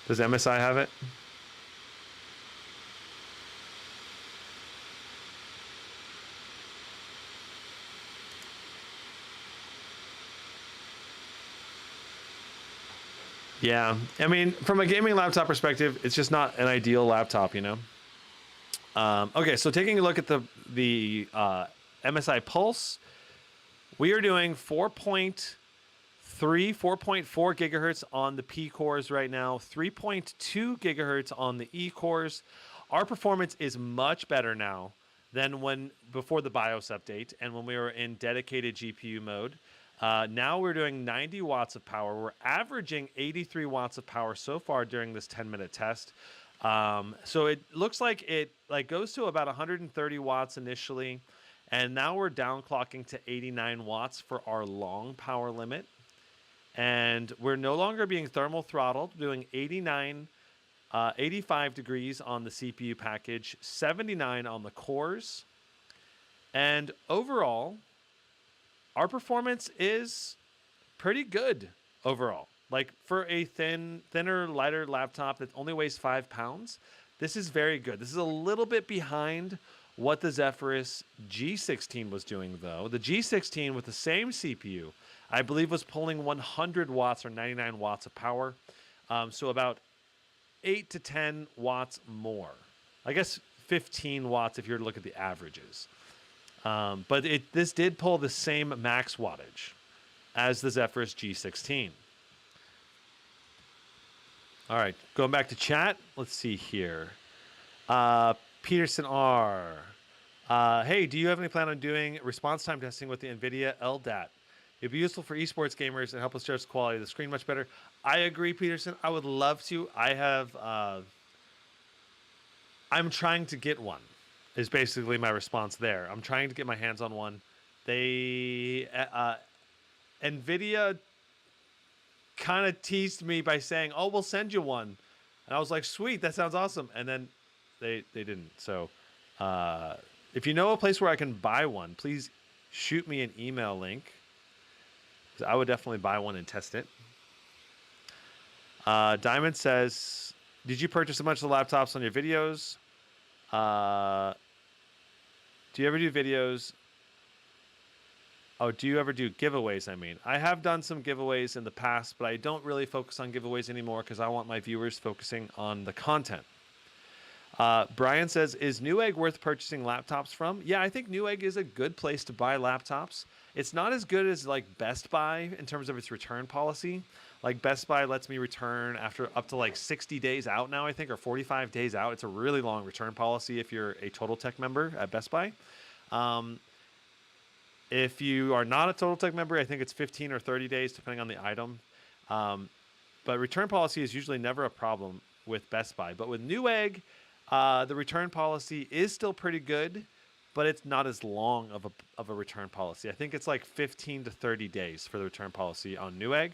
Does MSI have it? Yeah, I mean, from a gaming laptop perspective, it's just not an ideal laptop, you know? Okay, so taking a look at the MSI Pulse, we are doing 4.4 gigahertz on the P cores right now, 3.2 gigahertz on the E cores. Our performance is much better now than before the BIOS update and when we were in dedicated GPU mode. Now we're doing 90 watts of power. We're averaging 83 watts of power so far during this 10-minute test. So it looks like it goes to about 130 watts initially, and now we're downclocking to 89 watts for our long power limit. And we're no longer being thermal throttled, doing 85 degrees on the CPU package, 79 on the cores. And overall, our performance is pretty good overall. Like for a thinner, lighter laptop that only weighs 5 pounds, this is very good. This is a little bit behind what the Zephyrus G16 was doing, though. The G16 with the same CPU, I believe, was pulling 100 watts or 99 watts of power. So about 8 to 10 watts more. I guess 15 watts if you were to look at the averages. But this did pull the same max wattage as the Zephyrus G16. All right, going back to chat. Let's see here. Peterson R. Hey, do you have any plan on doing response time testing with the NVIDIA LDAT? It'd be useful for esports gamers and help us judge the quality of the screen much better. I agree, Peterson. I would love to. I'm trying to get one, is basically my response there. I'm trying to get my hands on one. NVIDIA kind of teased me by saying, "Oh, we'll send you one," and I was like, "Sweet, that sounds awesome." And then they didn't. So, if you know a place where I can buy one, please shoot me an email link. I would definitely buy one and test it. Diamond says, "Did you purchase a bunch of the laptops on your videos? Do you ever do videos? Oh, do you ever do giveaways? I mean, I have done some giveaways in the past, but I don't really focus on giveaways anymore because I want my viewers focusing on the content." Brian says, "Is Newegg worth purchasing laptops from?" Yeah, I think Newegg is a good place to buy laptops. It's not as good as like Best Buy in terms of its return policy. Like Best Buy lets me return after up to like 60 days out now, I think, or 45 days out. It's a really long return policy if you're a Total Tech member at Best Buy. If you are not a Total Tech member, I think it's 15 or 30 days, depending on the item. But return policy is usually never a problem with Best Buy. But with Newegg, the return policy is still pretty good, but it's not as long of a return policy. I think it's like 15 to 30 days for the return policy on Newegg.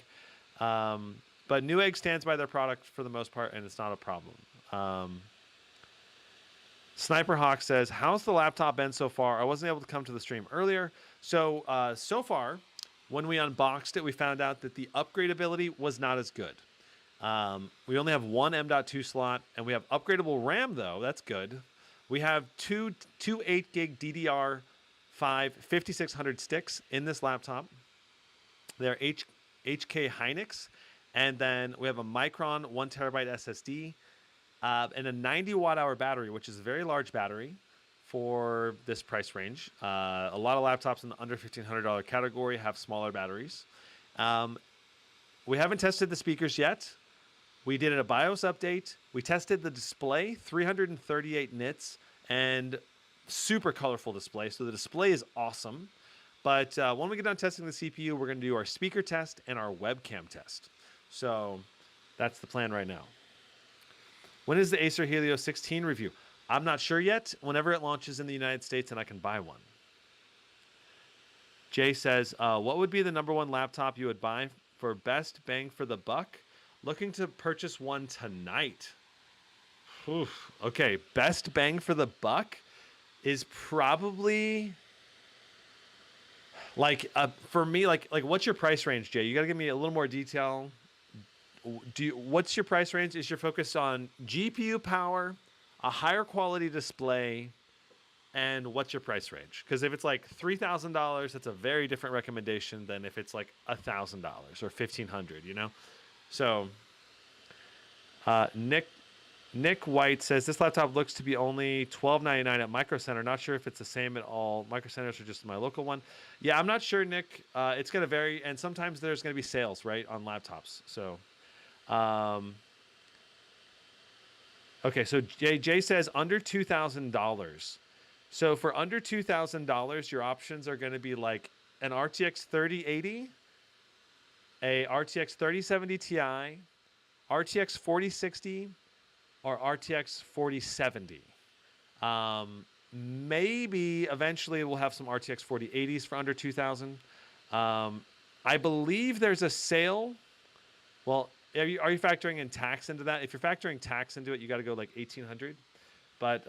But Newegg stands by their product for the most part, and it's not a problem. Sniper Hawk says, "How's the laptop been so far? I wasn't able to come to the stream earlier." So, so far, when we unboxed it, we found out that the upgradability was not as good. We only have one M.2 slot, and we have upgradable RAM, though. That's good. We have two 8-gig DDR5 5600 sticks in this laptop. They're HK Hynix. And then we have a Micron 1 terabyte SSD and a 90 watt-hour battery, which is a very large battery for this price range. A lot of laptops in the under $1,500 category have smaller batteries. We haven't tested the speakers yet. We did a BIOS update. We tested the display, 338 nits, and super colorful display. So the display is awesome. But when we get done testing the CPU, we're going to do our speaker test and our webcam test. So that's the plan right now. When is the Acer Helio 16 review? I'm not sure yet. Whenever it launches in the United States and I can buy one. Jay says, what would be the #1 laptop you would buy for best bang for the buck? Looking to purchase one tonight. Oof. Okay, best bang for the buck is probably like for me, like what's your price range, Jay? You got to give me a little more detail. What's your price range? Is your focus on GPU power, a higher quality display, and what's your price range? Because if it's like $3,000, that's a very different recommendation than if it's like $1,000 or $1,500. You know. So, Nick White says this laptop looks to be only $12.99 at Micro Center. Not sure if it's the same at all. Micro Centers are just my local one. Yeah, I'm not sure, Nick. It's going to vary, and sometimes there's going to be sales, right, on laptops. So, okay. So Jay says under $2,000. So for under $2,000, your options are going to be like an RTX 3080, a RTX 3070 Ti, RTX 4060, or RTX 4070. Maybe eventually we'll have some RTX 4080s for under 2,000. I believe there's a sale. Well, are you factoring in tax into that? If you're factoring tax into it, you got to go like 1,800. But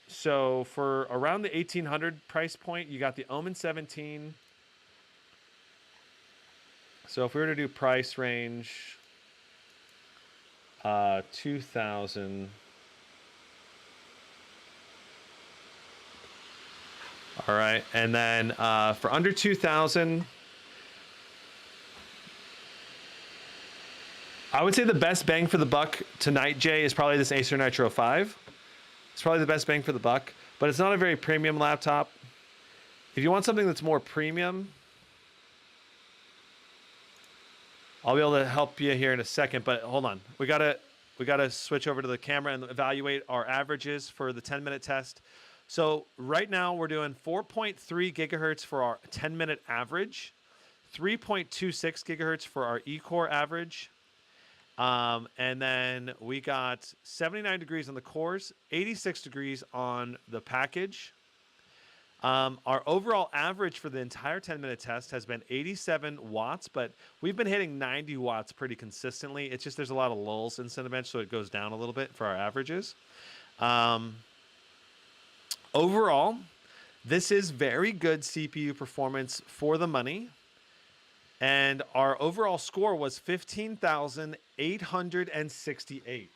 so for around the 1,800 price point, you got the Omen 17. So if we were to do price range, 2,000. All right, and then for under 2,000, I would say the best bang for the buck tonight, Jay, is probably this Acer Nitro 5. It's probably the best bang for the buck, but it's not a very premium laptop. If you want something that's more premium, I'll be able to help you here in a second, but hold on. We gotta switch over to the camera and evaluate our averages for the 10-minute test. So right now we're doing 4.3 gigahertz for our 10-minute average, 3.26 gigahertz for our E-core average, and then we got 79 degrees on the cores, 86 degrees on the package. Our overall average for the entire 10-minute test has been 87 watts, but we've been hitting 90 watts pretty consistently. It's just there's a lot of lulls in Cinebench, so it goes down a little bit for our averages. Overall, this is very good CPU performance for the money. And our overall score was 15,868.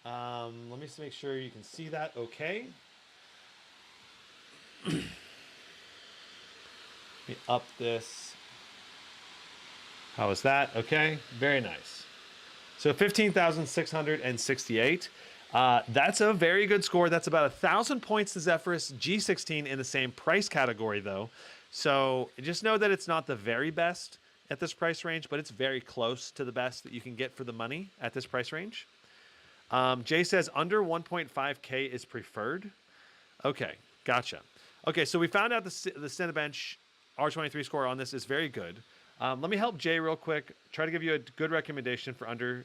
Let me just make sure you can see that okay. Let me up this. How is that? Okay, very nice. So 15,668. That's a very good score. That's about 1,000 points to Zephyrus G16 in the same price category, though. So just know that it's not the very best at this price range, but it's very close to the best that you can get for the money at this price range. Jay says under 1.5K is preferred. Okay, gotcha. Okay, so we found out the Cinebench R23 score on this is very good. Let me help Jay real quick. Try to give you a good recommendation for under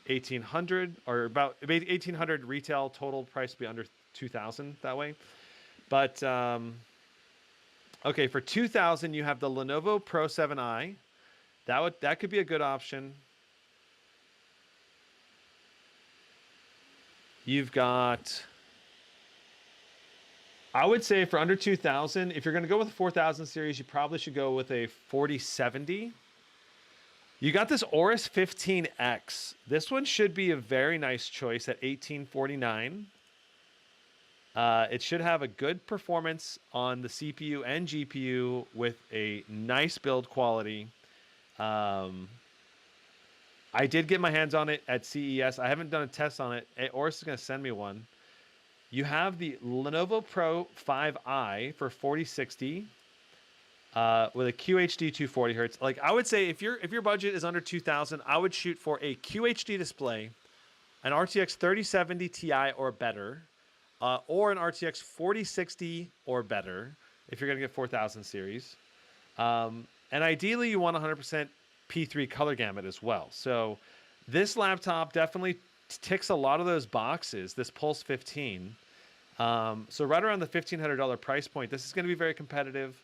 1,800 or about 1,800 retail. Total price to be under 2,000 that way. But okay, for 2,000 you have the Lenovo Pro 7i. That could be a good option. You've got, I would say for under 2,000, if you're going to go with a 4,000 series, you probably should go with a 4070. You got this Aorus 15X. This one should be a very nice choice at $1,849. It should have a good performance on the CPU and GPU with a nice build quality. I did get my hands on it at CES. I haven't done a test on it. Aorus is going to send me one. You have the Lenovo Pro 5i for 4060. With a QHD 240 hertz. Like I would say, if your budget is under 2,000, I would shoot for a QHD display, an RTX 3070 Ti or better, or an RTX 4060 or better. If you're gonna get 4,000 series, and ideally you want 100% P3 color gamut as well. So this laptop definitely ticks a lot of those boxes. This Pulse 15. So right around the $1,500 price point, this is going to be very competitive.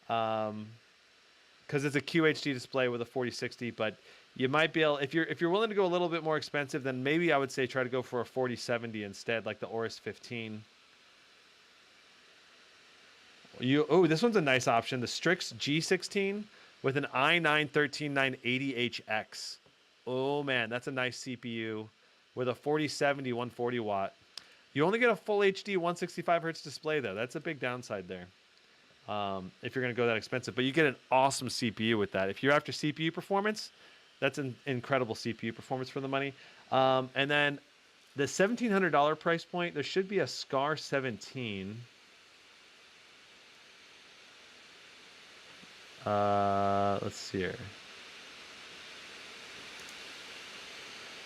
Because it's a QHD display with a 4060, but you might be able, if you're willing to go a little bit more expensive, then maybe I would say try to go for a 4070 instead, like the Aorus 15. This one's a nice option, the Strix G16 with an i9-13980HX. Oh man, that's a nice CPU with a 4070 140 watt. You only get a full HD 165 hertz display though. That's a big downside there. If you're going to go that expensive, but you get an awesome CPU with that. If you're after CPU performance, that's an incredible CPU performance for the money. And then the $1,700 price point, there should be a Scar 17. Let's see here.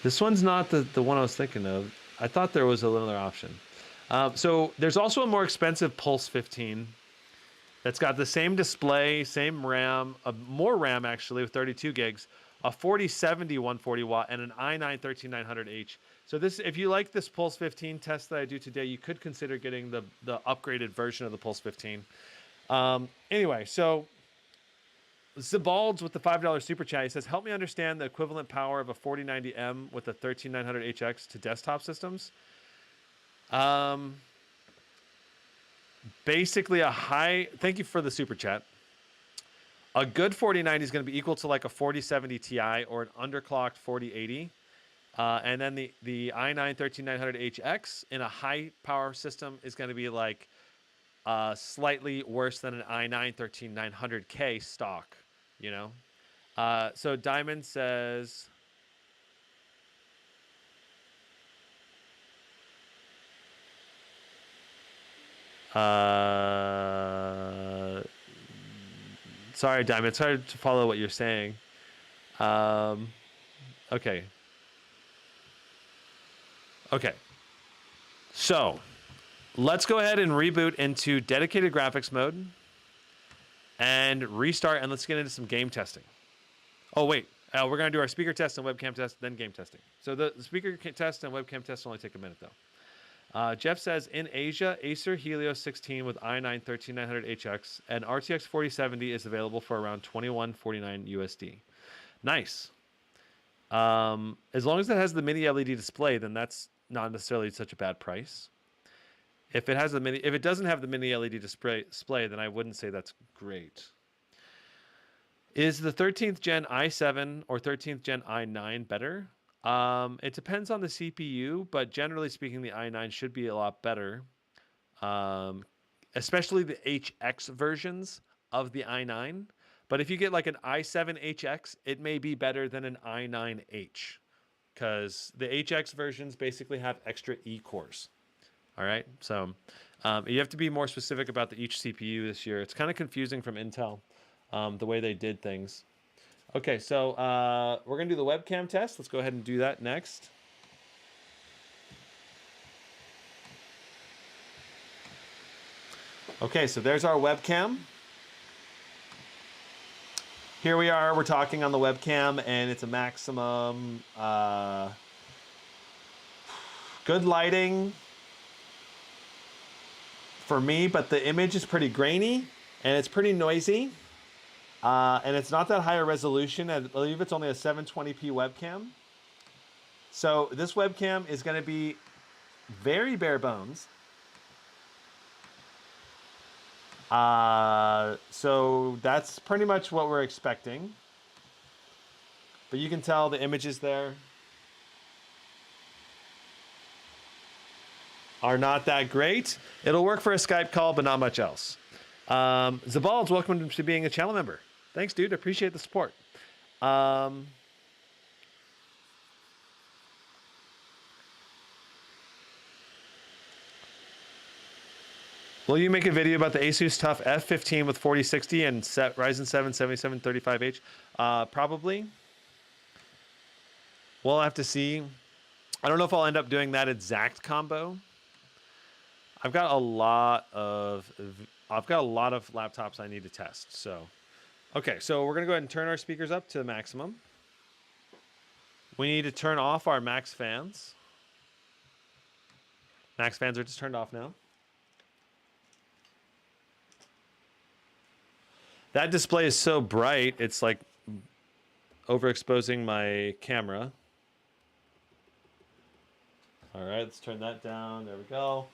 This one's not the one I was thinking of. I thought there was another option. So there's also a more expensive Pulse 15. That's got the same display, same RAM, more RAM actually with 32 gigs, a 4070 140 watt, and an i9-13900H. So this, if you like this Pulse 15 test that I do today, you could consider getting the upgraded version of the Pulse 15. Anyway, so Zibalds with the $5 super chat, he says, help me understand the equivalent power of a 4090M with a 13900HX to desktop systems. Basically thank you for the super chat. A good 4090 is going to be equal to like a 4070 Ti or an underclocked 4080. And then the i9-13900HX in a high power system is going to be like slightly worse than an i9-13900K stock, you know? So Diamond says, sorry, Diamond, it's hard to follow what you're saying. Okay. So let's go ahead and reboot into dedicated graphics mode and restart, and let's get into some game testing. Oh, wait. We're going to do our speaker test and webcam test, then game testing. So the speaker test and webcam test will only take a minute, though. Jeff says, in Asia, Acer Helios 16 with i9 13900HX and RTX 4070 is available for around $2149 USD. Nice. As long as it has the mini LED display, then that's not necessarily such a bad price. If it doesn't have the mini LED display, then I wouldn't say that's great. Is the 13th gen i7 or 13th gen i9 better? It depends on the CPU, but generally speaking, the i9 should be a lot better. Especially the HX versions of the i9. But if you get like an i7 HX, it may be better than an i9H, because the HX versions basically have extra E cores. All right, so you have to be more specific about each CPU this year. It's kind of confusing from Intel, the way they did things. Okay, so we're going to do the webcam test. Let's go ahead and do that next. Okay, so there's our webcam. Here we are, we're talking on the webcam, and it's a maximum good lighting for me, but the image is pretty grainy, and it's pretty noisy. And it's not that high a resolution. I believe it's only a 720p webcam. So this webcam is going to be very bare bones. So that's pretty much what we're expecting. But you can tell the images there are not that great. It'll work for a Skype call, but not much else. Zabalds, welcome to being a channel member. Thanks, dude. I appreciate the support. Will you make a video about the Asus TUF F15 with 4060 and Ryzen 7 7735H? Probably. We'll have to see. I don't know if I'll end up doing that exact combo. I've got a lot of laptops I need to test. So, okay, so we're gonna go ahead and turn our speakers up to the maximum. We need to turn off our max fans. Max fans are just turned off now. That display is so bright, it's like overexposing my camera. All right, let's turn that down. There we go.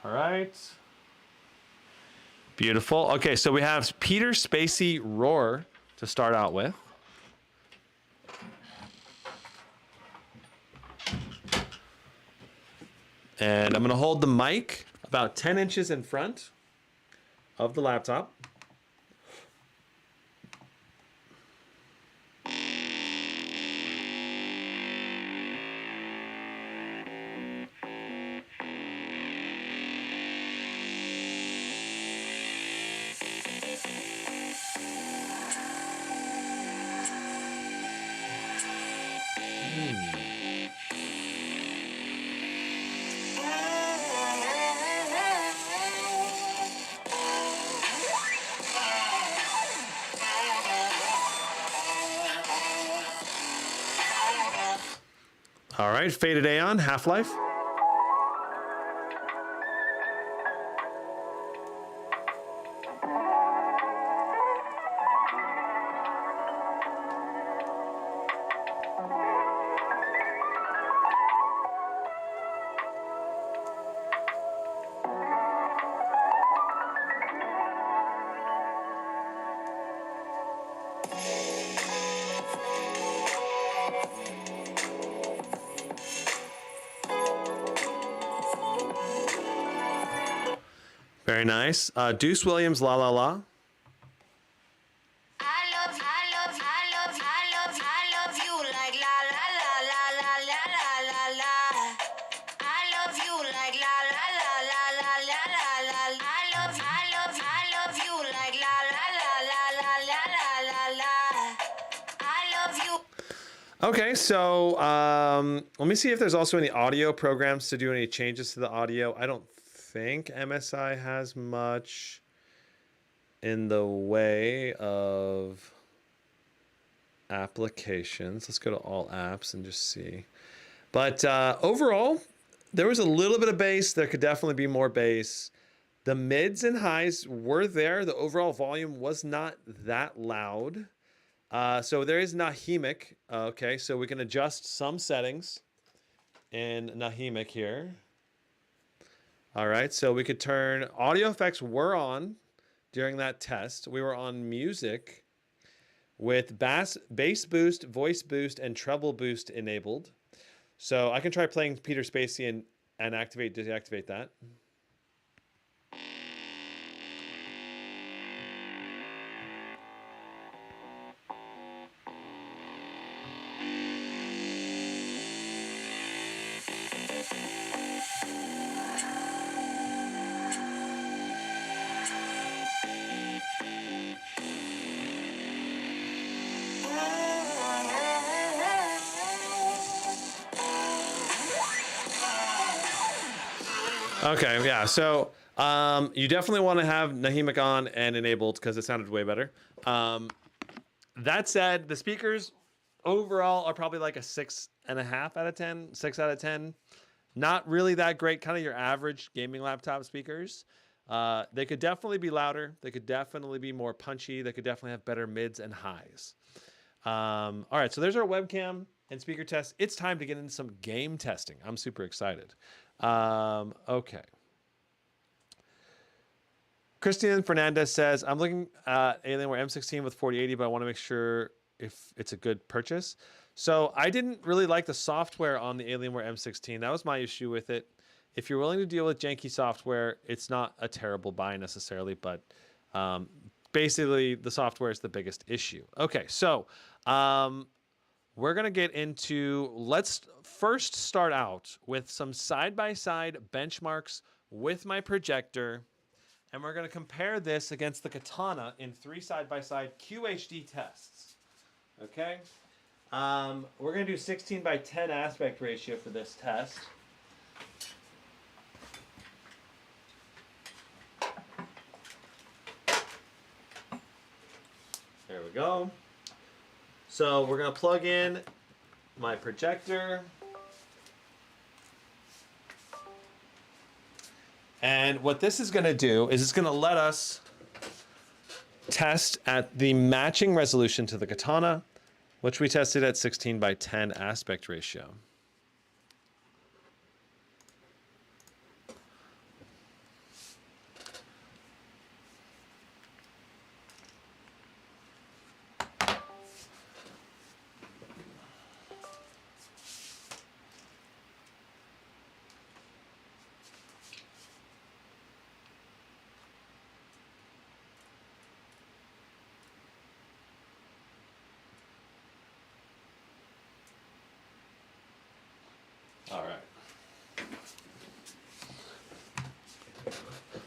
All right. Beautiful. Okay, so we have Peter Spacey Roar to start out with. And I'm going to hold the mic about 10 inches in front of the laptop. All right, Faded Aeon, Half-Life. Very nice. Deuce Williams, La La La. Okay, so let me see if there's also any audio programs to do any changes to the audio. I don't think MSI has much in the way of applications. Let's go to all apps and just see. But overall, there was a little bit of bass. There could definitely be more bass. The mids and highs were there. The overall volume was not that loud. So there is Nahimic. Okay, so we can adjust some settings in Nahimic here. All right, so we could turn audio effects were on during that test. We were on music with bass boost, voice boost, and treble boost enabled. So I can try playing Peter Spacey and deactivate that. Okay, yeah, so you definitely want to have Nahimic on and enabled because it sounded way better. That said, the speakers overall are probably like a 6.5 out of 10, 6 out of 10. Not really that great, kind of your average gaming laptop speakers. They could definitely be louder. They could definitely be more punchy. They could definitely have better mids and highs. All right, so there's our webcam and speaker test. It's time to get into some game testing. I'm super excited. Okay. Christian Fernandez says, I'm looking at Alienware M16 with 4080, but I want to make sure if it's a good purchase. So I didn't really like the software on the Alienware M16. That was my issue with it. If you're willing to deal with janky software, it's not a terrible buy necessarily, but basically the software is the biggest issue. Okay, so we're going to get into, let's first start out with some side-by-side benchmarks with my projector. And we're going to compare this against the Katana in 3 side-by-side QHD tests. Okay? We're going to do 16:10 aspect ratio for this test. There we go. So we're going to plug in my projector. And what this is going to do is it's going to let us test at the matching resolution to the Katana, which we tested at 16:10 aspect ratio. All right.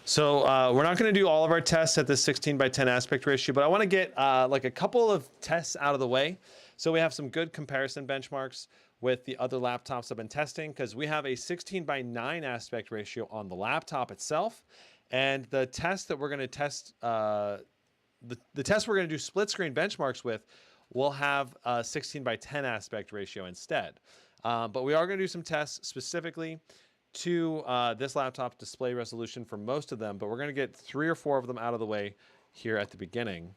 So we're not going to do all of our tests at this 16:10 aspect ratio, but I want to get like a couple of tests out of the way. So we have some good comparison benchmarks with the other laptops I've been testing, because we have a 16:9 aspect ratio on the laptop itself. And the test that we're going to test, the test we're going to do split screen benchmarks with will have a 16:10 aspect ratio instead. But we are going to do some tests specifically to this laptop display resolution for most of them, but we're going to get 3 or 4 of them out of the way here at the beginning.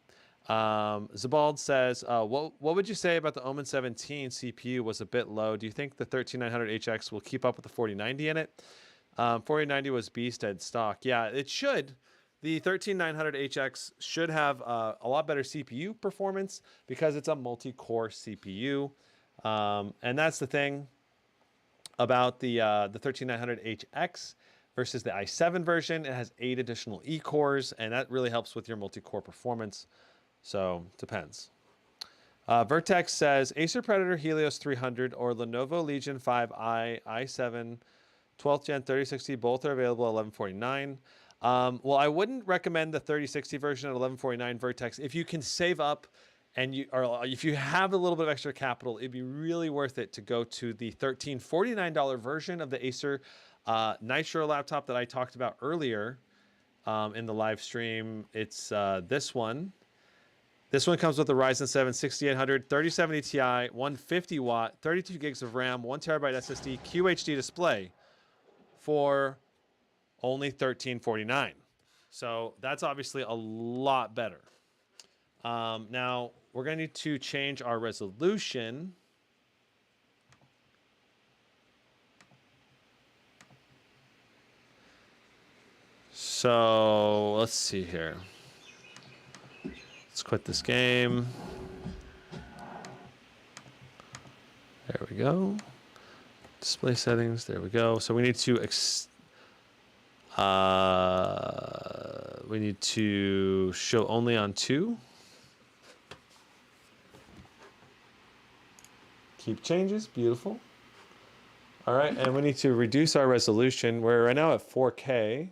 Zabald says, what would you say about the Omen 17 CPU was a bit low? Do you think the 13900HX will keep up with the 4090 in it? 4090 was beast-ed stock. Yeah, it should. The 13900HX should have a lot better CPU performance because it's a multi-core CPU. And that's the thing about the 13900HX versus the i7 version. It has 8 additional E-cores, and that really helps with your multi-core performance. So, depends. Vertex says, Acer Predator Helios 300 or Lenovo Legion 5i i7 12th Gen 3060, both are available at $1149. Well, I wouldn't recommend the 3060 version at $1149 Vertex if you can save up and if you have a little bit of extra capital, it'd be really worth it to go to the $1,349 version of the Acer Nitro laptop that I talked about earlier in the live stream. It's this one. This one comes with a Ryzen 7 6800, 3070 Ti, 150 watt, 32 gigs of RAM, 1 terabyte SSD, QHD display for only $1,349. So that's obviously a lot better. Now we're going to need to change our resolution. So let's see here. Let's quit this game. There we go. Display settings. There we go. So we need to show only on 2. Keep changes. Beautiful. All right, and we need to reduce our resolution. We're right now at 4K.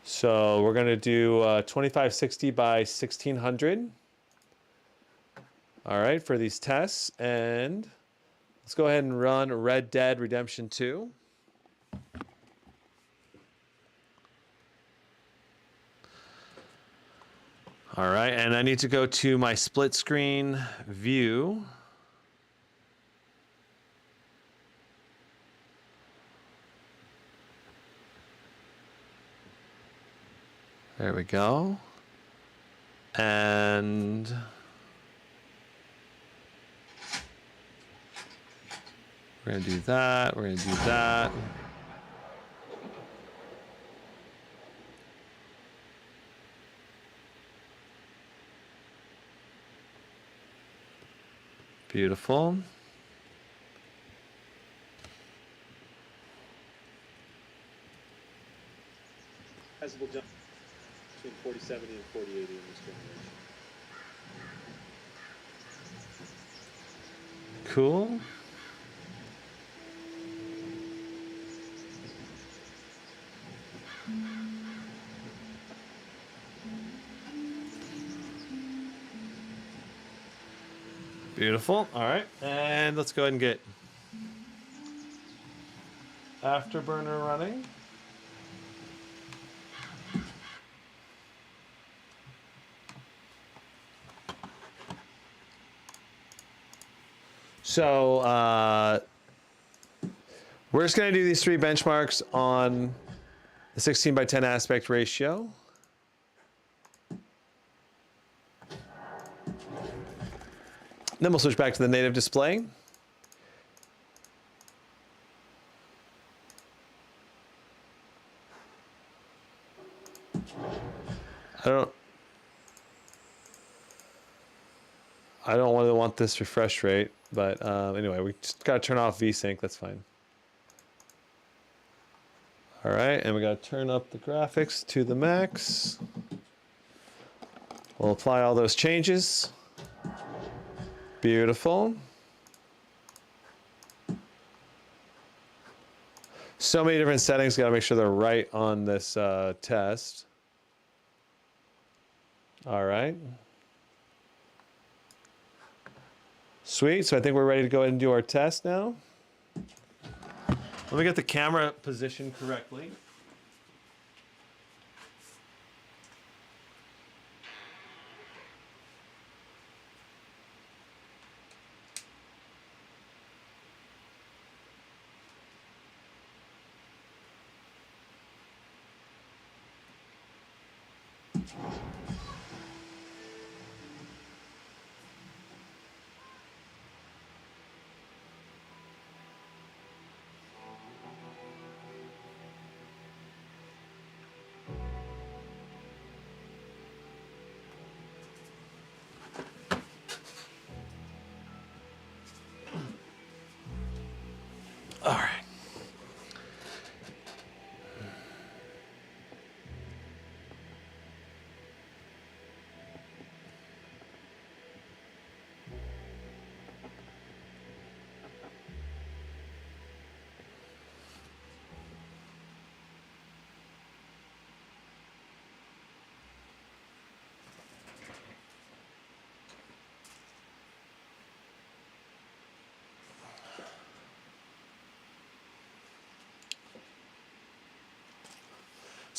So we're going to do 2560 by 1600. All right, for these tests. And let's go ahead and run Red Dead Redemption 2. All right, and I need to go to my split screen view. There we go. And we're going to do that. We're going to do that. Beautiful. Sizable jump between 4070 and 4080 in this generation. Cool. Beautiful. All right. And let's go ahead and get Afterburner running. So we're just going to do these 3 benchmarks on the 16:10 aspect ratio. Then we'll switch back to the native display. I don't really want this refresh rate, but anyway, we just got to turn off VSync. That's fine. All right, and we got to turn up the graphics to the max. We'll apply all those changes. Beautiful. So many different settings. Got to make sure they're right on this test. All right. Sweet. So I think we're ready to go ahead and do our test now. Let me get the camera positioned correctly. All right.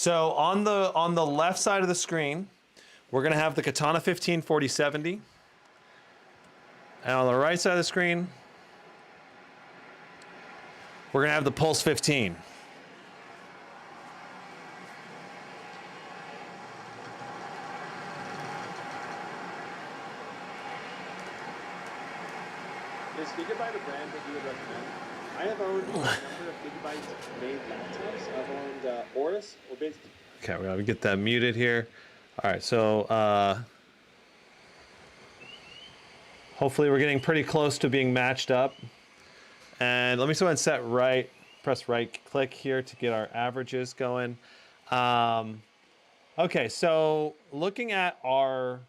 So on the left side of the screen, we're gonna have the Katana 15 4070. And on the right side of the screen, we're gonna have the Pulse 15. Is Gigabyte a brand that you would recommend? I have owned a number of Gigabyte made laptops. I've owned Oris, or basically. Okay, we gotta get that muted here. All right, so hopefully we're getting pretty close to being matched up. And let me go ahead and set right, press right click here to get our averages going. Okay, so looking at our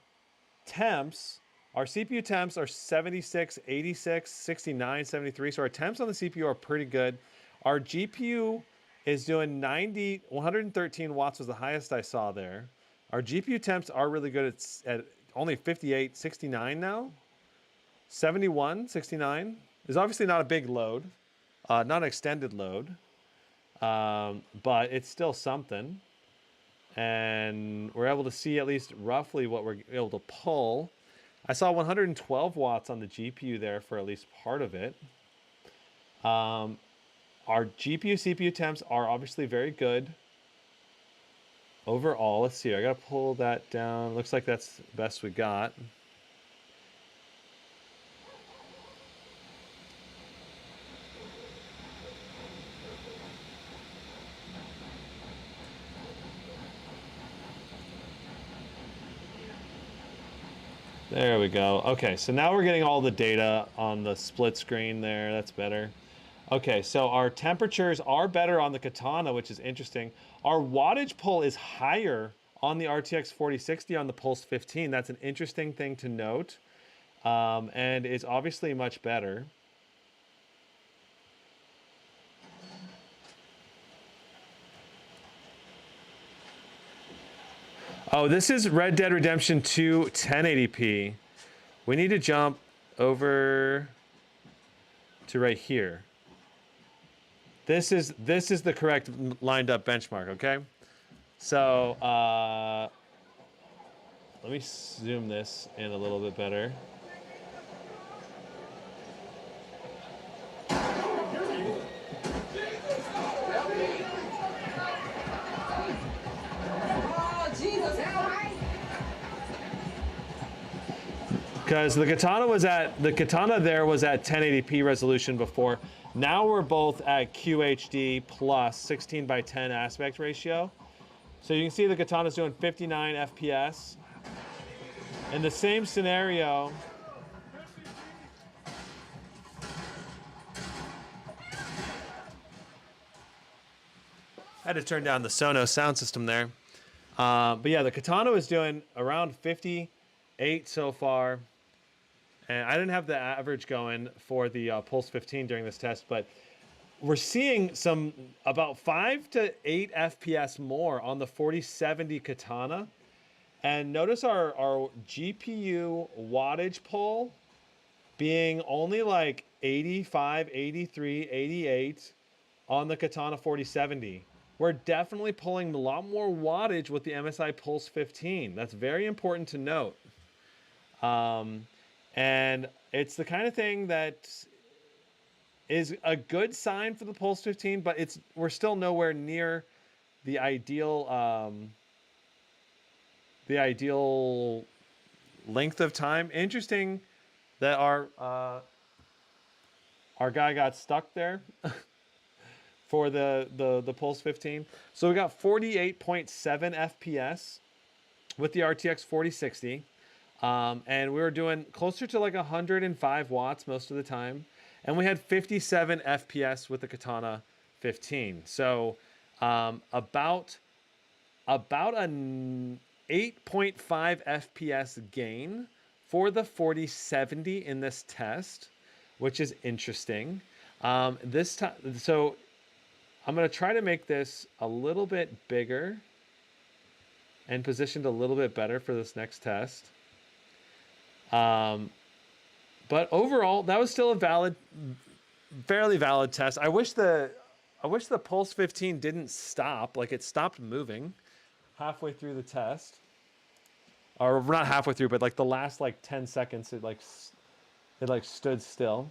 temps, our CPU temps are 76, 86, 69, 73. So our temps on the CPU are pretty good. Our GPU is doing 113 watts was the highest I saw there. Our GPU temps are really good at only 58, 69 now. 71, 69 is obviously not a big load, not an extended load, but it's still something. And we're able to see at least roughly what we're able to pull. I saw 112 watts on the GPU there for at least part of it. Our GPU, CPU temps are obviously very good. Overall, let's see, I gotta pull that down. Looks like that's the best we got. There we go. Okay, so now we're getting all the data on the split screen there. That's better. Okay, so our temperatures are better on the Katana, which is interesting. Our wattage pull is higher on the RTX 4060 on the Pulse 15. That's an interesting thing to note. And it's obviously much better. Oh, this is Red Dead Redemption 2 1080p. We need to jump over to right here. This is the correct lined up benchmark, okay? So let me zoom this in a little bit better. Because the Katana there was at 1080p resolution before. Now we're both at QHD plus 16 by 10 aspect ratio. So you can see the Katana's doing 59 FPS. In the same scenario, I had to turn down the Sonos sound system there. But yeah, the Katana was doing around 58 so far. And I didn't have the average going for the Pulse 15 during this test, but we're seeing about 5 to 8 FPS more on the 4070 Katana. And notice our GPU wattage pull being only like 85, 83, 88 on the Katana 4070. We're definitely pulling a lot more wattage with the MSI Pulse 15. That's very important to note. And it's the kind of thing that is a good sign for the Pulse 15, but we're still nowhere near the ideal length of time. Interesting that our guy got stuck there for the Pulse 15. So we got 48.7 FPS with the RTX 4060. And we were doing closer to like 105 watts most of the time. And we had 57 FPS with the Katana 15. So about an 8.5 FPS gain for the 4070 in this test, which is interesting. This time, so I'm going to try to make this a little bit bigger and positioned a little bit better for this next test. But overall, that was still a fairly valid test. I wish the I wish the Pulse 15 didn't stop. Like it stopped moving halfway through the test. Or not halfway through, but like the last like 10 seconds, it like stood still.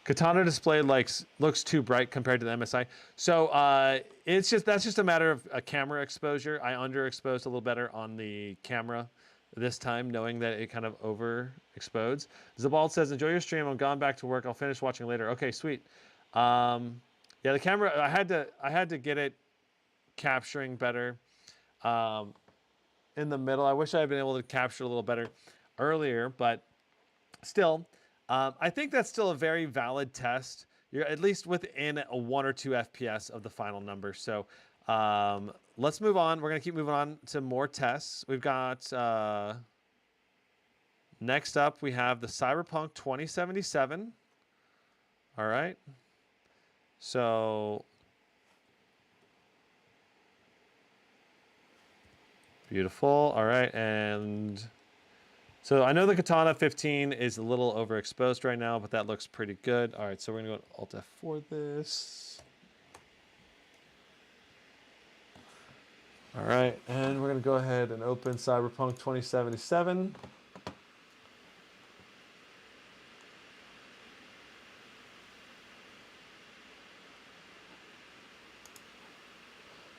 Katana display looks too bright compared to the MSI. So that's just a matter of a camera exposure. I underexposed a little better on the camera this time, knowing that it kind of overexposed. Zabald says, "Enjoy your stream. I'm gone back to work. I'll finish watching later." Okay, sweet. Yeah, the camera. I had to get it capturing better in the middle. I wish I had been able to capture a little better earlier, but still, I think that's still a very valid test. You're at least within a 1 or 2 FPS of the final number. So let's move on. We're going to keep moving on to more tests. We've got, next up, we have the Cyberpunk 2077. All right. So beautiful. All right. And so I know the Katana 15 is a little overexposed right now, but that looks pretty good. All right, so we're gonna go Alt F for this. All right, and we're gonna go ahead and open Cyberpunk 2077.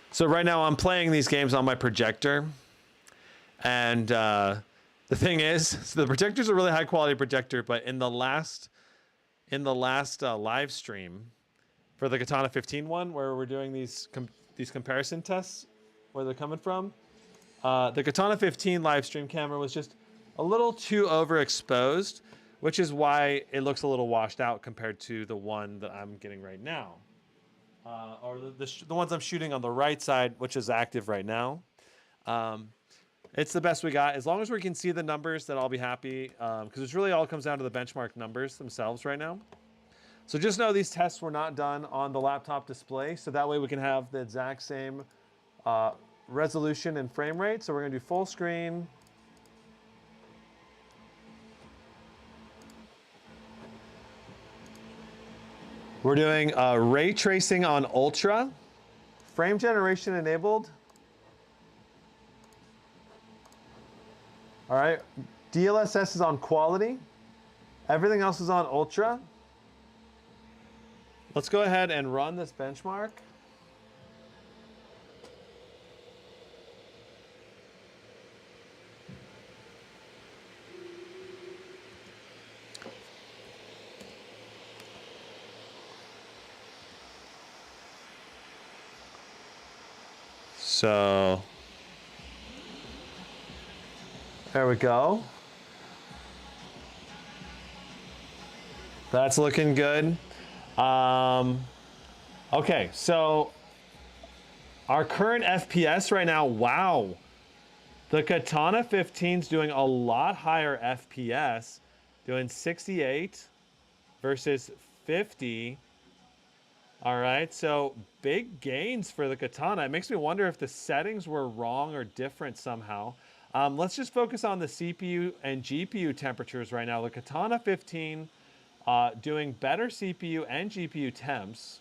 So right now I'm playing these games on my projector, and the thing is, so the projector's a really high quality projector, but in the last live stream for the Katana 15 one, where we're doing these comparison tests, where they're coming from, the Katana 15 live stream camera was just a little too overexposed, which is why it looks a little washed out compared to the one that I'm getting right now, or the ones I'm shooting on the right side, which is active right now. It's the best we got. As long as we can see the numbers, then I'll be happy, because it really all comes down to the benchmark numbers themselves right now. So just know these tests were not done on the laptop display, so that way we can have the exact same resolution and frame rate. So we're going to do full screen. We're doing ray tracing on Ultra, frame generation enabled. All right, DLSS is on quality. Everything else is on Ultra. Let's go ahead and run this benchmark. So there we go. That's looking good. Okay, so our current FPS right now, wow. The Katana 15 is doing a lot higher FPS, doing 68 versus 50. All right, so big gains for the Katana. It makes me wonder if the settings were wrong or different somehow. Let's just focus on the CPU and GPU temperatures right now. The Katana 15 doing better CPU and GPU temps,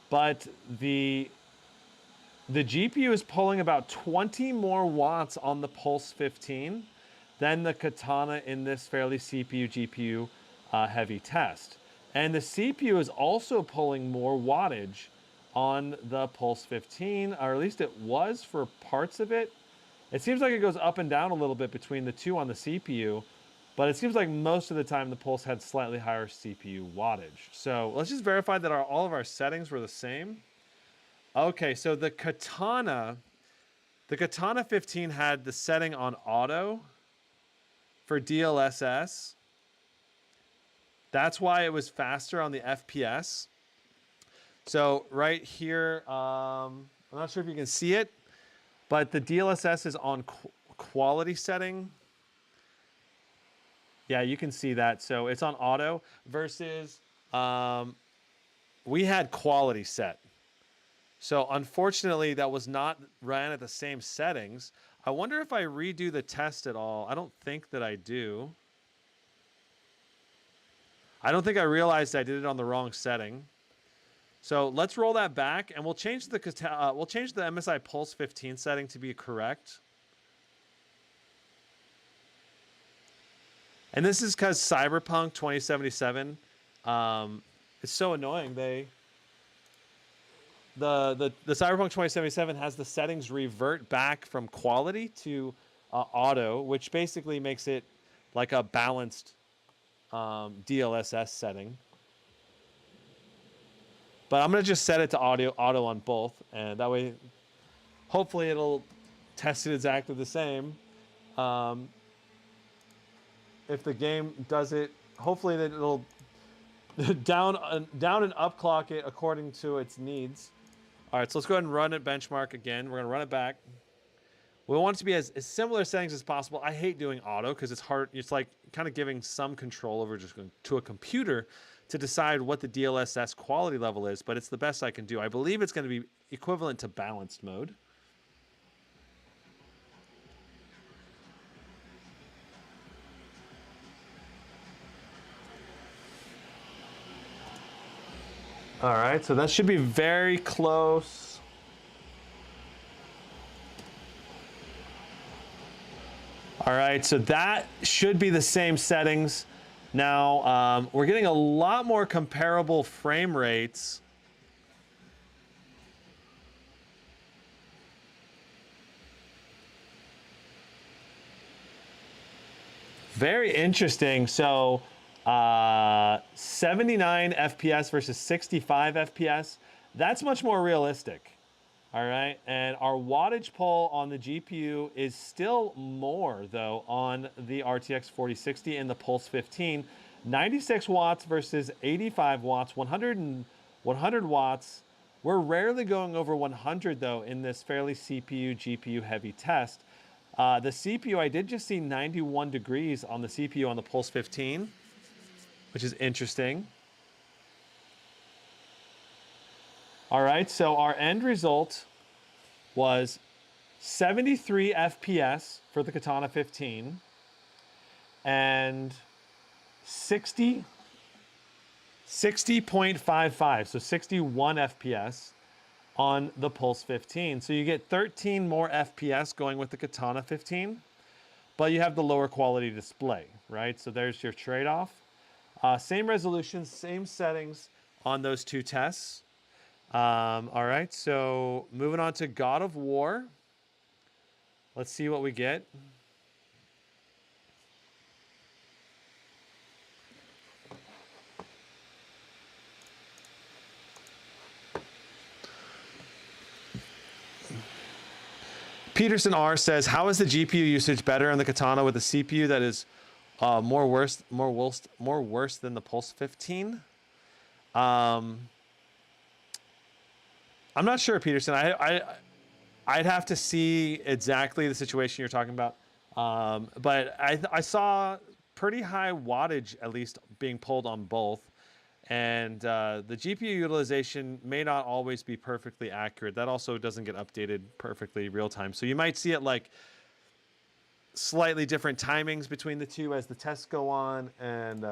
but the GPU is pulling about 20 more watts on the Pulse 15 than the Katana in this fairly CPU GPU heavy test. And the CPU is also pulling more wattage on the Pulse 15, or at least it was for parts of it. It seems like it goes up and down a little bit between the two on the CPU, but it seems like most of the time the Pulse had slightly higher CPU wattage. So let's just verify that all of our settings were the same. Okay, so the Katana 15 had the setting on auto for DLSS. That's why it was faster on the FPS. So right here, I'm not sure if you can see it, but the DLSS is on quality setting. Yeah, you can see that. So it's on auto versus we had quality set. So unfortunately, that was not ran at the same settings. I wonder if I redo the test at all. I don't think that I do. I don't think I realized I did it on the wrong setting. So let's roll that back, and we'll change the MSI Pulse 15 setting to be correct. And this is because Cyberpunk 2077, it's so annoying. The Cyberpunk 2077 has the settings revert back from quality to auto, which basically makes it like a balanced DLSS setting. But I'm gonna just set it to auto on both, and that way, hopefully it'll test it exactly the same. If the game does it, hopefully that it'll down and up clock it according to its needs. All right, so let's go ahead and run it benchmark again. We're gonna run it back. We want it to be as similar settings as possible. I hate doing auto because it's hard. It's like kind of giving some control over just to a computer to decide what the DLSS quality level is, but it's the best I can do. I believe it's going to be equivalent to balanced mode. All right, so that should be very close. All right, so that should be the same settings. Now, we're getting a lot more comparable frame rates. Very interesting. So, 79 FPS versus 65 FPS. That's much more realistic. All right, and our wattage pull on the GPU is still more, though, on the RTX 4060 and the Pulse 15. 96 watts versus 85 watts, 100 watts. We're rarely going over 100, though, in this fairly CPU, GPU heavy test. The CPU, I did just see 91 degrees on the CPU on the Pulse 15, which is interesting. All right, so our end result was 73 FPS for the Katana 15 and 60.55, so 61 FPS on the Pulse 15. So you get 13 more FPS going with the Katana 15, but you have the lower quality display, right? So there's your trade-off. Same resolution, same settings on those two tests. All right, so moving on to God of War. Let's see what we get. Peterson R says, how is the GPU usage better on the Katana with the CPU that is more worse than the Pulse 15? I'm not sure, Peterson. I'd have to see exactly the situation you're talking about. But I saw pretty high wattage, at least, being pulled on both. And the GPU utilization may not always be perfectly accurate. That also doesn't get updated perfectly real time. So you might see it like slightly different timings between the two as the tests go on. And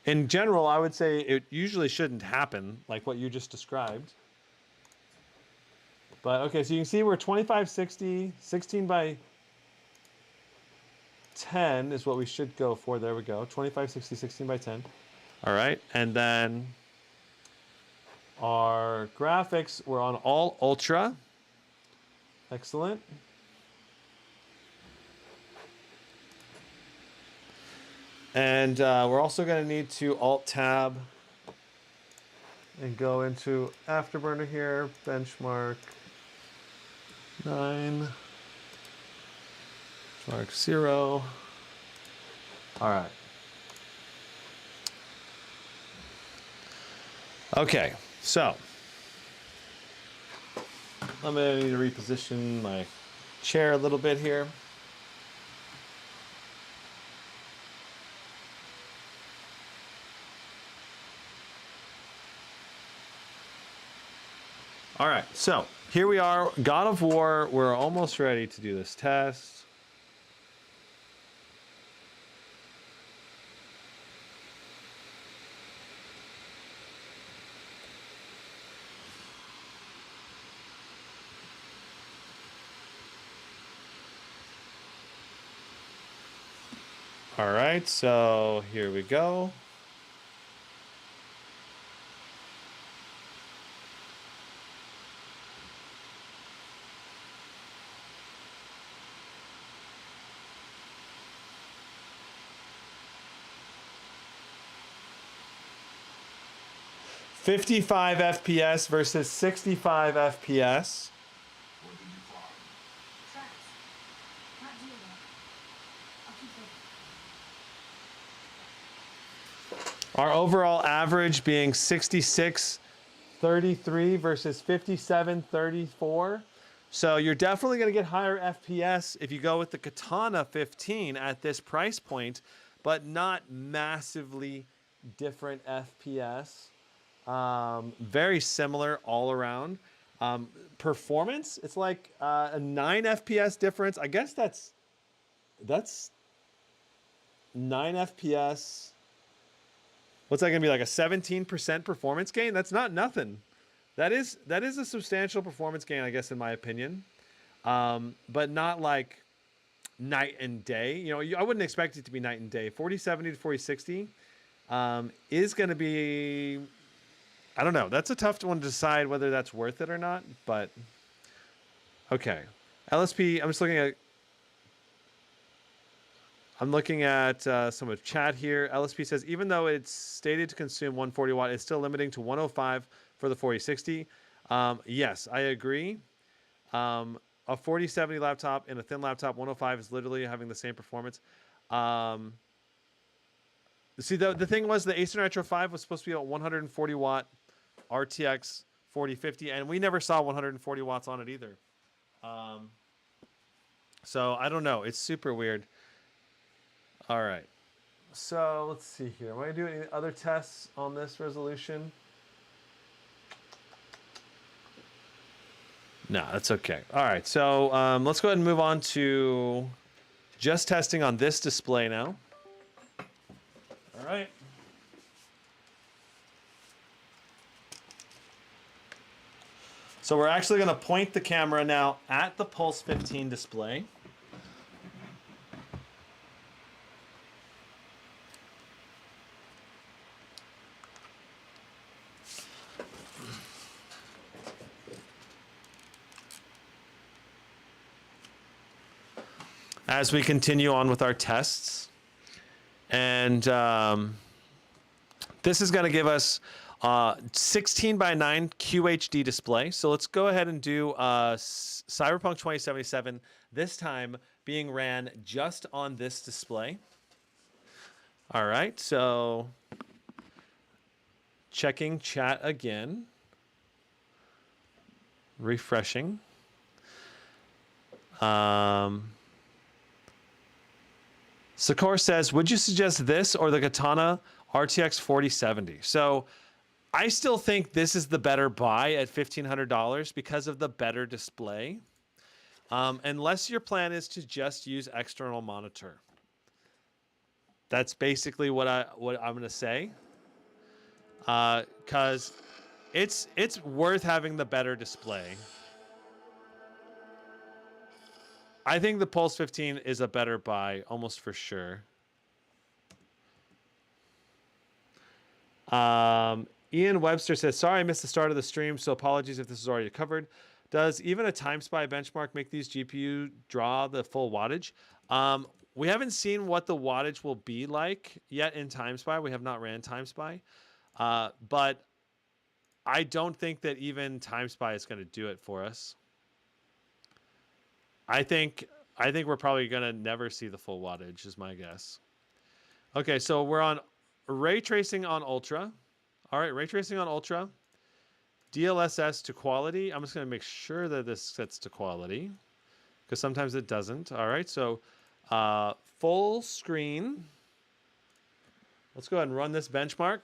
in general, I would say it usually shouldn't happen like what you just described. But okay, so you can see we're 2560, 16 by 10 is what we should go for. There we go. 2560, 16 by 10. All right. And then our graphics, we're on all ultra. Excellent. And we're also going to need to Alt-Tab and go into Afterburner here, benchmark 9, benchmark 0. All right. Okay, so I'm going to need to reposition my chair a little bit here. All right, so here we are, God of War. We're almost ready to do this test. All right, so here we go. $55 FPS versus 65 FPS. Our overall average being 66.33 versus 57.34. So you're definitely going to get higher FPS if you go with the Katana 15 at this price point, but not massively different FPS. Very similar all around. Performance, it's like a 9 FPS difference. I guess that's 9 FPS. What's that going to be, like a 17% performance gain? That's not nothing. That is a substantial performance gain, I guess, in my opinion. But not like night and day. You know, I wouldn't expect it to be night and day. 4070 to 4060 is going to be, I don't know. That's a tough one to decide whether that's worth it or not. But okay, LSP. I'm looking at some of chat here. LSP says, even though it's stated to consume 140 watt, it's still limiting to 105 for the 4060. Yes, I agree. A 4070 laptop and a thin laptop, 105 is literally having the same performance. See, the thing was the Acer Nitro 5 was supposed to be a 140 watt RTX 4050, and we never saw 140 watts on it either. So I don't know. It's super weird. All right. So let's see here. Am I doing any other tests on this resolution? No, that's okay. All right. So let's go ahead and move on to just testing on this display now. All right. So we're actually going to point the camera now at the Pulse 15 display. As we continue on with our tests. And this is going to give us 16 by 9 QHD display. So let's go ahead and do Cyberpunk 2077, this time being ran just on this display. All right, so checking chat again. Refreshing. Sakor says, would you suggest this or the Katana RTX 4070? So I still think this is the better buy at $1,500 because of the better display. Unless your plan is to just use external monitor. That's basically what I'm going to say. Because it's worth having the better display. I think the Pulse 15 is a better buy, almost for sure. Ian Webster says, sorry I missed the start of the stream, so apologies if this is already covered. Does even a Timespy benchmark make these GPU draw the full wattage? We haven't seen what the wattage will be like yet in Timespy. We have not ran Timespy. But I don't think that even Timespy is going to do it for us. I think we're probably gonna never see the full wattage, is my guess. Okay, so we're on ray tracing on ultra. All right, ray tracing on ultra. DLSS to quality. I'm just gonna make sure that this sets to quality because sometimes it doesn't. All right, so full screen. Let's go ahead and run this benchmark.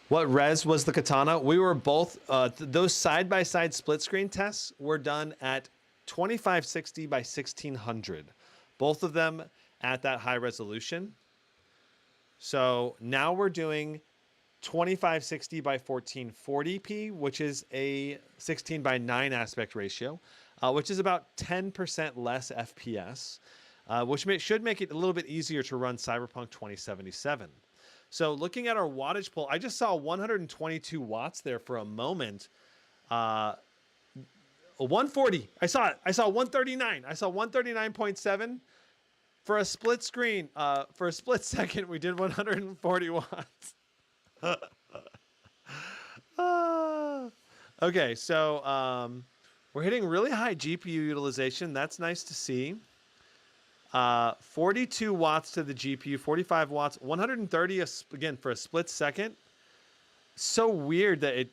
What res was the Katana? We were both, those side-by-side split screen tests were done at 2560 by 1600. Both of them at that high resolution. So now we're doing 2560 by 1440p, which is a 16 by 9 aspect ratio. which is about 10% less FPS, which should make it a little bit easier to run Cyberpunk 2077. So looking at our wattage poll, I just saw 122 watts there for a moment. 140. I saw it. I saw 139. I saw 139.7 for a split screen. For a split second, we did 140 watts. Okay, so we're hitting really high GPU utilization. That's nice to see. 42 watts to the GPU, 45 watts, 130 again for a split second. So weird that it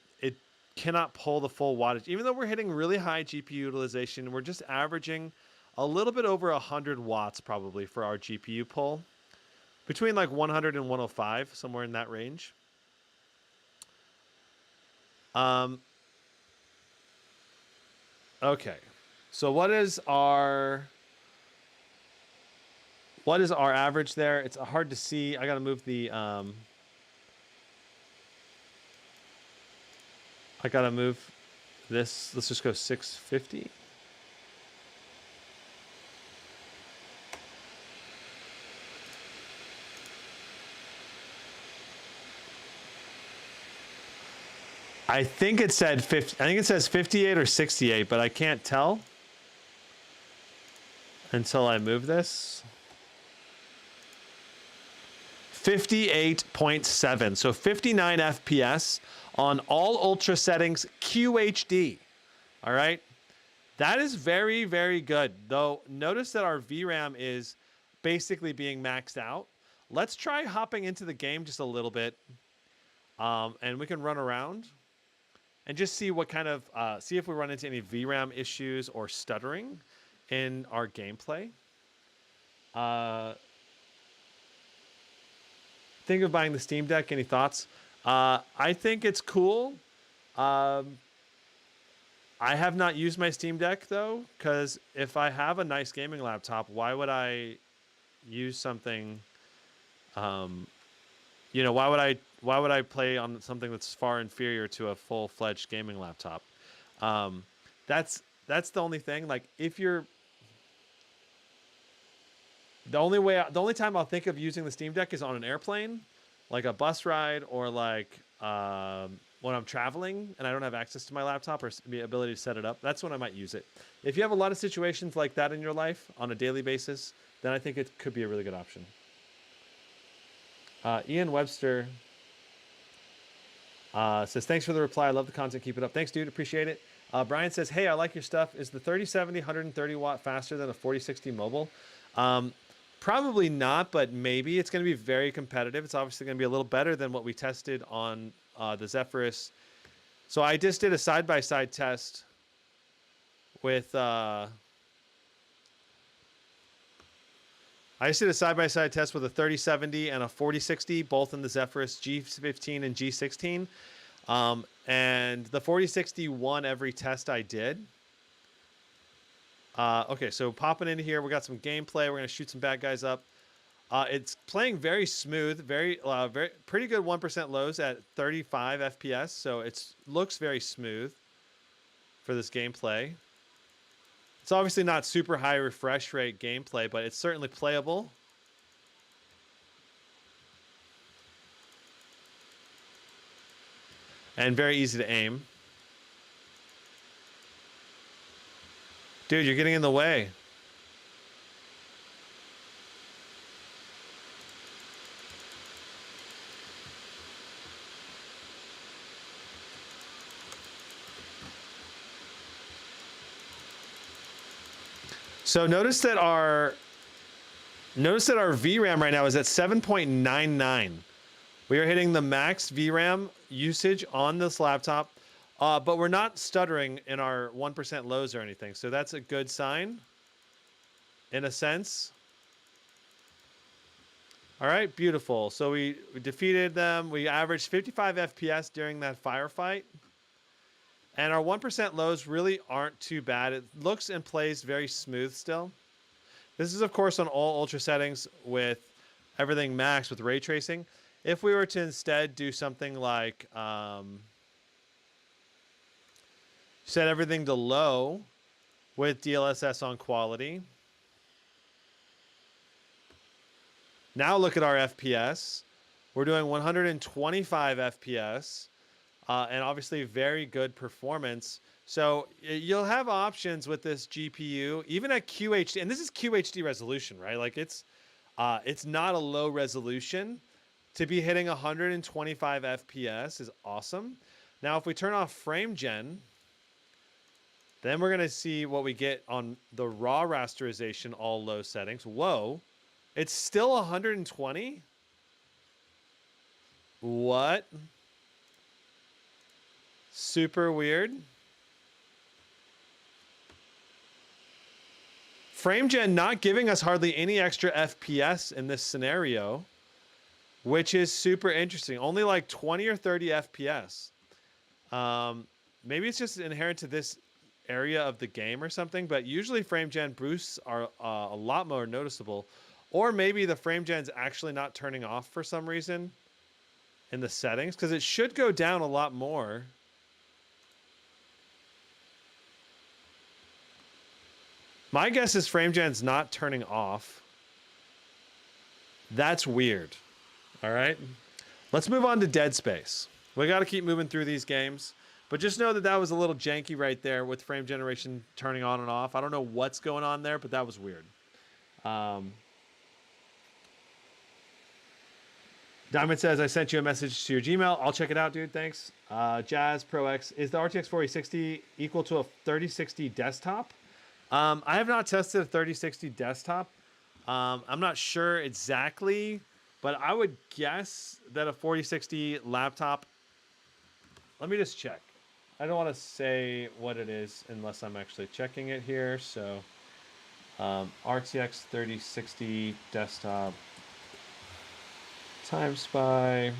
cannot pull the full wattage. Even though we're hitting really high GPU utilization, we're just averaging a little bit over 100 watts probably for our GPU pull. Between like 100 and 105, somewhere in that range. Okay. So what is our average there? It's hard to see. I got to move the I got to move this. Let's just go 650. I think it said 50. I think it says 58 or 68, but I can't tell until I move this. 58.7. So 59 FPS on all ultra settings, QHD. All right. That is very, very good. Though notice that our VRAM is basically being maxed out. Let's try hopping into the game just a little bit. And we can run around and just see what kind of, see if we run into any VRAM issues or stuttering in our gameplay. Think of buying the Steam Deck. Any thoughts? I think it's cool. I have not used my Steam Deck though, because if I have a nice gaming laptop, why would I use something? You know, why would I play on something that's far inferior to a full-fledged gaming laptop? That's the only thing. Like, if you're the only time I'll think of using the Steam Deck is on an airplane, like a bus ride, or like when I'm traveling and I don't have access to my laptop or the ability to set it up. That's when I might use it. If you have a lot of situations like that in your life on a daily basis, then I think it could be a really good option. Ian Webster says, thanks for the reply. I love the content. Keep it up. Thanks, dude. Appreciate it. Brian says, hey, I like your stuff. Is the 3070 130 watt faster than a 4060 mobile? Probably not, but maybe. It's going to be very competitive. It's obviously going to be a little better than what we tested on the Zephyrus. So I just did a side-by-side test with... I just did a side-by-side test with a 3070 and a 4060, both in the Zephyrus G15 and G16. And the 4060 won every test I did. Okay, so popping into here, we got some gameplay. We're going to shoot some bad guys up. It's playing very smooth, very pretty good 1% lows at 35 FPS. So it looks very smooth for this gameplay. It's obviously not super high refresh rate gameplay, but it's certainly playable. And very easy to aim. Dude, you're getting in the way. So notice that our VRAM right now is at 7.99. We are hitting the max VRAM usage on this laptop, but we're not stuttering in our 1% lows or anything. So that's a good sign, in a sense. All right, beautiful. So we defeated them. We averaged 55 FPS during that firefight. And our 1% lows really aren't too bad. It looks and plays very smooth still. This is, of course, on all ultra settings with everything maxed with ray tracing. If we were to instead do something like set everything to low with DLSS on quality. Now look at our FPS. We're doing 125 FPS, and obviously very good performance. So you'll have options with this GPU, even at QHD, and this is QHD resolution, right? Like it's not a low resolution. To be hitting 125 FPS is awesome. Now, if we turn off frame gen, then we're gonna see what we get on the raw rasterization, all low settings. Whoa, it's still 120. What? Super weird. Frame gen not giving us hardly any extra FPS in this scenario, which is super interesting. Only like 20 or 30 FPS. Maybe it's just inherent to this area of the game or something, but usually frame gen boosts are a lot more noticeable. Or maybe the frame gen's actually not turning off for some reason in the settings, because it should go down a lot more. My guess is frame gen's not turning off. That's weird. All right, let's move on to Dead Space. We got to keep moving through these games, but just know that that was a little janky right there with frame generation turning on and off. I don't know what's going on there, but that was weird. Diamond says, I sent you a message to your Gmail. I'll check it out, dude. Thanks. Jazz Pro X, is the RTX 4060 equal to a 3060 desktop? I have not tested a 3060 desktop. I'm not sure exactly, but I would guess that a 4060 laptop. Let me just check. I don't want to say what it is unless I'm actually checking it here. So RTX 3060 desktop. Timespy.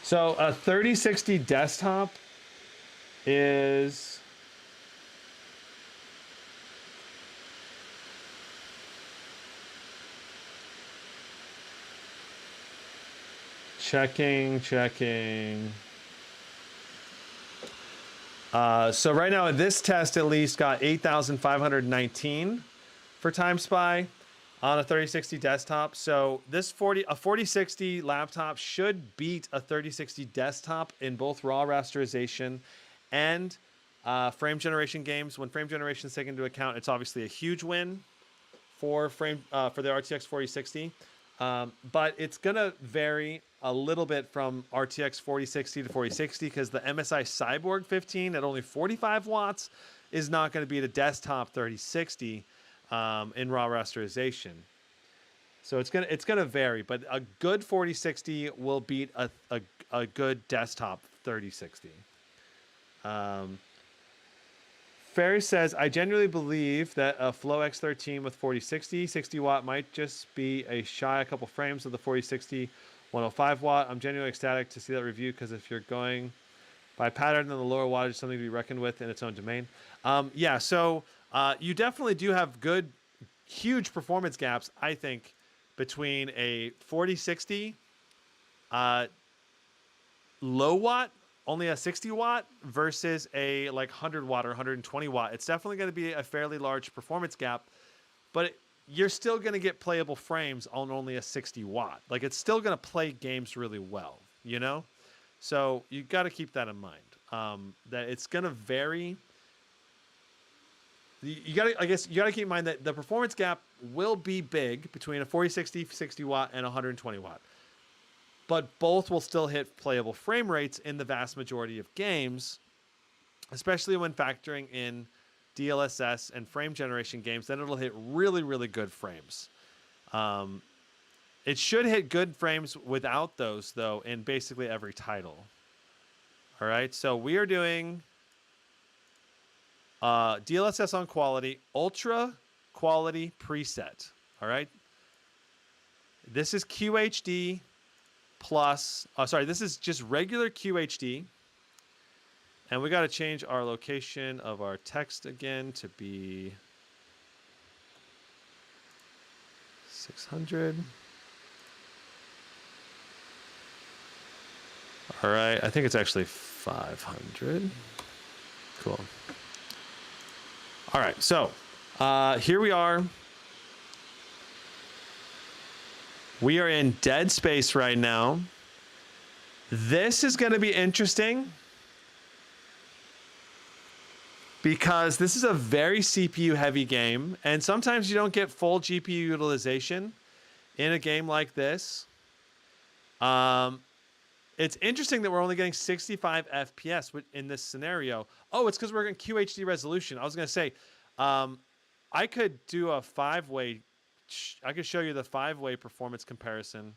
So a 3060 desktop is checking. So right now this test at least got 8,519 for Timespy on a 3060 desktop. So this 4060 laptop should beat a 3060 desktop in both raw rasterization and frame generation games. When frame generation is taken into account, it's obviously a huge win for the RTX 4060. But it's gonna vary a little bit from RTX 4060 to 4060 because the MSI Cyborg 15 at only 45 watts is not going to beat a desktop 3060 in raw rasterization. So it's gonna vary, but a good 4060 will beat a good desktop 3060. Ferry says, I genuinely believe that a Flow X13 with 4060, 60 watt might just be a couple frames of the 4060 105 watt. I'm genuinely ecstatic to see that review because if you're going by pattern, then the lower wattage is something to be reckoned with in its own domain. Yeah, so you definitely do have huge performance gaps, I think, between a 4060 low watt, only a 60 watt versus a like 100 watt or 120 watt. It's definitely going to be a fairly large performance gap, but you're still going to get playable frames on only a 60 watt. Like it's still going to play games really well, you know? So you got to keep that in mind, that it's going to vary. I guess you got to keep in mind that the performance gap will be big between a 4060, 60 watt and 120 watt. But both will still hit playable frame rates in the vast majority of games, especially when factoring in DLSS and frame generation games. Then it'll hit really, really good frames. It should hit good frames without those, though, in basically every title. All right, so we are doing DLSS on quality, ultra quality preset. All right, this is QHD. Plus, this is just regular QHD. And we got to change our location of our text again to be 600. All right, I think it's actually 500. Cool. All right, so here we are. We are in dead space right now. This is going to be interesting because this is a very CPU heavy game, and sometimes you don't get full GPU utilization in a game like this. It's interesting that we're only getting 65 FPS in this scenario. Oh, it's because we're getting QHD resolution. I was going to say, I could do a 5-way. I could show you the 5-way performance comparison.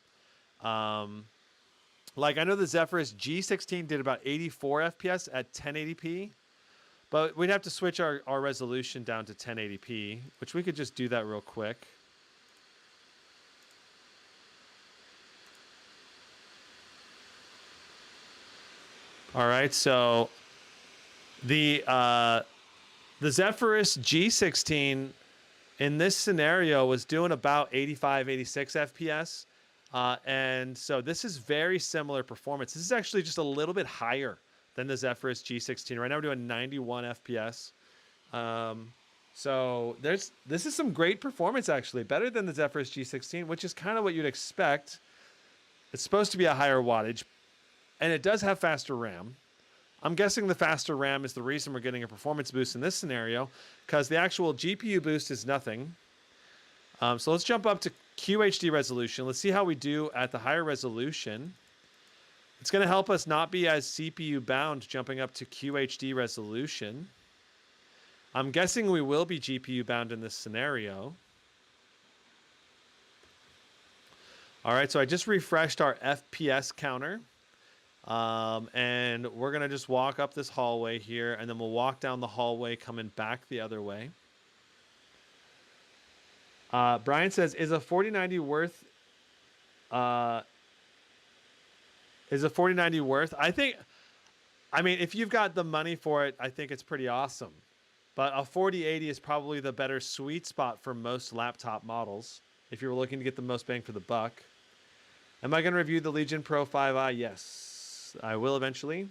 Like I know the Zephyrus G16 did about 84 FPS at 1080p, but we'd have to switch our resolution down to 1080p, which we could just do that real quick. All right, so the Zephyrus G16 in this scenario was doing about 85, 86 FPS. And so this is very similar performance. This is actually just a little bit higher than the Zephyrus G16. Right now we're doing 91 FPS. So this is some great performance, actually, better than the Zephyrus G16, which is kind of what you'd expect. It's supposed to be a higher wattage, and it does have faster RAM. I'm guessing the faster RAM is the reason we're getting a performance boost in this scenario, because the actual GPU boost is nothing. So let's jump up to QHD resolution. Let's see how we do at the higher resolution. It's going to help us not be as CPU bound jumping up to QHD resolution. I'm guessing we will be GPU bound in this scenario. All right, so I just refreshed our FPS counter. And we're going to just walk up this hallway here, and then we'll walk down the hallway coming back the other way. Brian says, is a 4090 worth? Is a 4090 worth? I mean, if you've got the money for it, I think it's pretty awesome. But a 4080 is probably the better sweet spot for most laptop models if you're looking to get the most bang for the buck. Am I going to review the Legion Pro 5i? Yes, I will eventually.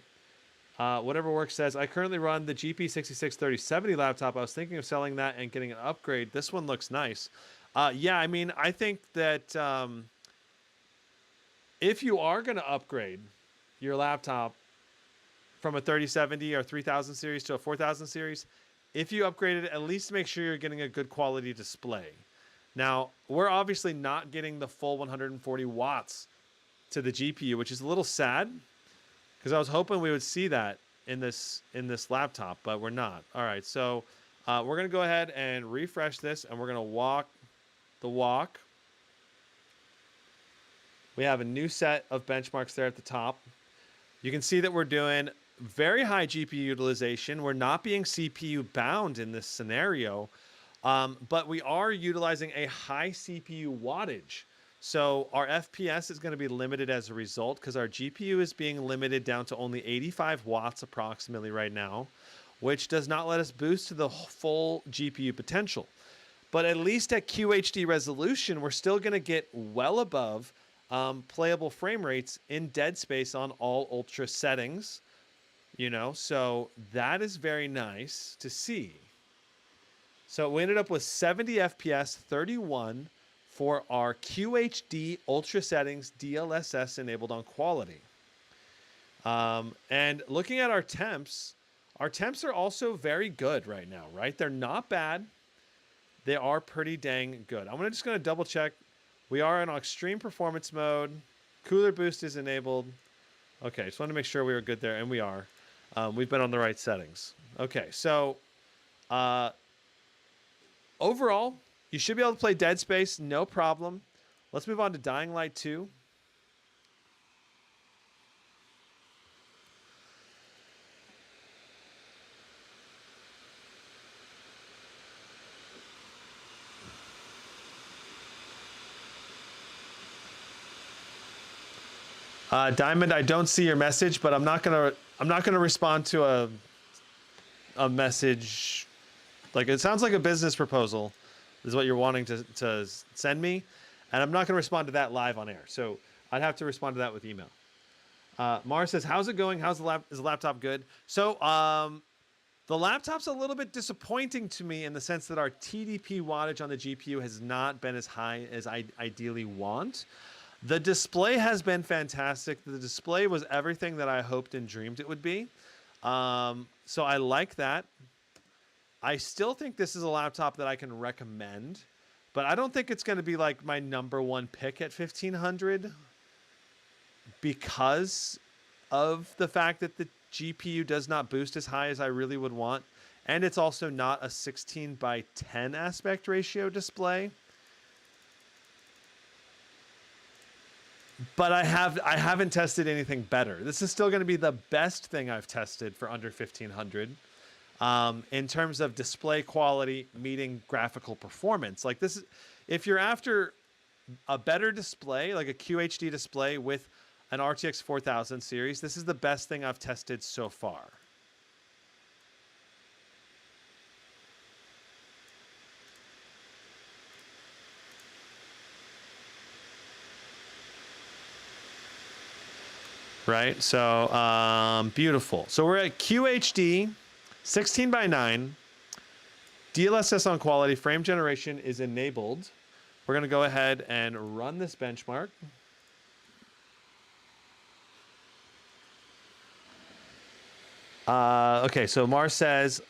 Whatever work says, I currently run the GP663070 laptop. I was thinking of selling that and getting an upgrade. This one looks nice. Yeah, I mean, I think that if you are going to upgrade your laptop from a 3070 or 3000 series to a 4000 series, if you upgrade it, at least make sure you're getting a good quality display. Now, we're obviously not getting the full 140 watts to the GPU, which is a little sad because I was hoping we would see that in this laptop, but we're not. All right, so we're going to go ahead and refresh this, and we're going to walk the walk. We have a new set of benchmarks there at the top. You can see that we're doing very high GPU utilization. We're not being CPU bound in this scenario, but we are utilizing a high CPU wattage. So our FPS is going to be limited as a result because our GPU is being limited down to only 85 watts approximately right now, which does not let us boost to the full GPU potential. But at least at QHD resolution, we're still going to get well above playable frame rates in dead space on all ultra settings. You know, so that is very nice to see. So we ended up with 70 FPS, 31 for our QHD ultra settings, DLSS enabled on quality. And looking at our temps are also very good right now, right? They're not bad. They are pretty dang good. I'm just going to double check. We are in extreme performance mode. Cooler boost is enabled. Okay, just want to make sure we were good there, and we are. We've been on the right settings. Okay, so overall, you should be able to play Dead Space, no problem. Let's move on to Dying Light 2. Diamond, I don't see your message, but I'm not gonna respond to a message. Like, it sounds like a business proposal is what you're wanting to send me, and I'm not gonna respond to that live on air. So I'd have to respond to that with email. Mara says, "How's it going? How's is the laptop good?" So, the laptop's a little bit disappointing to me in the sense that our TDP wattage on the GPU has not been as high as I ideally want. The display has been fantastic. The display was everything that I hoped and dreamed it would be. So I like that. I still think this is a laptop that I can recommend, but I don't think it's going to be like my #1 pick at 1500 because of the fact that the GPU does not boost as high as I really would want. And it's also not a 16:10 aspect ratio display. But I haven't tested anything better. This is still going to be the best thing I've tested for under 1500 in terms of display quality meeting graphical performance. Like this is, if you're after a better display, like a QHD display with an RTX 4000 series, this is the best thing I've tested so far. Right, so beautiful. So we're at QHD, 16:9. DLSS on quality, frame generation is enabled. We're gonna go ahead and run this benchmark. Okay, so Mars says,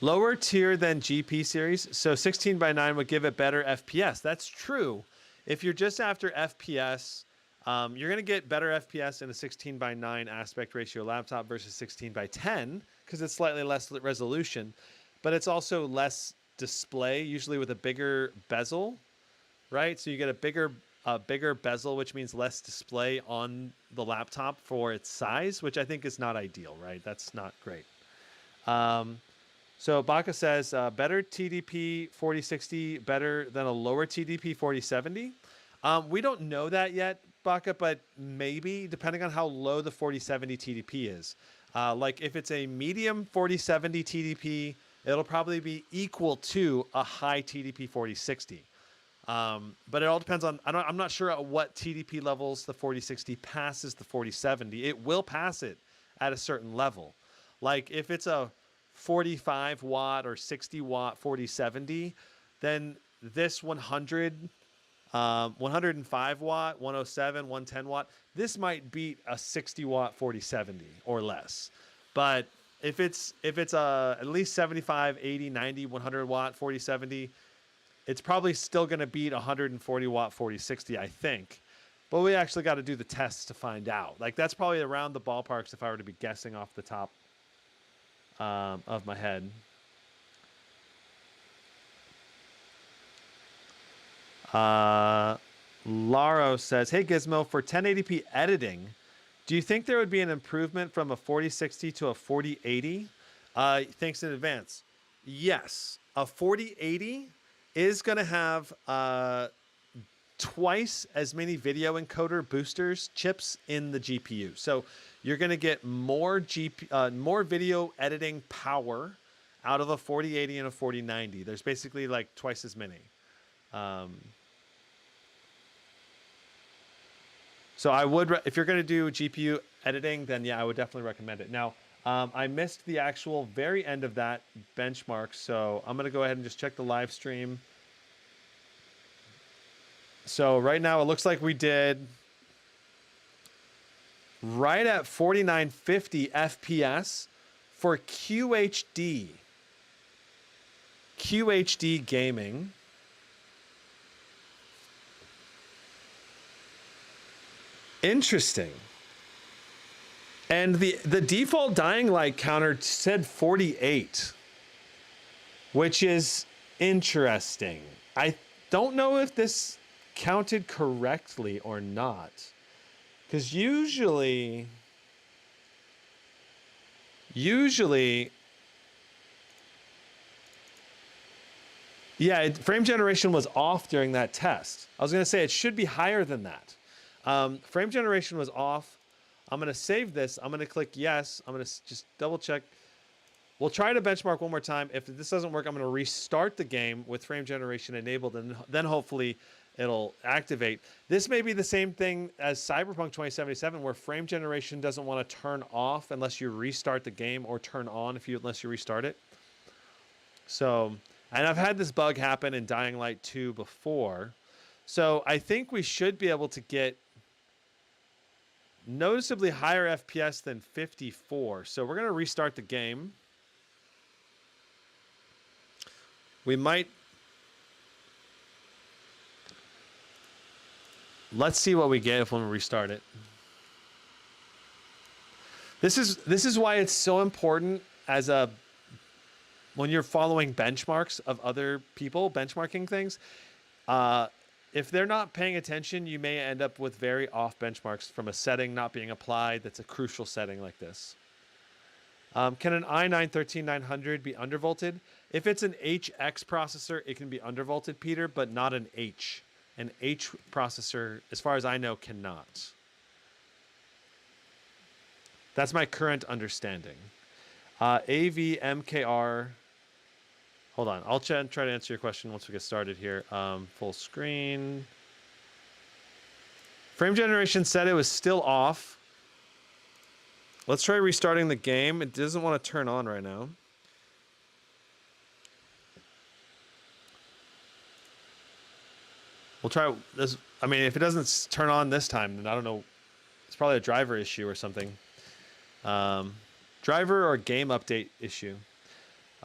lower tier than GP series, so 16:9 would give it better FPS. That's true. If you're just after FPS, you're going to get better FPS in a 16:9 aspect ratio laptop versus 16:10 because it's slightly less resolution, but it's also less display, usually with a bigger bezel, right? So you get a bigger bezel, which means less display on the laptop for its size, which I think is not ideal, right? That's not great. So Baka says, better TDP 4060, better than a lower TDP 4070. We don't know that yet, Baka, but maybe, depending on how low the 4070 TDP is. Like if it's a medium 4070 TDP, it'll probably be equal to a high TDP 4060. But it all depends on, I'm not sure at what TDP levels the 4060 passes the 4070. It will pass it at a certain level. Like if it's a 45 watt or 60 watt 4070, then this 105 watt, 107, 110 watt, this might beat a 60 watt 4070 or less. But if it's at least 75, 80, 90, 100 watt 4070, it's probably still going to beat 140 watt 4060, I think. But we actually got to do the tests to find out. Like that's probably around the ballparks if I were to be guessing off the top of my head. Laro says, hey Gizmo, for 1080p editing, do you think there would be an improvement from a 4060 to a 4080? Thanks in advance. Yes, a 4080 is going to have twice as many video encoder boosters chips in the GPU. So you're going to get more video editing power out of a 4080 and a 4090. There's basically like twice as many. So I would, if you're going to do GPU editing, then yeah, I would definitely recommend it. Now, I missed the actual very end of that benchmark, so I'm going to go ahead and just check the live stream. So right now it looks like we did right at 4950 FPS for QHD. QHD gaming. Interesting. And the default dying light counter said 48, which is interesting. I don't know if this counted correctly or not, because usually yeah, frame generation was off during that test. I was going to say it should be higher than that. Frame generation was off. I'm going to save this. I'm going to click yes. I'm going to just double check. We'll try to benchmark one more time. If this doesn't work, I'm going to restart the game with frame generation enabled, and then hopefully it'll activate. This may be the same thing as Cyberpunk 2077, where frame generation doesn't want to turn off unless you restart the game, or turn on unless you restart it. So, and I've had this bug happen in Dying Light 2 before. So I think we should be able to get noticeably higher FPS than 54. So we're going to restart the game. We might... Let's see what we get if when we restart it. This is why it's so important as a... when you're following benchmarks of other people, benchmarking things, if they're not paying attention, you may end up with very off benchmarks from a setting not being applied that's a crucial setting like this. Can an i9-13900 be undervolted? If it's an HX processor, it can be undervolted, Peter, but not an H. An H processor, as far as I know, cannot. That's my current understanding. AVMKR. Hold on. I'll try to answer your question once we get started here. Full screen. Frame generation said it was still off. Let's try restarting the game. It doesn't want to turn on right now. We'll try this. I mean, if it doesn't turn on this time, then I don't know. It's probably a driver issue or something. Driver or game update issue.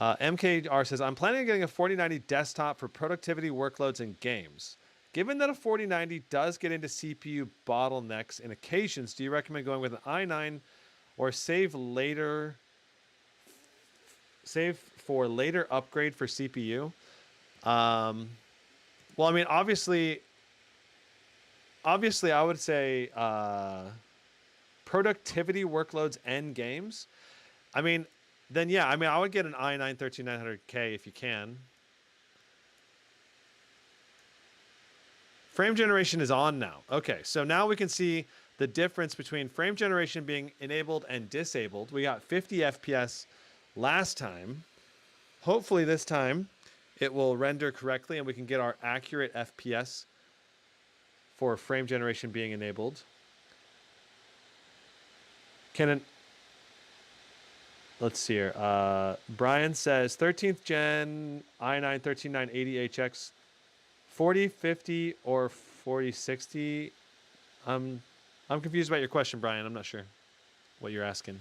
MKR says, I'm planning on getting a 4090 desktop for productivity workloads and games. Given that a 4090 does get into CPU bottlenecks in occasions, do you recommend going with an i9 or save for later upgrade for CPU? Well, I mean, obviously I would say productivity workloads and games. I mean, then yeah, I mean, I would get an i9-13900K if you can. Frame generation is on now. Okay, so now we can see the difference between frame generation being enabled and disabled. We got 50 FPS last time. Hopefully this time it will render correctly and we can get our accurate FPS for frame generation being enabled. Let's see here. Brian says 13th gen i9-13980HX 4050 or 4060. I'm confused about your question, Brian. I'm not sure what you're asking.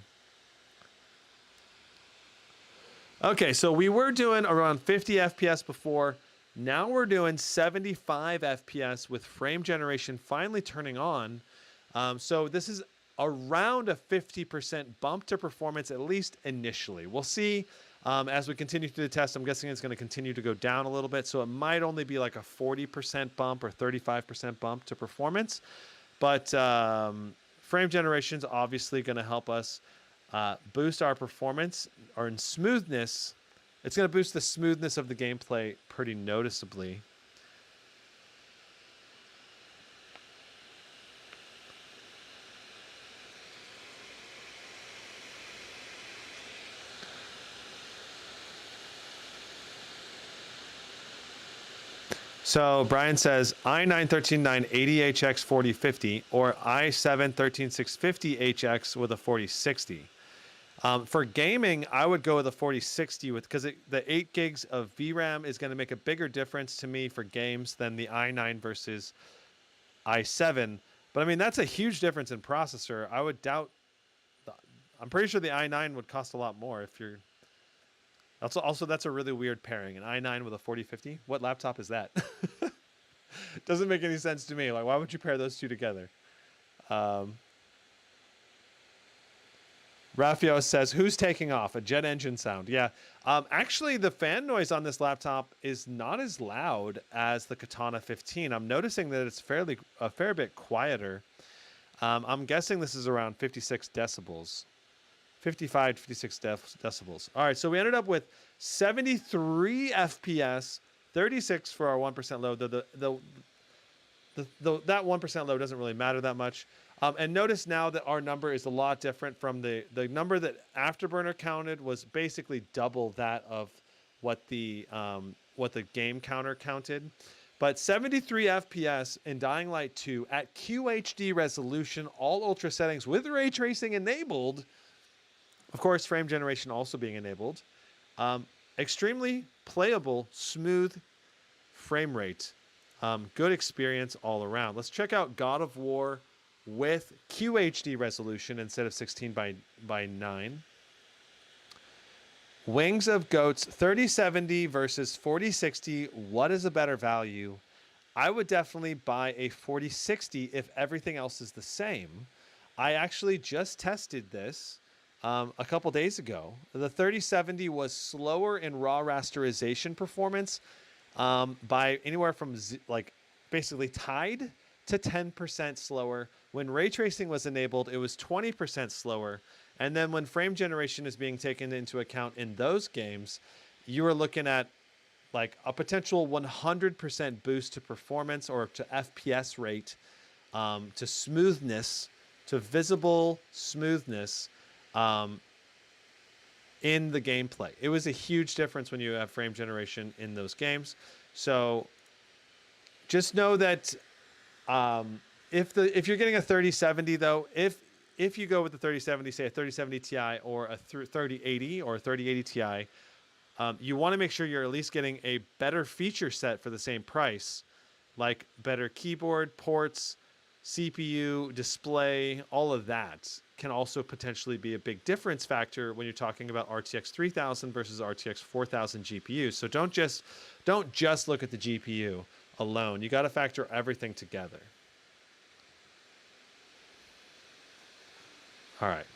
Okay, so we were doing around 50 FPS before. Now we're doing 75 FPS with frame generation finally turning on. So this is around a 50% bump to performance, at least initially. We'll see as we continue through the test. I'm guessing it's going to continue to go down a little bit. So it might only be like a 40% bump or 35% bump to performance. But frame generation is obviously going to help us boost our performance or in smoothness. It's going to boost the smoothness of the gameplay pretty noticeably. So Brian says i9-13980HX 4050 or i7-13650HX with a 4060. For gaming, I would go with a 4060 because the 8 gigs of VRAM is going to make a bigger difference to me for games than the i9 versus i7. But I mean, that's a huge difference in processor. I would doubt. I'm pretty sure the i9 would cost a lot more if you're. Also, that's a really weird pairing. An i9 with a 4050. What laptop is that? Doesn't make any sense to me. Like, why would you pair those two together? Raphael says, who's taking off? A jet engine sound. Yeah. Actually, the fan noise on this laptop is not as loud as the Katana 15. I'm noticing that it's a fair bit quieter. I'm guessing this is around 56 decibels. 55 to 56 decibels. All right, so we ended up with 73 FPS, 36 for our 1% load. That 1% load doesn't really matter that much. And notice now that our number is a lot different from the number that Afterburner counted was basically double that of what the game counter counted. But 73 FPS in Dying Light 2 at QHD resolution, all ultra settings with ray tracing enabled. Of course, frame generation also being enabled. Extremely playable, smooth frame rate. Good experience all around. Let's check out God of War with QHD resolution instead of 16 by 9. Wings of Goats 3070 versus 4060. What is a better value? I would definitely buy a 4060 if everything else is the same. I actually just tested this a couple days ago. The 3070 was slower in raw rasterization performance by anywhere from basically tied to 10% slower. When ray tracing was enabled, it was 20% slower. And then when frame generation is being taken into account in those games, you are looking at like a potential 100% boost to performance or to FPS rate, to smoothness, to visible smoothness in the gameplay. It was a huge difference when you have frame generation in those games. So just know that if you're getting a 3070 though, if you go with the 3070, say a 3070 Ti or a 3080 or a 3080 Ti, you want to make sure you're at least getting a better feature set for the same price, like better keyboard, ports, CPU, display, all of that can also potentially be a big difference factor when you're talking about RTX 3000 versus RTX 4000 GPUs. So don't just look at the GPU alone. You got to factor everything together. All right.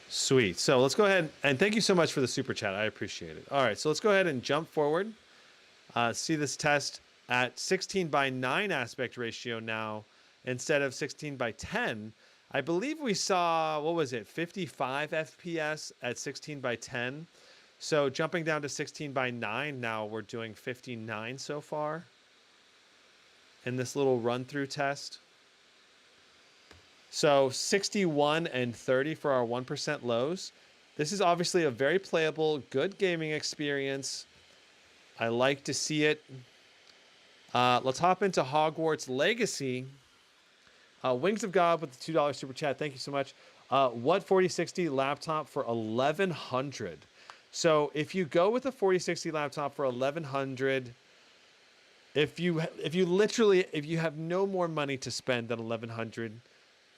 Sweet. So let's go ahead and thank you so much for the super chat. I appreciate it. All right. So let's go ahead and jump forward. See this test at 16 by 9 aspect ratio now instead of 16 by 10. I believe we saw, what was it, 55 FPS at 16 by 10. So jumping down to 16 by 9, now we're doing 59 so far in this little run-through test. So 61 and 30 for our 1% lows. This is obviously a very playable, good gaming experience. I like to see it. Let's hop into Hogwarts Legacy. Wings of God with the $2 super chat. Thank you so much. What 4060 laptop for $1,100? So if you go with a 4060 laptop for $1,100, if you have no more money to spend than $1,100,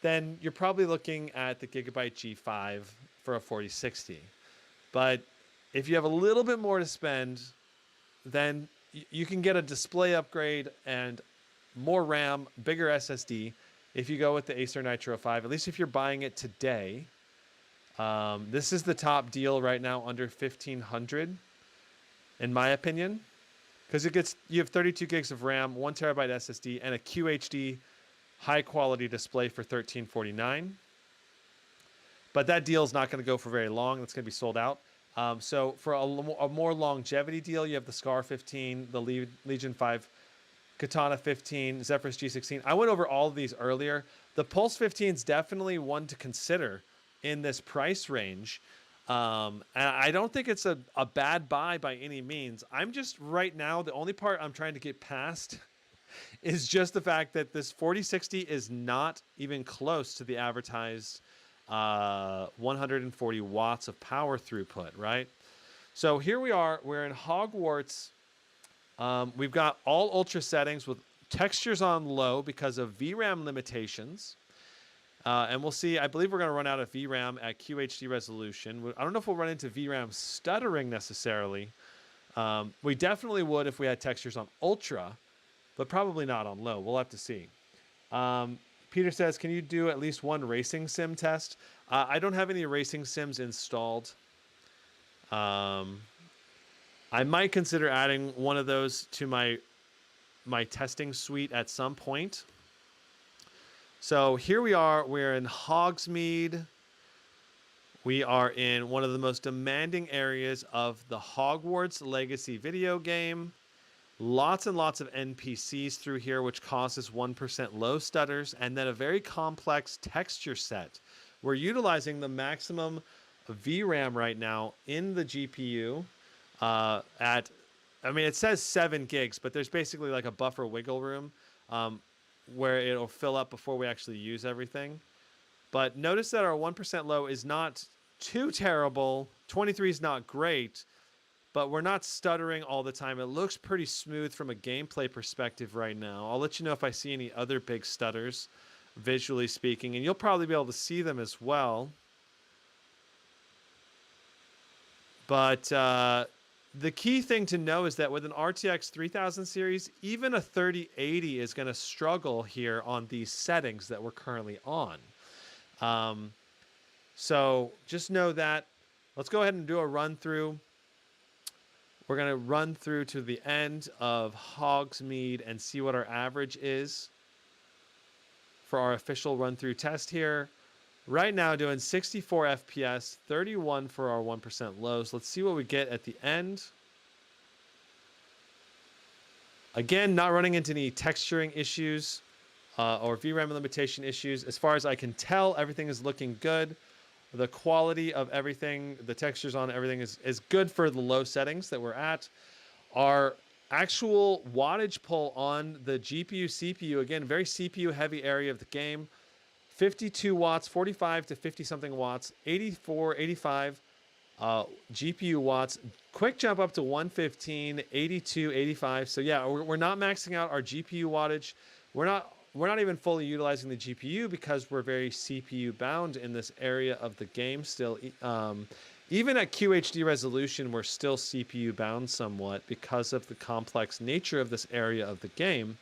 then you're probably looking at the Gigabyte G5 for a 4060. But if you have a little bit more to spend, then you can get a display upgrade and more RAM, bigger SSD if you go with the Acer Nitro 5, at least if you're buying it today. This is the top deal right now, under $1,500, in my opinion, because you have 32 gigs of RAM, 1 terabyte SSD, and a QHD high quality display for $1,349. But that deal is not going to go for very long. It's going to be sold out. So for a more longevity deal, you have the Scar 15, the Legion 5, Katana 15, Zephyrus G16. I went over all of these earlier. The Pulse 15 is definitely one to consider in this price range. And I don't think it's a bad buy by any means. I'm just right now, the only part I'm trying to get past is just the fact that this 4060 is not even close to the advertised 140 watts of power throughput, right? So here we are. We're in Hogwarts. We've got all ultra settings with textures on low because of VRAM limitations. And we'll see. I believe we're going to run out of VRAM at QHD resolution. I don't know if we'll run into VRAM stuttering necessarily. We definitely would if we had textures on ultra, but probably not on low. We'll have to see. Peter says, can you do at least one racing sim test? I don't have any racing sims installed. I might consider adding one of those to my testing suite at some point. So here we are. We're in Hogsmeade. We are in one of the most demanding areas of the Hogwarts Legacy video game. Lots and lots of NPCs through here, which causes 1% low stutters, and then a very complex texture set. We're utilizing the maximum VRAM right now in the GPU at I mean, it says 7 gigs, but there's basically like a buffer wiggle room where it'll fill up before we actually use everything. But notice that our 1% low is not too terrible. 23 is not great, but we're not stuttering all the time. It looks pretty smooth from a gameplay perspective right now. I'll let you know if I see any other big stutters, visually speaking, and you'll probably be able to see them as well. But the key thing to know is that with an RTX 3000 series, even a 3080 is going to struggle here on these settings that we're currently on. So just know that. Let's go ahead and do a run through. We're going to run through to the end of Hogsmeade and see what our average is for our official run through test here. Right now doing 64 FPS, 31 for our 1% lows. Let's see what we get at the end. Again, not running into any texturing issues or VRAM limitation issues. As far as I can tell, everything is looking good. The quality of everything, the textures on everything is good for the low settings that we're at. Our actual wattage pull on the GPU, CPU, again, very CPU heavy area of the game. 52 watts, 45 to 50 something watts, 84, 85 GPU watts. Quick jump up to 115, 82, 85. So yeah, we're not maxing out our GPU wattage. We're not even fully utilizing the GPU because we're very CPU bound in this area of the game still. Even at QHD resolution, we're still CPU bound somewhat because of the complex nature of this area of the game.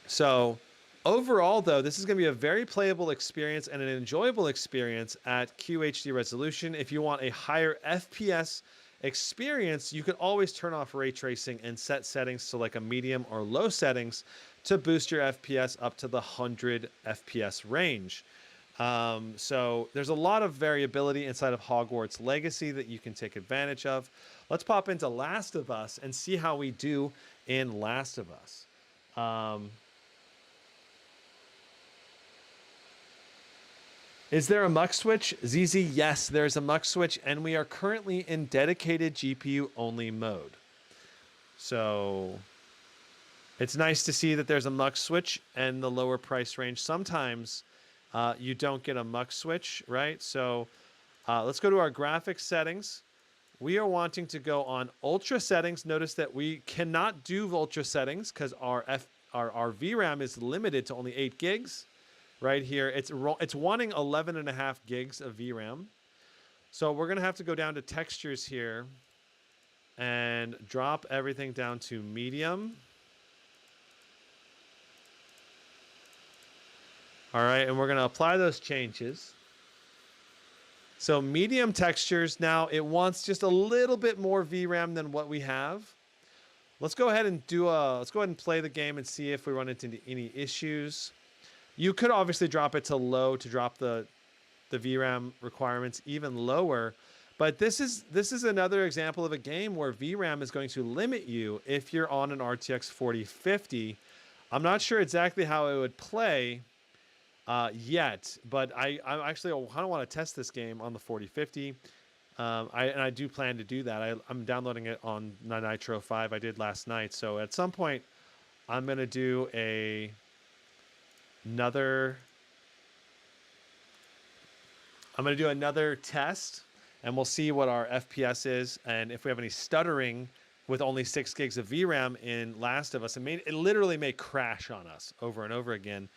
So overall, though, this is going to be a very playable experience and an enjoyable experience at QHD resolution. If you want a higher FPS experience, you can always turn off ray tracing and set settings to like a medium or low settings to boost your FPS up to the 100 FPS range. So there's a lot of variability inside of Hogwarts Legacy that you can take advantage of. Let's pop into Last of Us and see how we do in Last of Us. Is there a mux switch? ZZ, yes, there's a mux switch, and we are currently in dedicated GPU only mode. So it's nice to see that there's a mux switch and the lower price range. Sometimes you don't get a mux switch, right? So let's go to our graphics settings. We are wanting to go on ultra settings. Notice that we cannot do ultra settings because our VRAM is limited to only 8 gigs. Right here, it's wanting 11.5 gigs of VRAM. So we're going to have to go down to textures here and drop everything down to medium. All right, and we're going to apply those changes. So medium textures, now it wants just a little bit more VRAM than what we have. Let's go ahead and play the game and see if we run into any issues. You could obviously drop it to low to drop the VRAM requirements even lower, but this is another example of a game where VRAM is going to limit you if you're on an RTX 4050. I'm not sure exactly how it would play yet, but I actually kind of want to test this game on the 4050. I do plan to do that. I'm downloading it on the Nitro 5. I did last night, so at some point I'm going to do another test, and we'll see what our FPS is and if we have any stuttering with only 6 gigs of VRAM in Last of Us. It literally may crash on us over and over again,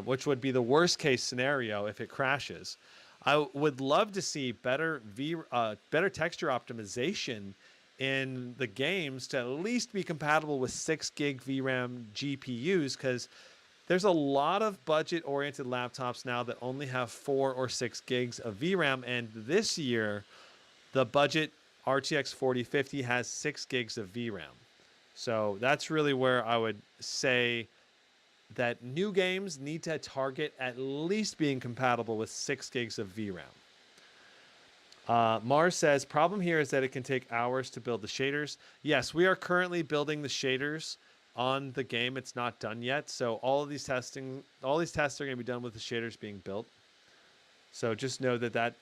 which would be the worst case scenario if it crashes. I would love to see better texture optimization in the games to at least be compatible with 6 gig VRAM GPUs, because there's a lot of budget-oriented laptops now that only have 4 or 6 gigs of VRAM, and this year, the budget RTX 4050 has 6 gigs of VRAM. So that's really where I would say that new games need to target at least being compatible with 6 gigs of VRAM. Mars says, problem here is that it can take hours to build the shaders. Yes, we are currently building the shaders on the game. It's not done yet, so all these tests are going to be done with the shaders being built. So just know that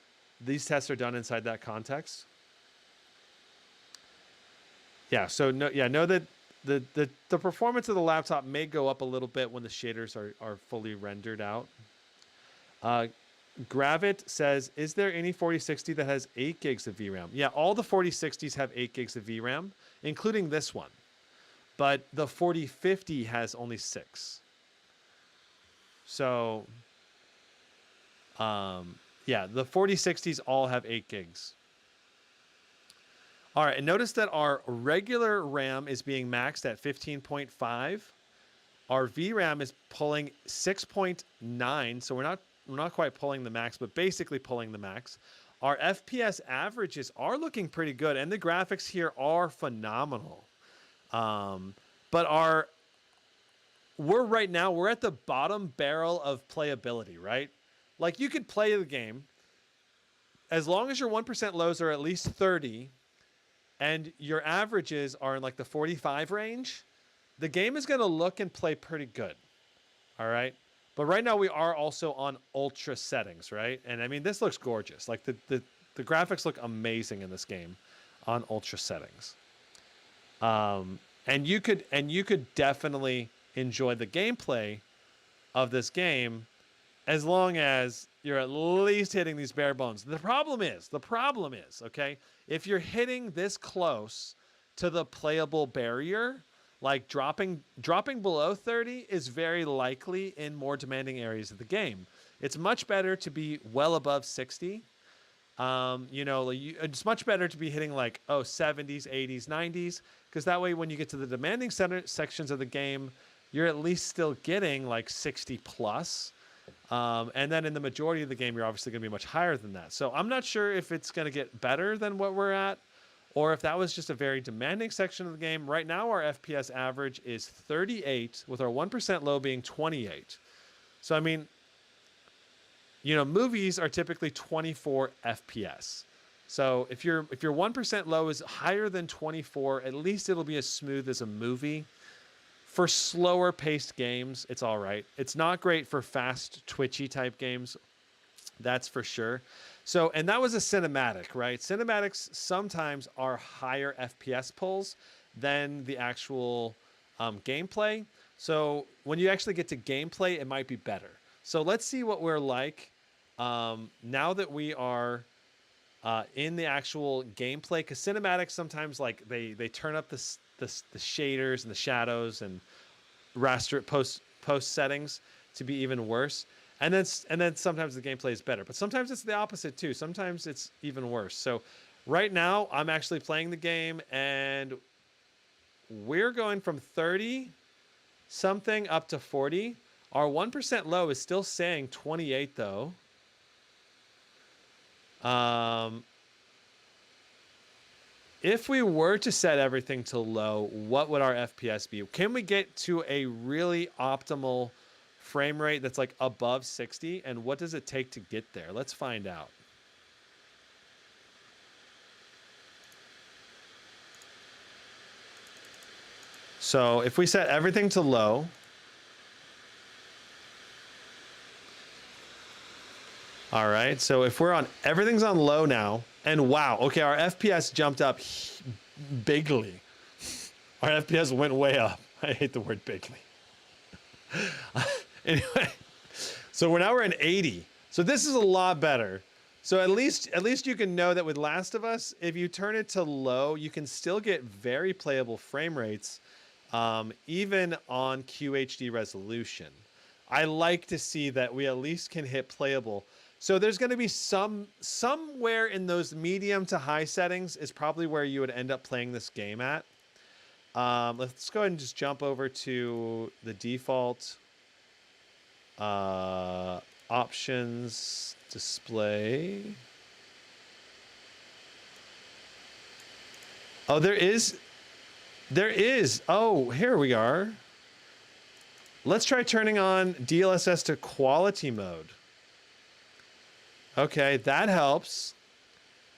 these tests are done inside that context. Yeah, so know that the performance of the laptop may go up a little bit when the shaders are fully rendered out. Gravit says, is there any 4060 that has 8 gigs of VRAM? Yeah, all the 4060s have 8 gigs of VRAM, including this one. But the 4050 has only 6. So, yeah, the 4060s all have 8 gigs. All right, and notice that our regular RAM is being maxed at 15.5. Our VRAM is pulling 6.9, so we're not quite pulling the max, but basically pulling the max. Our FPS averages are looking pretty good, and the graphics here are phenomenal. But we're at the bottom barrel of playability, right? Like, you could play the game as long as your 1% lows are at least 30 and your averages are in like the 45 range, the game is going to look and play pretty good. All right. But right now we are also on ultra settings, right? And I mean, this looks gorgeous. Like the graphics look amazing in this game on ultra settings. And you could definitely enjoy the gameplay of this game as long as you're at least hitting these bare bones. The problem is, okay, if you're hitting this close to the playable barrier, like dropping below 30 is very likely in more demanding areas of the game. It's much better to be well above 60. It's much better to be hitting like 70s, 80s, 90s, because that way when you get to the demanding sections of the game, you're at least still getting like 60 plus. And then in the majority of the game, you're obviously going to be much higher than that. So I'm not sure if it's going to get better than what we're at, or if that was just a very demanding section of the game. Right now, our FPS average is 38, with our 1% low being 28. So, I mean, movies are typically 24 FPS. So if your 1% low is higher than 24, at least it'll be as smooth as a movie. For slower paced games, it's all right. It's not great for fast, twitchy type games. That's for sure. So, and that was a cinematic, right? Cinematics sometimes are higher FPS pulls than the actual gameplay. So when you actually get to gameplay, it might be better. So let's see what we're like now that we are in the actual gameplay. Because cinematics sometimes like they turn up the shaders and the shadows and raster post settings to be even worse. And then sometimes the gameplay is better, but sometimes it's the opposite too. Sometimes it's even worse. So right now I'm actually playing the game and we're going from 30 something up to 40. Our 1% low is still saying 28 though. If we were to set everything to low, what would our FPS be? Can we get to a really optimal frame rate that's like above 60? And what does it take to get there? Let's find out. So if we set everything to low, all right. So if we're on, everything's on low now, and wow, okay, our FPS jumped up bigly. Our FPS went way up. I hate the word bigly. Anyway, so we're in 80. So this is a lot better. So at least you can know that with Last of Us, if you turn it to low, you can still get very playable frame rates, even on QHD resolution. I like to see that we at least can hit playable. So there's going to be somewhere in those medium to high settings is probably where you would end up playing this game at. Let's go ahead and just jump over to the default options display. Oh, there is. Oh, here we are. Let's try turning on DLSS to quality mode. Okay, that helps.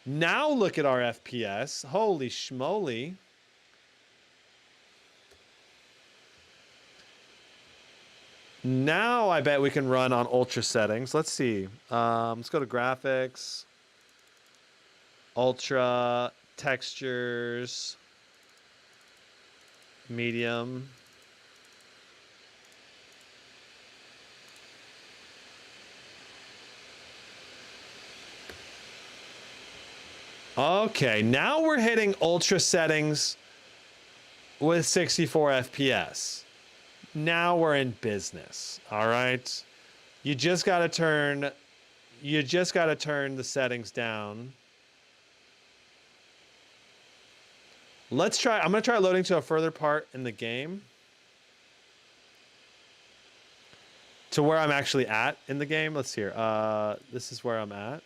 Now look at our FPS. Holy schmoly. Now I bet we can run on ultra settings. Let's see. Let's go to graphics, ultra, textures. medium. Okay, now we're hitting ultra settings with 64 FPS. Now we're in business, all right? You just got to turn the settings down. Let's try, I'm going to try loading to a further part in the game. To where I'm actually at in the game. Let's see here. This is where I'm at.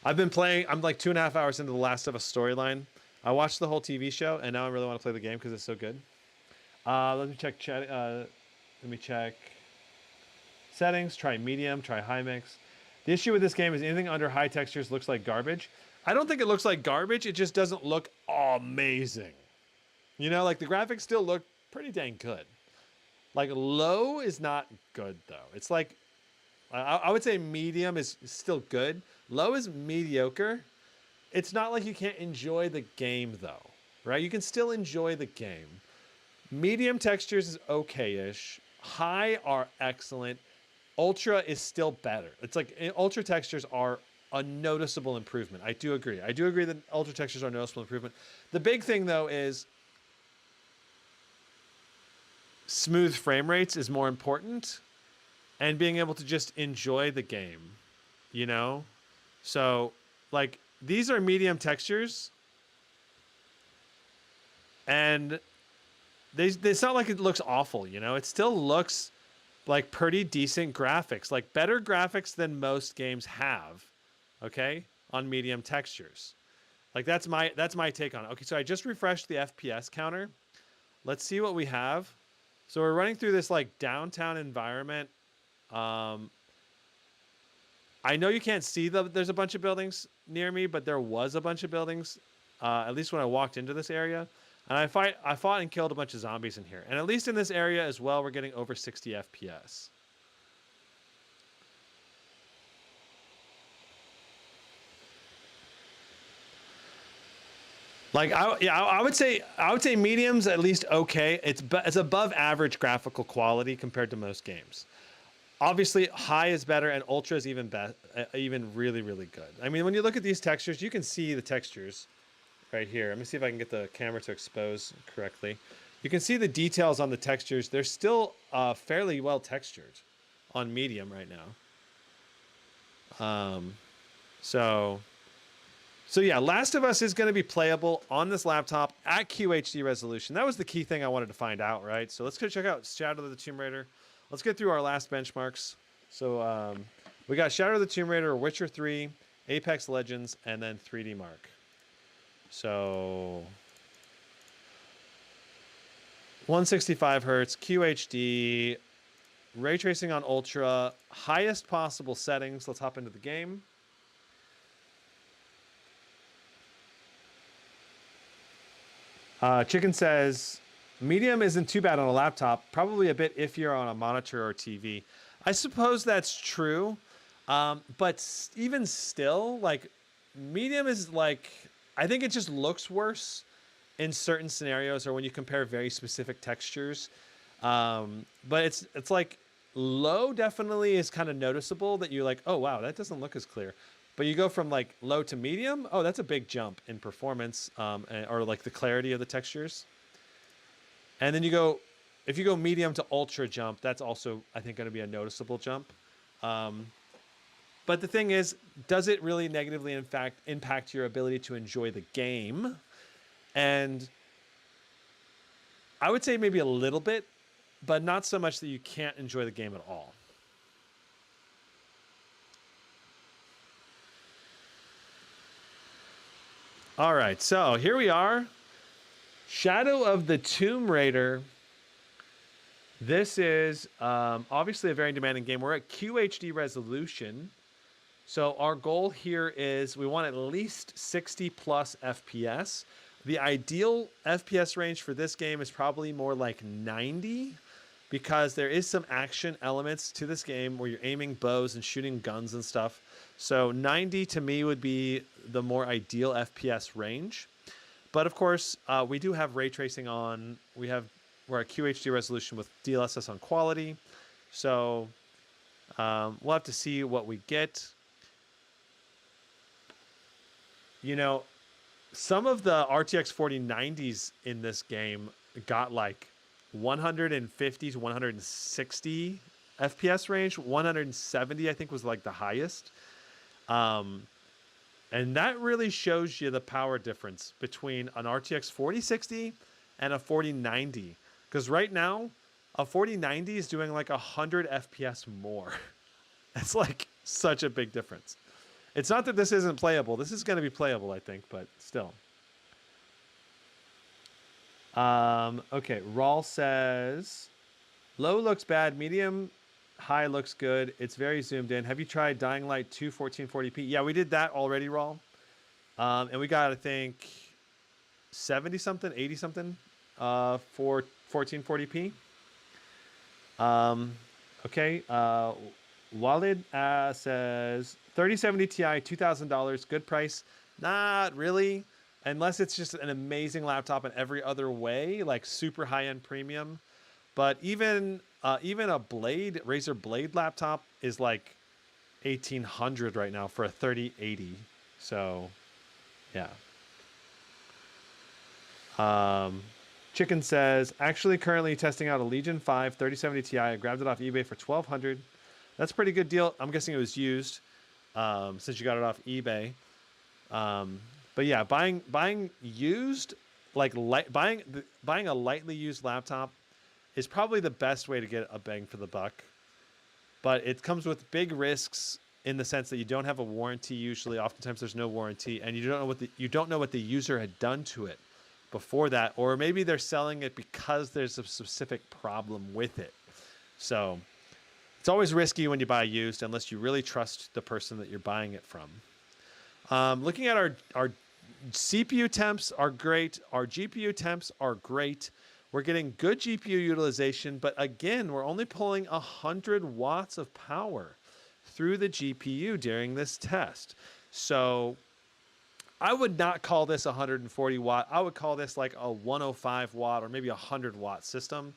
I've been playing, I'm like 2.5 hours into the Last of Us storyline. I watched the whole TV show, and now I really want to play the game because it's so good. Let me check chat. Let me check settings. Try medium. Try high mix. The issue with this game is anything under high textures looks like garbage. I don't think it looks like garbage. It just doesn't look amazing. You know, like the graphics still look pretty dang good. Like low is not good though. It's like, I would say medium is still good. Low is mediocre. It's not like you can't enjoy the game though, right? You can still enjoy the game. Medium textures is okay-ish. High are excellent. Ultra is still better. It's like ultra textures are a noticeable improvement. I do agree. I do agree that ultra textures are a noticeable improvement. The big thing though is smooth frame rates is more important and being able to just enjoy the game, you know? So like these are medium textures and it's not like it looks awful, you know? It still looks like pretty decent graphics, like better graphics than most games have, okay? On medium textures. Like that's my take on it. Okay, so I just refreshed the FPS counter. Let's see what we have. So we're running through this like downtown environment. I know you can't see there's a bunch of buildings near me, but there was a bunch of buildings, at least when I walked into this area. And I fought and killed a bunch of zombies in here. And at least in this area as well, we're getting over 60 FPS. Like I would say medium's at least okay. It's above average graphical quality compared to most games. Obviously, high is better, and ultra is even really good. I mean, when you look at these textures, you can see the textures right here. Let me see if I can get the camera to expose correctly. You can see the details on the textures. They're still fairly well textured on medium right now. So yeah, Last of Us is going to be playable on this laptop at QHD resolution. That was the key thing I wanted to find out, right? So let's go check out Shadow of the Tomb Raider. Let's get through our last benchmarks. So we got Shadow of the Tomb Raider, Witcher 3, Apex Legends, and then 3D Mark. So 165 hertz, QHD, ray tracing on ultra, highest possible settings. Let's hop into the game. Chicken says, medium isn't too bad on a laptop, probably a bit iffier on a monitor or TV. I suppose that's true, but even still, like, medium is like, I think it just looks worse in certain scenarios or when you compare very specific textures. But it's like low definitely is kind of noticeable that you're like, oh, wow, that doesn't look as clear. But you go from like low to medium. Oh, that's a big jump in performance or like the clarity of the textures. And then if you go medium to ultra jump, that's also, I think, going to be a noticeable jump. But the thing is, does it really negatively, in fact, impact your ability to enjoy the game? And I would say maybe a little bit, but not so much that you can't enjoy the game at all. All right, so here we are. Shadow of the Tomb Raider. This is obviously a very demanding game. We're at QHD resolution. So our goal here is we want at least 60 plus FPS. The ideal FPS range for this game is probably more like 90 because there is some action elements to this game where you're aiming bows and shooting guns and stuff. So 90 to me would be the more ideal FPS range. But of course, we do have ray tracing on. We're at QHD resolution with DLSS on quality. So we'll have to see what we get. You know, some of the RTX 4090s in this game got like 150 to 160 FPS range. 170, I think, was like the highest. And that really shows you the power difference between an RTX 4060 and a 4090. Because right now, a 4090 is doing like 100 FPS more. It's like such a big difference. It's not that this isn't playable. This is going to be playable, I think, but still. Okay, Rawl says, low looks bad, medium, high looks good. It's very zoomed in. Have you tried Dying Light 2 1440p? Yeah, we did that already, Rawl. And we got, I think, 70 something, 80 something for 1440p. Okay, Walid says 3070 Ti, $2,000, good price. Not really, unless it's just an amazing laptop in every other way, like super high-end premium. But even a Razer Blade laptop is like 1,800 right now for a 3080. So, yeah. Chicken says, actually currently testing out a Legion 5 3070 Ti. I grabbed it off eBay for $1,200. That's a pretty good deal. I'm guessing it was used since you got it off eBay. But yeah, buying used, like buying a lightly used laptop is probably the best way to get a bang for the buck. But it comes with big risks in the sense that you don't have a warranty usually. Oftentimes there's no warranty, and you don't know what the user had done to it before that, or maybe they're selling it because there's a specific problem with it. So it's always risky when you buy used unless you really trust the person that you're buying it from. Looking at our CPU temps are great. Our GPU temps are great. We're getting good GPU utilization, but again, we're only pulling 100 watts of power through the GPU during this test. So I would not call this 140 watt. I would call this like a 105 watt or maybe 100 watt system.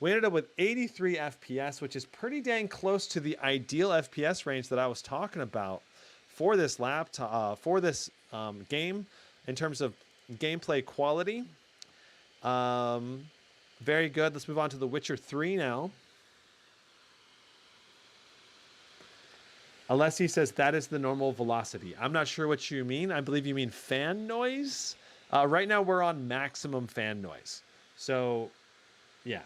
We ended up with 83 FPS, which is pretty dang close to the ideal FPS range that I was talking about for this laptop, for this game in terms of gameplay quality. Very good. Let's move on to The Witcher 3 now. Alessi says that is the normal velocity. I'm not sure what you mean. I believe you mean fan noise. Right now we're on maximum fan noise. So, yeah.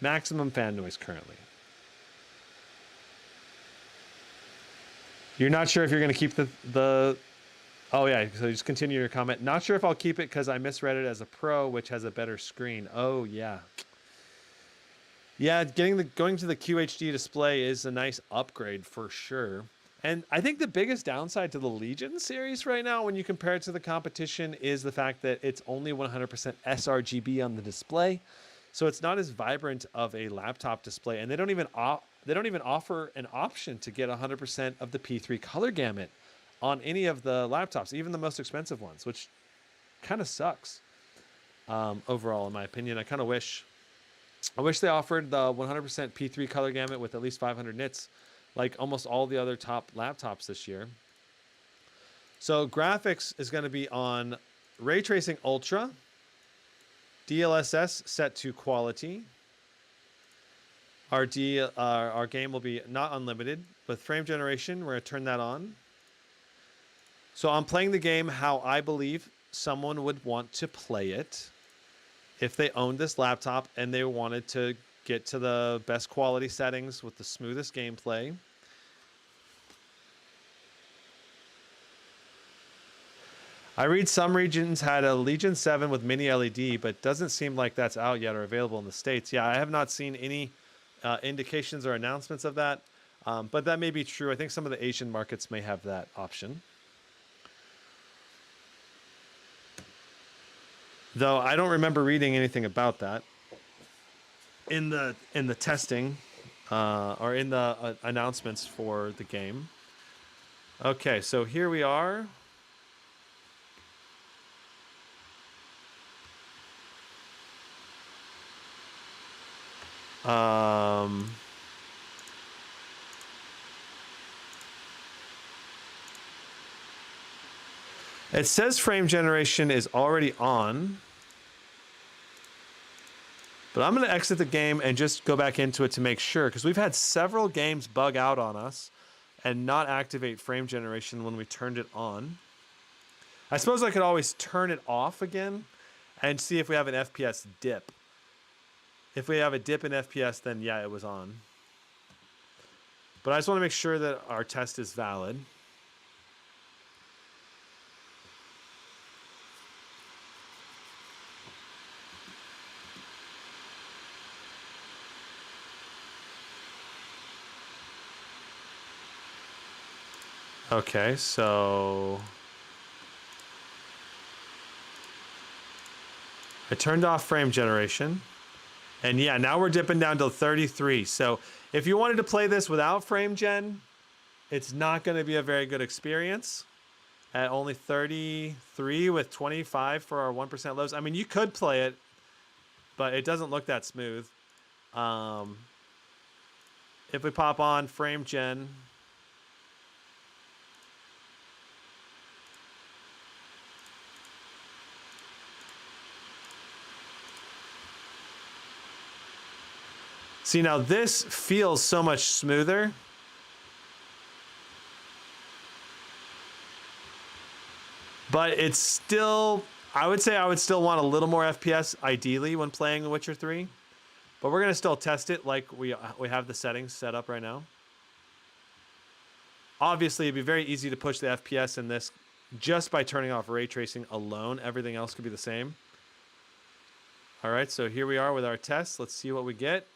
Maximum fan noise currently. You're not sure if you're going to keep the... Oh, yeah. So just continue your comment. Not sure if I'll keep it because I misread it as a Pro, which has a better screen. Oh, yeah. Yeah, going to the QHD display is a nice upgrade for sure. And I think the biggest downside to the Legion series right now, when you compare it to the competition, is the fact that it's only 100% sRGB on the display, so it's not as vibrant of a laptop display. And they don't even offer an option to get 100% of the P3 color gamut on any of the laptops, even the most expensive ones, which kind of sucks. Overall, in my opinion, I kind of wish they offered the 100% P3 color gamut with at least 500 nits, like almost all the other top laptops this year. So graphics is going to be on Ray Tracing Ultra, DLSS set to quality. Our game will be not unlimited. With frame generation, we're going to turn that on. So I'm playing the game how I believe someone would want to play it if they owned this laptop and they wanted to get to the best quality settings with the smoothest gameplay. I read some regions had a Legion 7 with mini LED, but doesn't seem like that's out yet or available in the States. Yeah, I have not seen any indications or announcements of that, but that may be true. I think some of the Asian markets may have that option. Though I don't remember reading anything about that in the testing or in the announcements for the game. Okay, so here we are. It says frame generation is already on. But I'm going to exit the game and just go back into it to make sure, because we've had several games bug out on us and not activate frame generation when we turned it on. I suppose I could always turn it off again and see if we have an FPS dip. If we have a dip in FPS, then yeah, it was on. But I just want to make sure that our test is valid. Okay, so I turned off frame generation. And yeah, now we're dipping down to 33. So if you wanted to play this without frame gen, it's not going to be a very good experience at only 33 with 25 for our 1% lows. I mean, you could play it, but it doesn't look that smooth. If we pop on frame gen, see, now this feels so much smoother. But it's still, I would say I would still want a little more FPS ideally when playing The Witcher 3. But we're going to still test it like we have the settings set up right now. Obviously, it'd be very easy to push the FPS in this just by turning off ray tracing alone. Everything else could be the same. All right, so here we are with our test. Let's see what we get.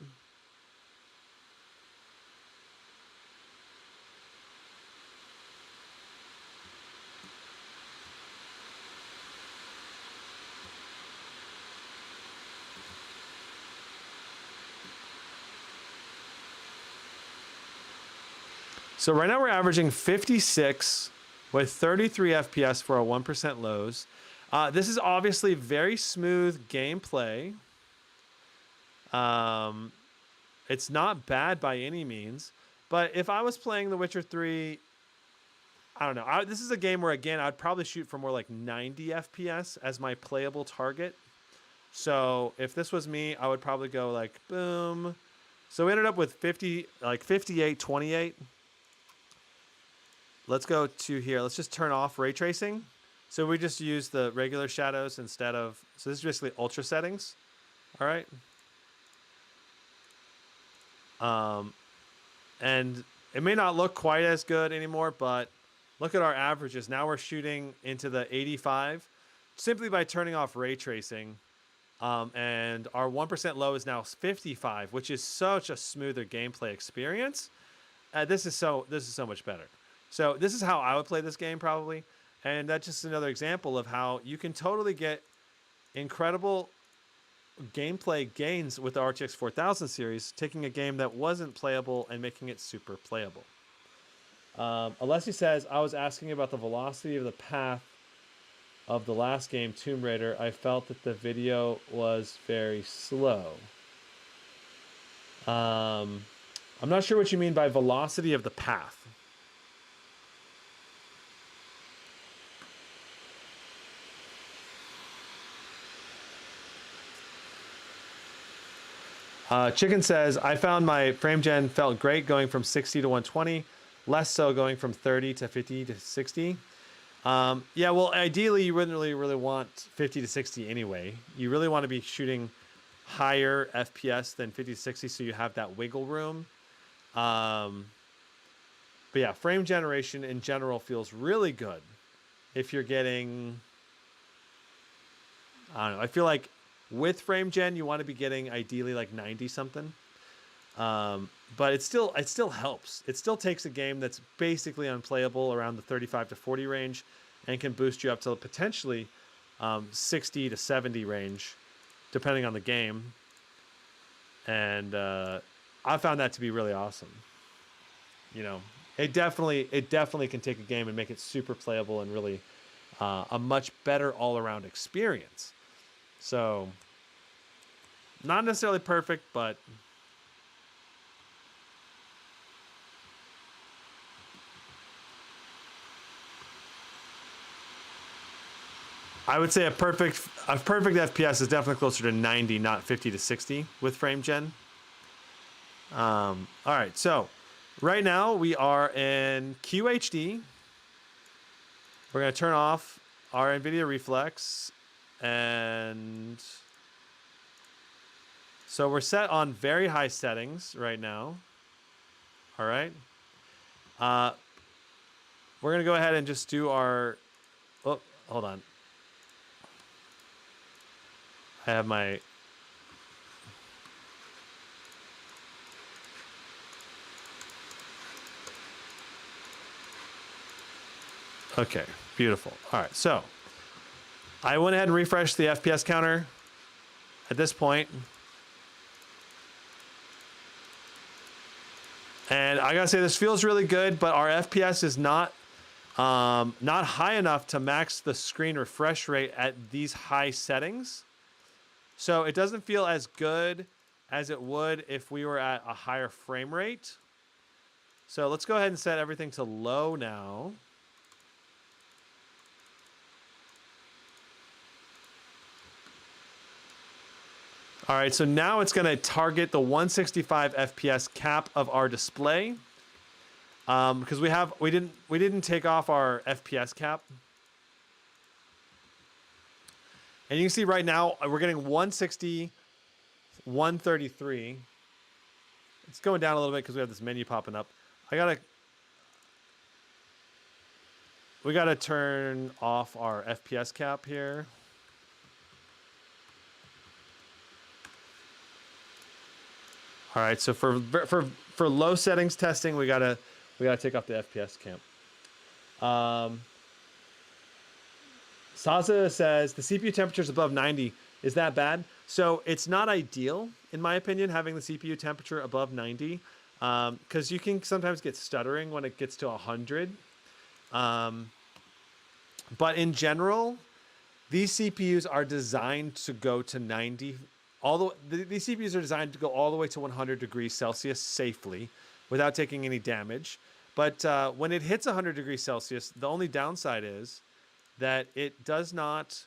So right now we're averaging 56 with 33 FPS for our 1% lows. This is obviously very smooth gameplay. It's not bad by any means. But if I was playing The Witcher 3, I don't know. This is a game where, again, I'd probably shoot for more like 90 FPS as my playable target. So if this was me, I would probably go like, boom. So we ended up with 58, 28. Let's go to here. Let's just turn off ray tracing. So we just use the regular shadows instead of, so this is basically ultra settings. All right. And it may not look quite as good anymore, but look at our averages. Now we're shooting into the 85 simply by turning off ray tracing. And our 1% low is now 55, which is such a smoother gameplay experience. This is so much better. So this is how I would play this game probably. And that's just another example of how you can totally get incredible gameplay gains with the RTX 4000 series, taking a game that wasn't playable and making it super playable. Alessi says, I was asking about the velocity of the path of the last game, Tomb Raider. I felt that the video was very slow. I'm not sure what you mean by velocity of the path. Chicken says, I found my frame gen felt great going from 60 to 120, less so going from 30 to 50 to 60. Yeah, well, ideally, you wouldn't really want 50 to 60 anyway. You really want to be shooting higher FPS than 50 to 60 so you have that wiggle room. But yeah, frame generation in general feels really good. If you're getting, I don't know, I feel like with frame gen, you want to be getting ideally like 90 something. But it still helps. It still takes a game that's basically unplayable around the 35 to 40 range and can boost you up to potentially 60 to 70 range, depending on the game. And I found that to be really awesome. You know, it definitely can take a game and make it super playable and really a much better all-around experience. So, not necessarily perfect, but I would say a perfect FPS is definitely closer to 90, not 50 to 60 with frame gen. All right, so right now we are in QHD. We're gonna turn off our NVIDIA Reflex, and so we're set on very high settings right now. All right. We're gonna go ahead and just do our. Oh, hold on. I have my. Okay, beautiful. All right, so I went ahead and refreshed the FPS counter at this point. And I gotta say, this feels really good, but our FPS is not high enough to max the screen refresh rate at these high settings. So it doesn't feel as good as it would if we were at a higher frame rate. So let's go ahead and set everything to low now. All right, so now it's gonna target the 165 FPS cap of our display. Because we didn't take off our FPS cap. And you can see right now we're getting 160, 133. It's going down a little bit because we have this menu popping up. We gotta turn off our FPS cap here. All right, so for low settings testing, we gotta take off the FPS cap. Saza says the CPU temperature is above 90. Is that bad? So it's not ideal, in my opinion, having the CPU temperature above 90, because you can sometimes get stuttering when it gets to 100. But in general, these CPUs are designed to go to 90. These CPUs are designed to go all the way to 100 degrees Celsius safely without taking any damage. But when it hits 100 degrees Celsius, the only downside is that it does not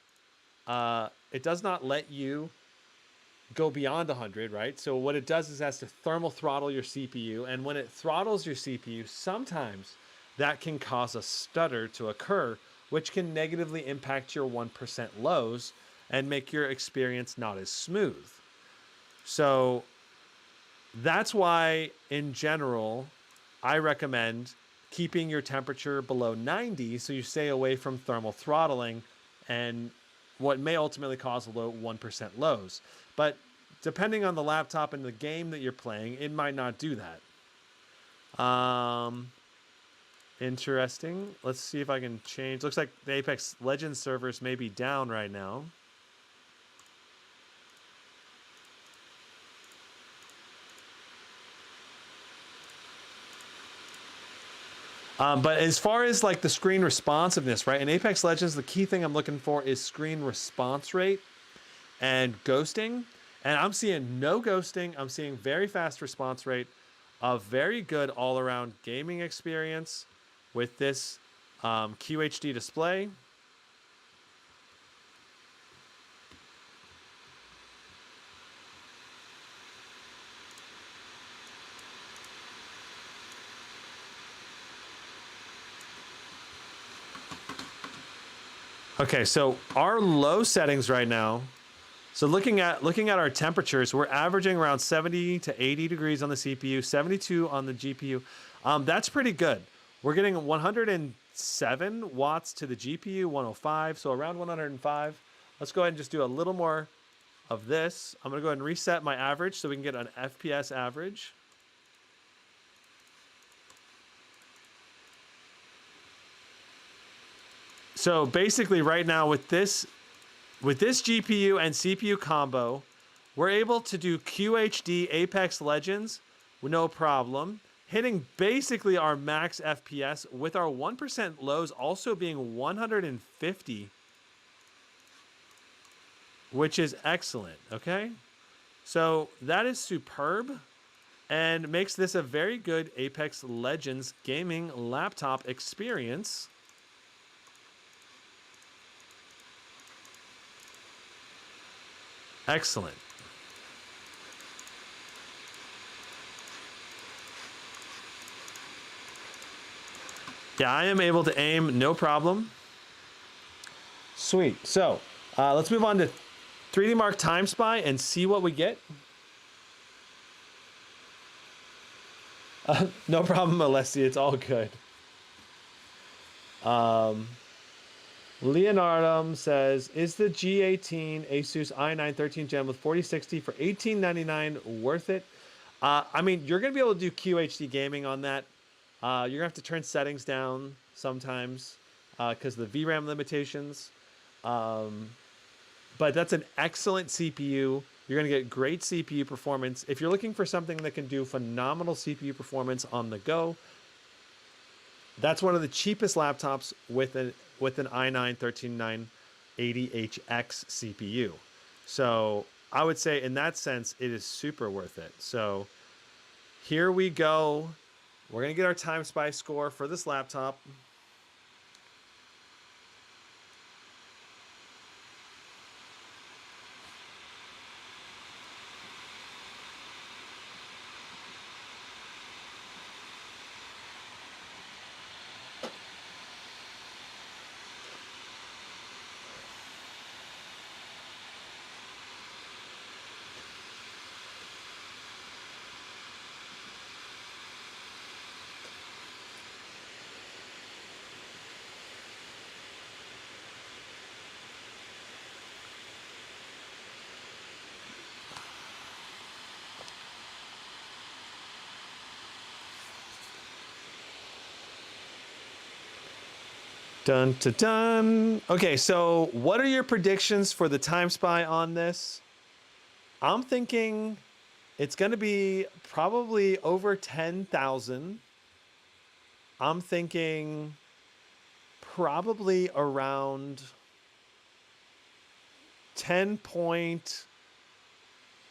let you go beyond 100, right? So what it does is it has to thermal throttle your CPU, and when it throttles your CPU, sometimes that can cause a stutter to occur, which can negatively impact your 1% lows and make your experience not as smooth. So that's why, in general, I recommend keeping your temperature below 90 so you stay away from thermal throttling and what may ultimately cause low 1% lows. But depending on the laptop and the game that you're playing, it might not do that. Interesting. Let's see if I can change. Looks like the Apex Legends servers may be down right now. But as far as like the screen responsiveness, right? In Apex Legends, the key thing I'm looking for is screen response rate and ghosting. And I'm seeing no ghosting. I'm seeing very fast response rate, a very good all-around gaming experience with this QHD display. Okay, so our low settings right now. So looking at our temperatures, we're averaging around 70 to 80 degrees on the CPU, 72 on the GPU. That's pretty good. We're getting 107 watts to the GPU, 105, so around 105. Let's go ahead and just do a little more of this. I'm gonna go ahead and reset my average so we can get an FPS average. So basically right now with this GPU and CPU combo, we're able to do QHD Apex Legends with no problem, hitting basically our max FPS with our 1% lows also being 150, which is excellent, okay? So that is superb and makes this a very good Apex Legends gaming laptop experience. Excellent. Yeah, I am able to aim, no problem. Sweet. So let's move on to 3D Mark Timespy and see what we get. No problem, Alessi. It's all good. Leonardum says, is the G18 Asus i9 13 Gen with 4060 for $18.99 worth it? I mean, you're going to be able to do QHD gaming on that. You're going to have to turn settings down sometimes because of the VRAM limitations. But that's an excellent CPU. You're going to get great CPU performance. If you're looking for something that can do phenomenal CPU performance on the go, that's one of the cheapest laptops with an i9 13980HX CPU. So I would say in that sense, it is super worth it. So here we go. We're going to get our Timespy score for this laptop. Dun, dun, dun. Okay, so what are your predictions for the Timespy on this? I'm thinking it's going to be probably over 10,000. I'm thinking probably around 10.3,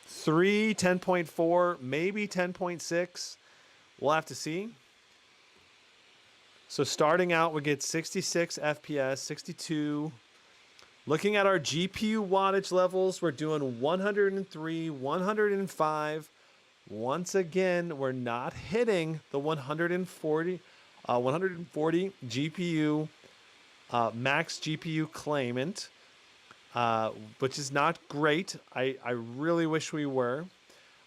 10.4, maybe 10.6. We'll have to see. So starting out, we get 66 FPS, 62. Looking at our GPU wattage levels, we're doing 103, 105. Once again, we're not hitting the 140 GPU max GPU claimant, which is not great. I really wish we were.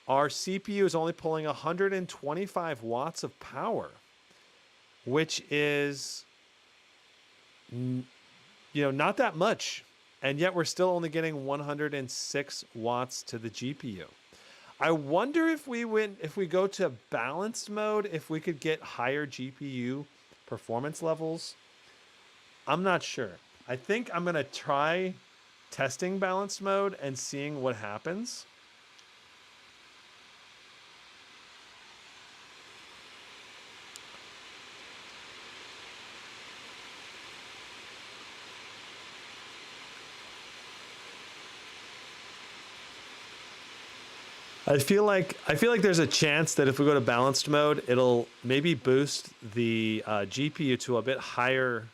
Our CPU is only pulling 125 watts of power, which is, not that much. And yet we're still only getting 106 watts to the GPU. I wonder if we go to balanced mode, if we could get higher GPU performance levels. I'm not sure. I think I'm going to try testing balanced mode and seeing what happens. I feel like there's a chance that if we go to balanced mode, it'll maybe boost the GPU to a bit higher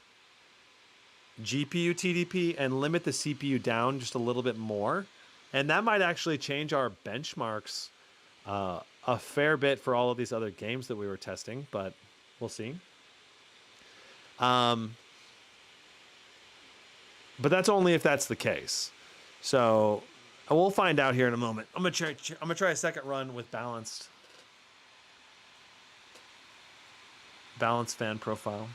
GPU TDP and limit the CPU down just a little bit more. And that might actually change our benchmarks a fair bit for all of these other games that we were testing, but we'll see. But that's only if that's the case. So we'll find out here in a moment. I'm gonna try a second run with balanced fan profile.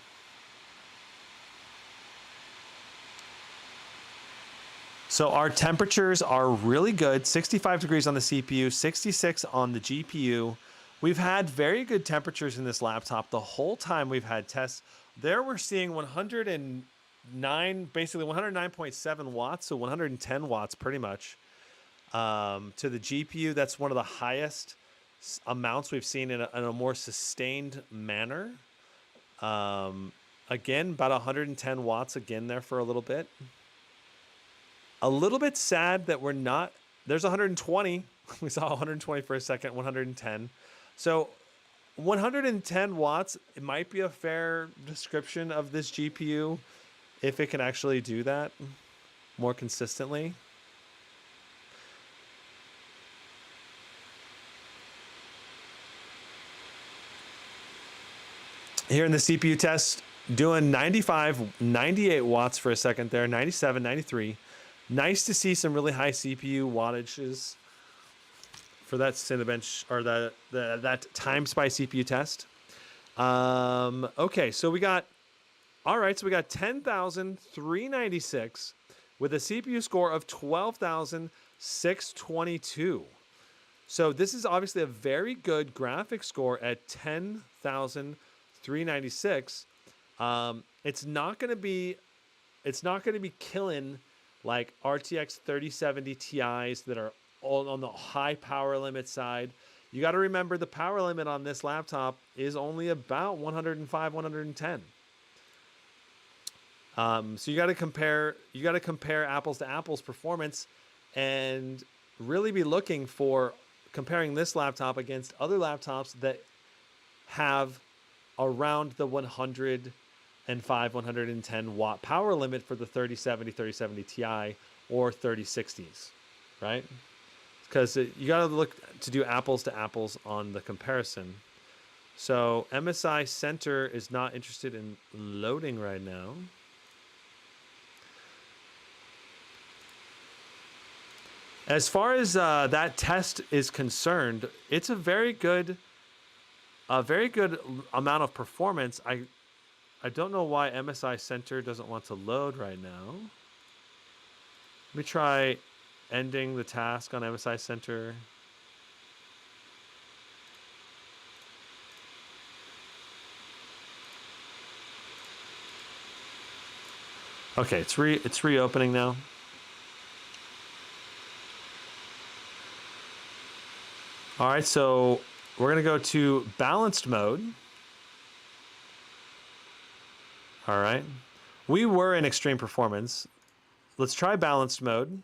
So our temperatures are really good. 65 degrees on the CPU, 66 on the GPU. We've had very good temperatures in this laptop the whole time we've had tests. There we're seeing 109, basically 109.7 watts, so 110 watts pretty much. To the GPU, that's one of the highest amounts we've seen in a more sustained manner. Again, about 110 watts again there for a little bit. A little bit sad that we're not, there's 120. We saw 120 for a second, 110. So 110 watts, it might be a fair description of this GPU if it can actually do that more consistently. here in the CPU test, doing 95, 98 watts for a second there, 97, 93. Nice to see some really high CPU wattages for that Cinebench or that Timespy CPU test. Okay, so we got, all right, so we got 10,396 with a CPU score of 12,622. So this is obviously a very good graphics score at 10,396. It's not going to be killing like RTX 3070 Ti's that are all on the high power limit side. You got to remember the power limit on this laptop is only about 105, 110. So you got to compare apples to apples performance, and really be looking for comparing this laptop against other laptops that have around the 105, 110 watt power limit for the 3070 Ti or 3060s, right? Because you got to look to do apples to apples on the comparison. So MSI Center is not interested in loading right now. As far as that test is concerned, it's a very good amount of performance. I don't know why MSI Center doesn't want to load right now. Let me try ending the task on MSI Center. Okay, it's reopening now. All right, so we're gonna go to balanced mode. All right, we were in extreme performance. Let's try balanced mode.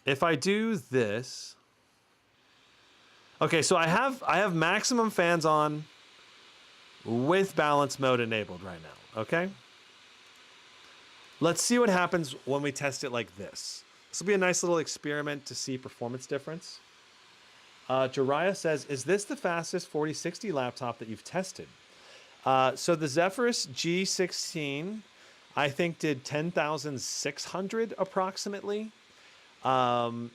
If I do this, okay, so I have maximum fans on with balanced mode enabled right now. Okay, let's see what happens when we test it like this. This will be a nice little experiment to see performance difference. Jiraiya says, is this the fastest 4060 laptop that you've tested? So the Zephyrus G16, I think, did 10,600 approximately. And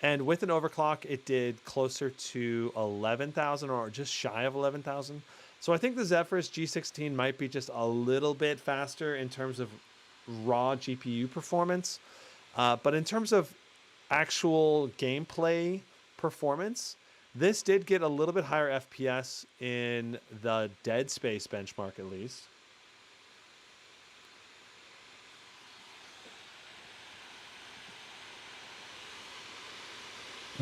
with an overclock, it did closer to 11,000 or just shy of 11,000. So I think the Zephyrus G16 might be just a little bit faster in terms of raw GPU performance. But in terms of actual gameplay performance, this did get a little bit higher FPS in the Dead Space benchmark, at least.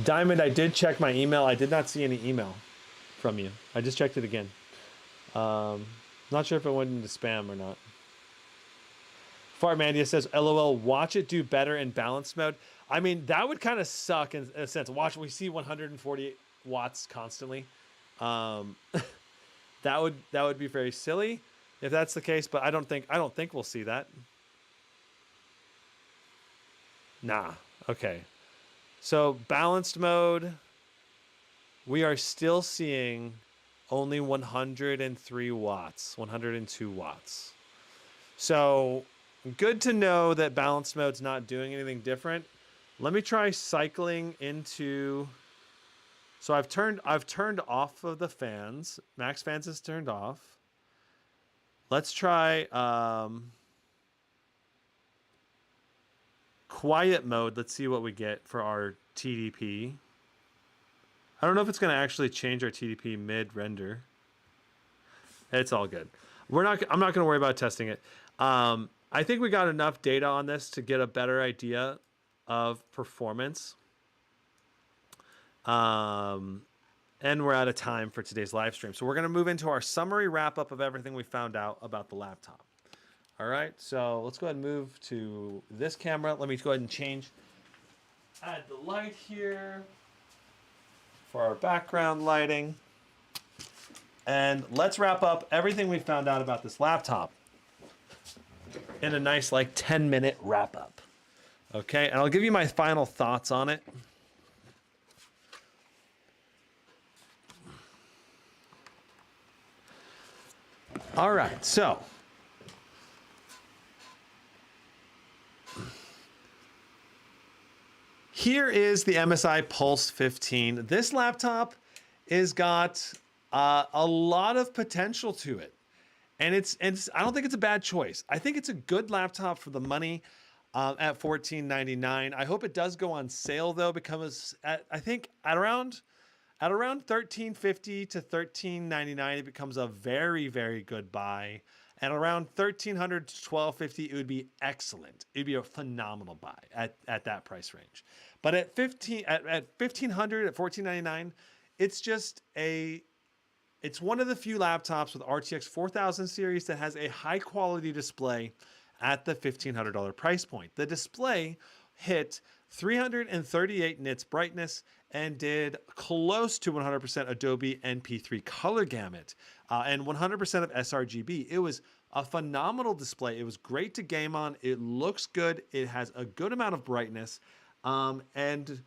Diamond, I did check my email. I did not see any email from you. I just checked it again. Not sure if it went into spam or not. Fartmandia says, LOL, watch it do better in balanced mode. I mean, that would kind of suck in a sense. Watch, we see 148 watts constantly. That would be very silly if that's the case, but I don't think we'll see that. Nah. Okay. So balanced mode, we are still seeing only 103 watts, 102 watts. So good to know that balanced mode's not doing anything different. Let me try cycling into. So I've turned off of the fans. Max fans is turned off. Let's try quiet mode. Let's see what we get for our TDP. I don't know if it's going to actually change our TDP mid render. It's all good. I'm not going to worry about testing it. I think we got enough data on this to get a better idea of performance. And we're out of time for today's live stream. So we're going to move into our summary wrap up of everything we found out about the laptop. All right, so let's go ahead and move to this camera. Let me go ahead and add the light here for our background lighting. And let's wrap up everything we found out about this laptop in a nice like 10-minute wrap up. Okay, and I'll give you my final thoughts on it. All right, so here is the MSI Pulse 15. This laptop is got a lot of potential to it. And it's I don't think it's a bad choice. I think it's a good laptop for the money at $14.99. I hope it does go on sale though, because I think at around $13.50 to $13.99, it becomes a very, very good buy. And around $1,300 to $1,250, it would be excellent. It'd be a phenomenal buy at that price range. But at $1,500 at $14.99, it's just it's one of the few laptops with RTX 4000 series that has a high quality display at the $1,500 price point. The display hit 338 nits brightness and did close to 100% Adobe NP3 color gamut and 100% of sRGB. It was a phenomenal display. It was great to game on. It looks good. It has a good amount of brightness. And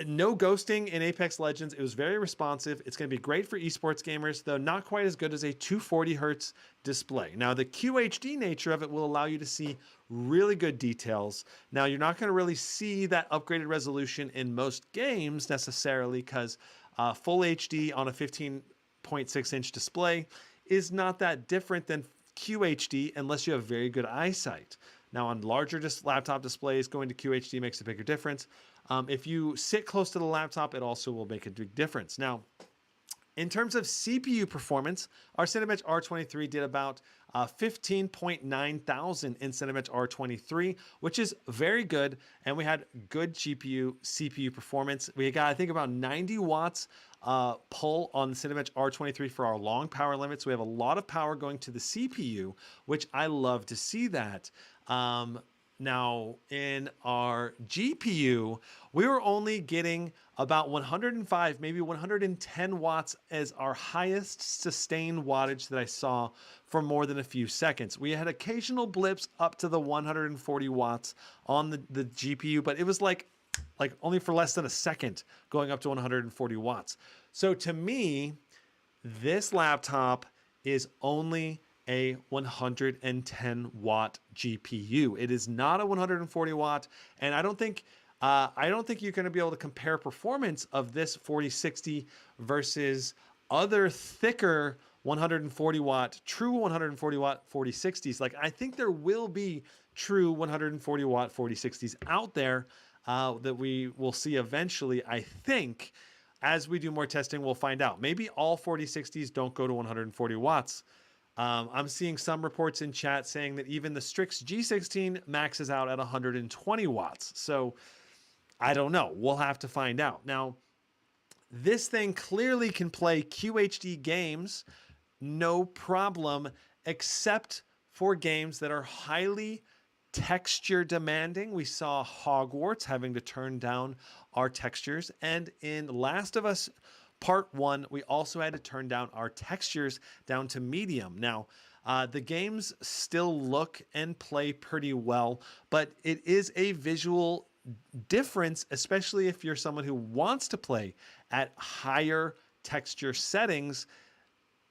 no ghosting in Apex Legends. It was very responsive. It's going to be great for esports gamers, though not quite as good as a 240 hertz display. Now, the QHD nature of it will allow you to see really good details. Now, you're not going to really see that upgraded resolution in most games necessarily, because full HD on a 15.6-inch display is not that different than QHD unless you have very good eyesight. Now, on larger laptop displays, going to QHD makes a bigger difference. If you sit close to the laptop, it also will make a big difference. Now, in terms of CPU performance, our Cinebench R23 did about 15.9 thousand in Cinebench R23, which is very good. And we had good CPU performance. We got, I think, about 90 watts pull on the Cinebench R23 for our long power limits. We have a lot of power going to the CPU, which I love to see that. Now, in our GPU, we were only getting about 105, maybe 110 watts as our highest sustained wattage that I saw for more than a few seconds. We had occasional blips up to the 140 watts on the GPU, but it was like only for less than a second going up to 140 watts. So to me, this laptop is only a 110 watt GPU. It is not a 140 watt, and I don't think you're going to be able to compare performance of this 4060 versus other thicker 140 watt, true 140 watt 4060s. Like, I think there will be true 140 watt 4060s out there that we will see eventually. I think as we do more testing, we'll find out. Maybe all 4060s don't go to 140 watts. I'm seeing some reports in chat saying that even the Strix G16 maxes out at 120 watts. So I don't know. We'll have to find out. Now, this thing clearly can play QHD games, no problem, except for games that are highly texture demanding. We saw Hogwarts having to turn down our textures. And in Last of Us Part 1, we also had to turn down our textures down to medium. Now, the games still look and play pretty well, but it is a visual difference, especially if you're someone who wants to play at higher texture settings.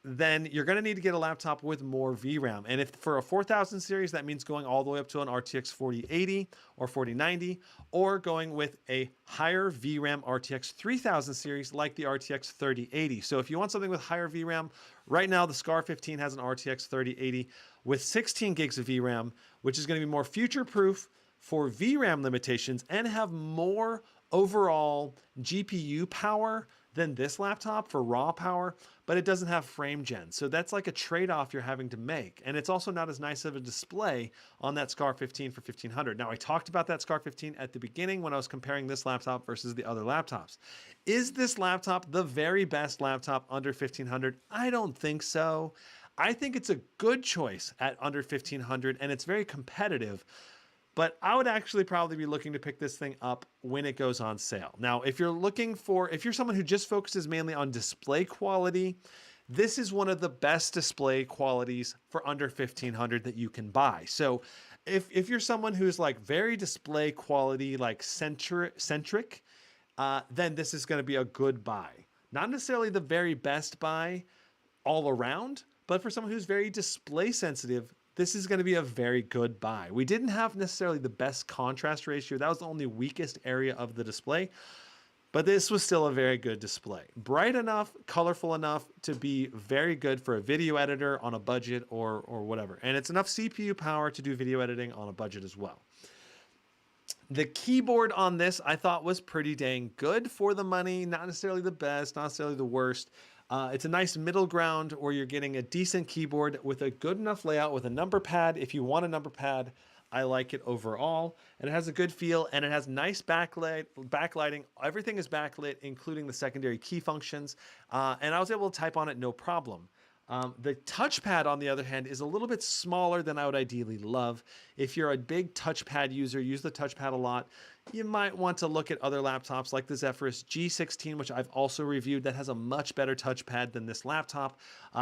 Then you're going to need to get a laptop with more VRAM. And if for a 4000 series, that means going all the way up to an RTX 4080 or 4090, or going with a higher VRAM RTX 3000 series like the RTX 3080. So if you want something with higher VRAM, right now the Scar 15 has an RTX 3080 with 16 gigs of VRAM, which is going to be more future-proof for VRAM limitations and have more overall GPU power than this laptop for raw power, but it doesn't have frame gen. So that's like a trade-off you're having to make. And it's also not as nice of a display on that Scar 15 for 1500. Now, I talked about that Scar 15 at the beginning when I was comparing this laptop versus the other laptops. Is this laptop the very best laptop under 1500? I don't think so. I think it's a good choice at under 1500, and it's very competitive. But I would actually probably be looking to pick this thing up when it goes on sale. Now, if you're someone who just focuses mainly on display quality, this is one of the best display qualities for under 1500 that you can buy. So if you're someone who's like very display quality, like centric, then this is going to be a good buy. Not necessarily the very best buy all around, but for someone who's very display sensitive, this is going to be a very good buy. We didn't have necessarily the best contrast ratio. That was the only weakest area of the display, but this was still a very good display. Bright enough, colorful enough to be very good for a video editor on a budget or whatever. And it's enough CPU power to do video editing on a budget as well. The keyboard on this I thought was pretty dang good for the money. Not necessarily the best, not necessarily the worst. It's a nice middle ground where you're getting a decent keyboard with a good enough layout with a number pad. If you want a number pad, I like it overall. And it has a good feel and it has nice backlighting. Everything is backlit, including the secondary key functions. And I was able to type on it no problem. The touchpad, on the other hand, is a little bit smaller than I would ideally love. If you're a big touchpad user, use the touchpad a lot, you might want to look at other laptops like the Zephyrus G16, which I've also reviewed, that has a much better touchpad than this laptop.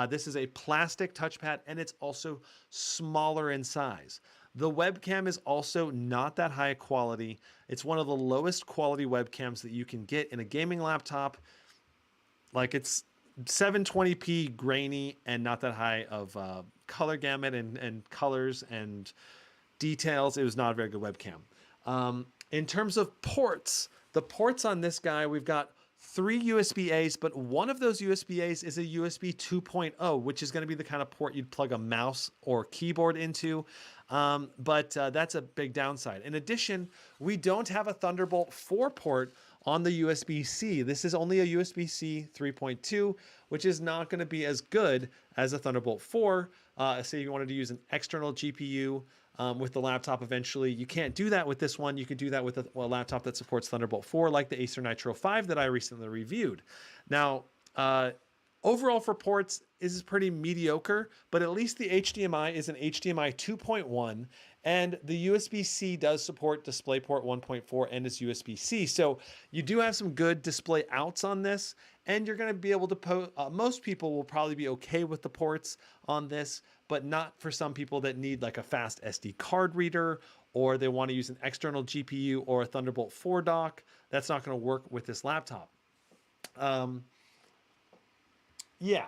This is a plastic touchpad and it's also smaller in size. The webcam is also not that high quality. It's one of the lowest quality webcams that you can get in a gaming laptop. Like, it's 720p grainy and not that high of color gamut and colors and details. It was not a very good webcam. In terms of ports, the ports on this guy, we've got 3 USB-A's, but one of those USB-A's is a USB 2.0, which is going to be the kind of port you'd plug a mouse or keyboard into. But that's a big downside. In addition, we don't have a Thunderbolt 4 port on the USB-C. This is only a USB-C 3.2, which is not going to be as good as a Thunderbolt 4. Say you wanted to use an external GPU with the laptop eventually. You can't do that with this one. You can do that with a laptop that supports Thunderbolt 4, like the Acer Nitro 5 that I recently reviewed. Now, overall for ports, this is pretty mediocre, but at least the HDMI is an HDMI 2.1, and the USB-C does support DisplayPort 1.4 and is USB-C. So you do have some good display outs on this, and you're going to be able to most people will probably be okay with the ports on this, but not for some people that need like a fast SD card reader, or they want to use an external GPU or a Thunderbolt 4 dock. That's not going to work with this laptop. Yeah.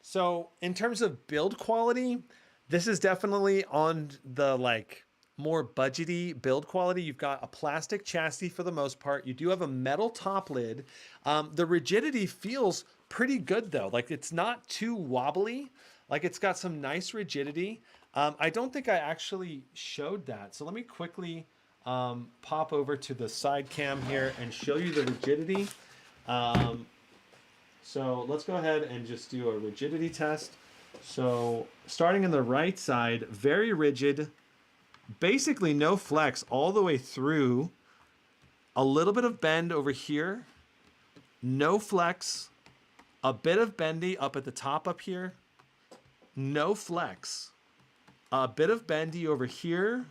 So in terms of build quality, this is definitely on the like more budgety build quality. You've got a plastic chassis for the most part. You do have a metal top lid. The rigidity feels pretty good though. Like, it's not too wobbly. Like, it's got some nice rigidity. I don't think I actually showed that. So let me quickly pop over to the side cam here and show you the rigidity. So let's go ahead and just do a rigidity test. So starting in the right side, very rigid, basically no flex all the way through, a little bit of bend over here, no flex, a bit of bendy up at the top up here, no flex, a bit of bendy over here,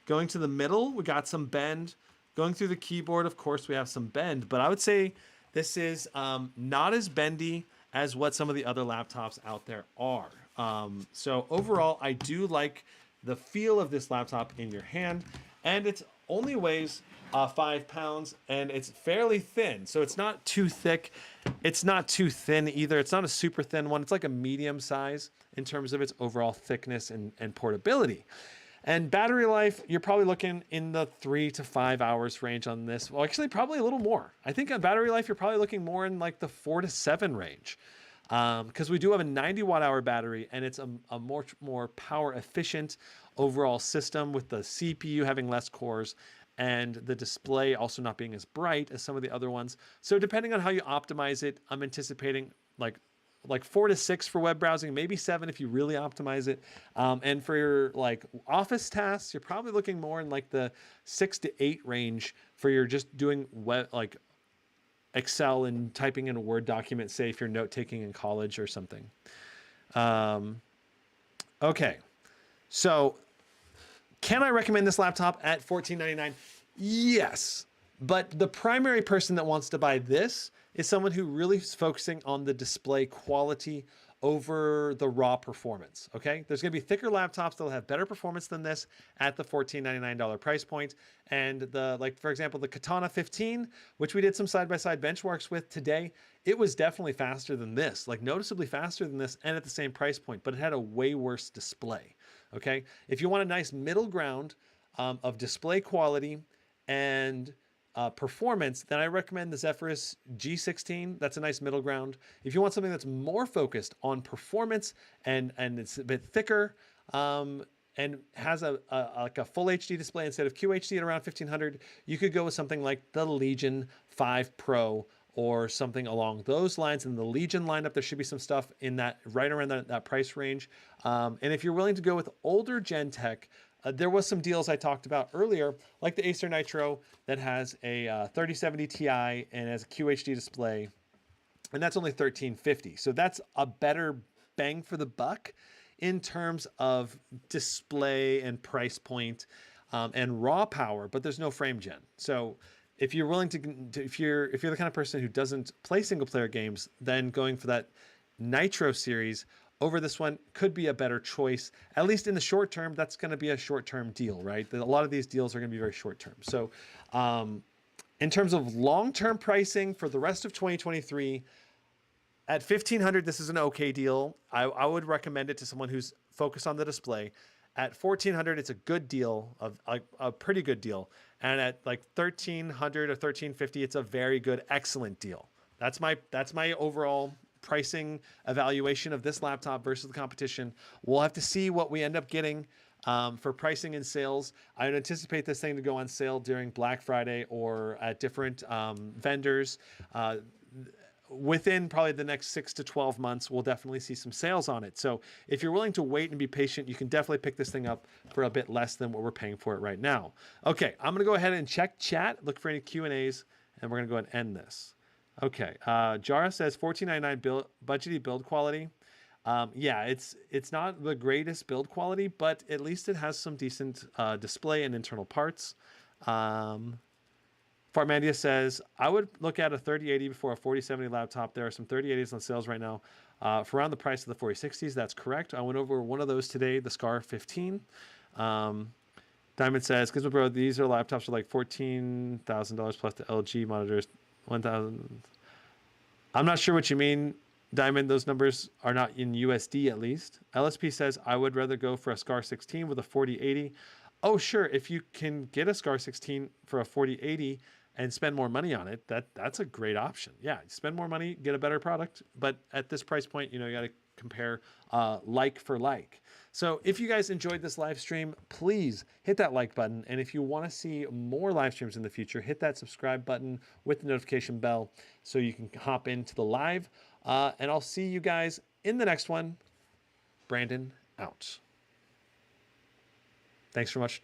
going to the middle, we got some bend, going through the keyboard, of course we have some bend, but I would say this is not as bendy as what some of the other laptops out there are. So overall, I do like the feel of this laptop in your hand, and it only weighs 5 pounds, and it's fairly thin. So it's not too thick. It's not too thin either. It's not a super thin one. It's like a medium size in terms of its overall thickness and portability. And battery life, you're probably looking in the 3 to 5 hours range on this. Well, actually, probably a little more. I think on battery life, you're probably looking more in like the 4 to 7 range. Because we do have a 90 watt hour battery, and it's a more power efficient overall system, with the CPU having less cores and the display also not being as bright as some of the other ones. So depending on how you optimize it, I'm anticipating like 4 to 6 for web browsing, maybe 7 if you really optimize it. And for your like office tasks, you're probably looking more in like the 6 to 8 range for your just doing web, like Excel and typing in a Word document, say if you're note taking in college or something. Okay, so can I recommend this laptop at $1499? Yes, but the primary person that wants to buy this is someone who really is focusing on the display quality over the raw performance. Okay, there's going to be thicker laptops that'll have better performance than this at the $1,499 price point. And the, like, for example, the Katana 15, which we did some side-by-side benchmarks with today, it was definitely faster than this, like noticeably faster than this, and at the same price point, but it had a way worse display. Okay, if you want a nice middle ground of display quality and performance, then I recommend the Zephyrus G16. That's a nice middle ground. If you want something that's more focused on performance and it's a bit thicker and has like a full HD display instead of QHD at around 1500, you could go with something like the Legion 5 Pro or something along those lines. In the Legion lineup, there should be some stuff in that right around that price range. And if you're willing to go with older Gen tech, there was some deals I talked about earlier, like the Acer Nitro that has a 3070 Ti and has a QHD display, and that's only $1,350. So that's a better bang for the buck in terms of display and price point and raw power, but there's no frame gen. So if you're willing to if you're the kind of person who doesn't play single player games, then going for that Nitro series over this one could be a better choice, at least in the short term. That's going to be a short-term deal, right? A lot of these deals are going to be very short-term. So in terms of long-term pricing for the rest of 2023, at $1,500, this is an okay deal. I would recommend it to someone who's focused on the display. At $1,400, it's a good deal, a pretty good deal. And at like $1,300 or $1,350, it's a very good, excellent deal. That's my overall pricing evaluation of this laptop versus the competition. We'll have to see what we end up getting for pricing and sales. I would anticipate this thing to go on sale during Black Friday or at different vendors. Within probably the next 6 to 12 months, we'll definitely see some sales on it. So if you're willing to wait and be patient, you can definitely pick this thing up for a bit less than what we're paying for it right now. Okay, I'm gonna go ahead and check chat, look for any Q&As, and we're gonna go ahead and end this. Okay, Jara says $1,499 budgety build quality. Yeah, it's not the greatest build quality, but at least it has some decent display and internal parts. Fartmandia says, I would look at a 3080 before a 4070 laptop. There are some 3080s on sales right now for around the price of the 4060s. That's correct. I went over one of those today, the Scar 15. Diamond says, Gizmo Bro, these are laptops for like $14,000 plus the LG monitors, 1,000. I'm not sure what you mean, Diamond. Those numbers are not in USD at least. LSP says, I would rather go for a Scar 16 with a 4080. Oh, sure. If you can get a Scar 16 for a 4080 and spend more money on it, that's a great option. Yeah, spend more money, get a better product. But at this price point, you got to compare like for like. So if you guys enjoyed this live stream, please hit that like button. And if you want to see more live streams in the future, hit that subscribe button with the notification bell so you can hop into the live. And I'll see you guys in the next one. Brandon out. Thanks so much.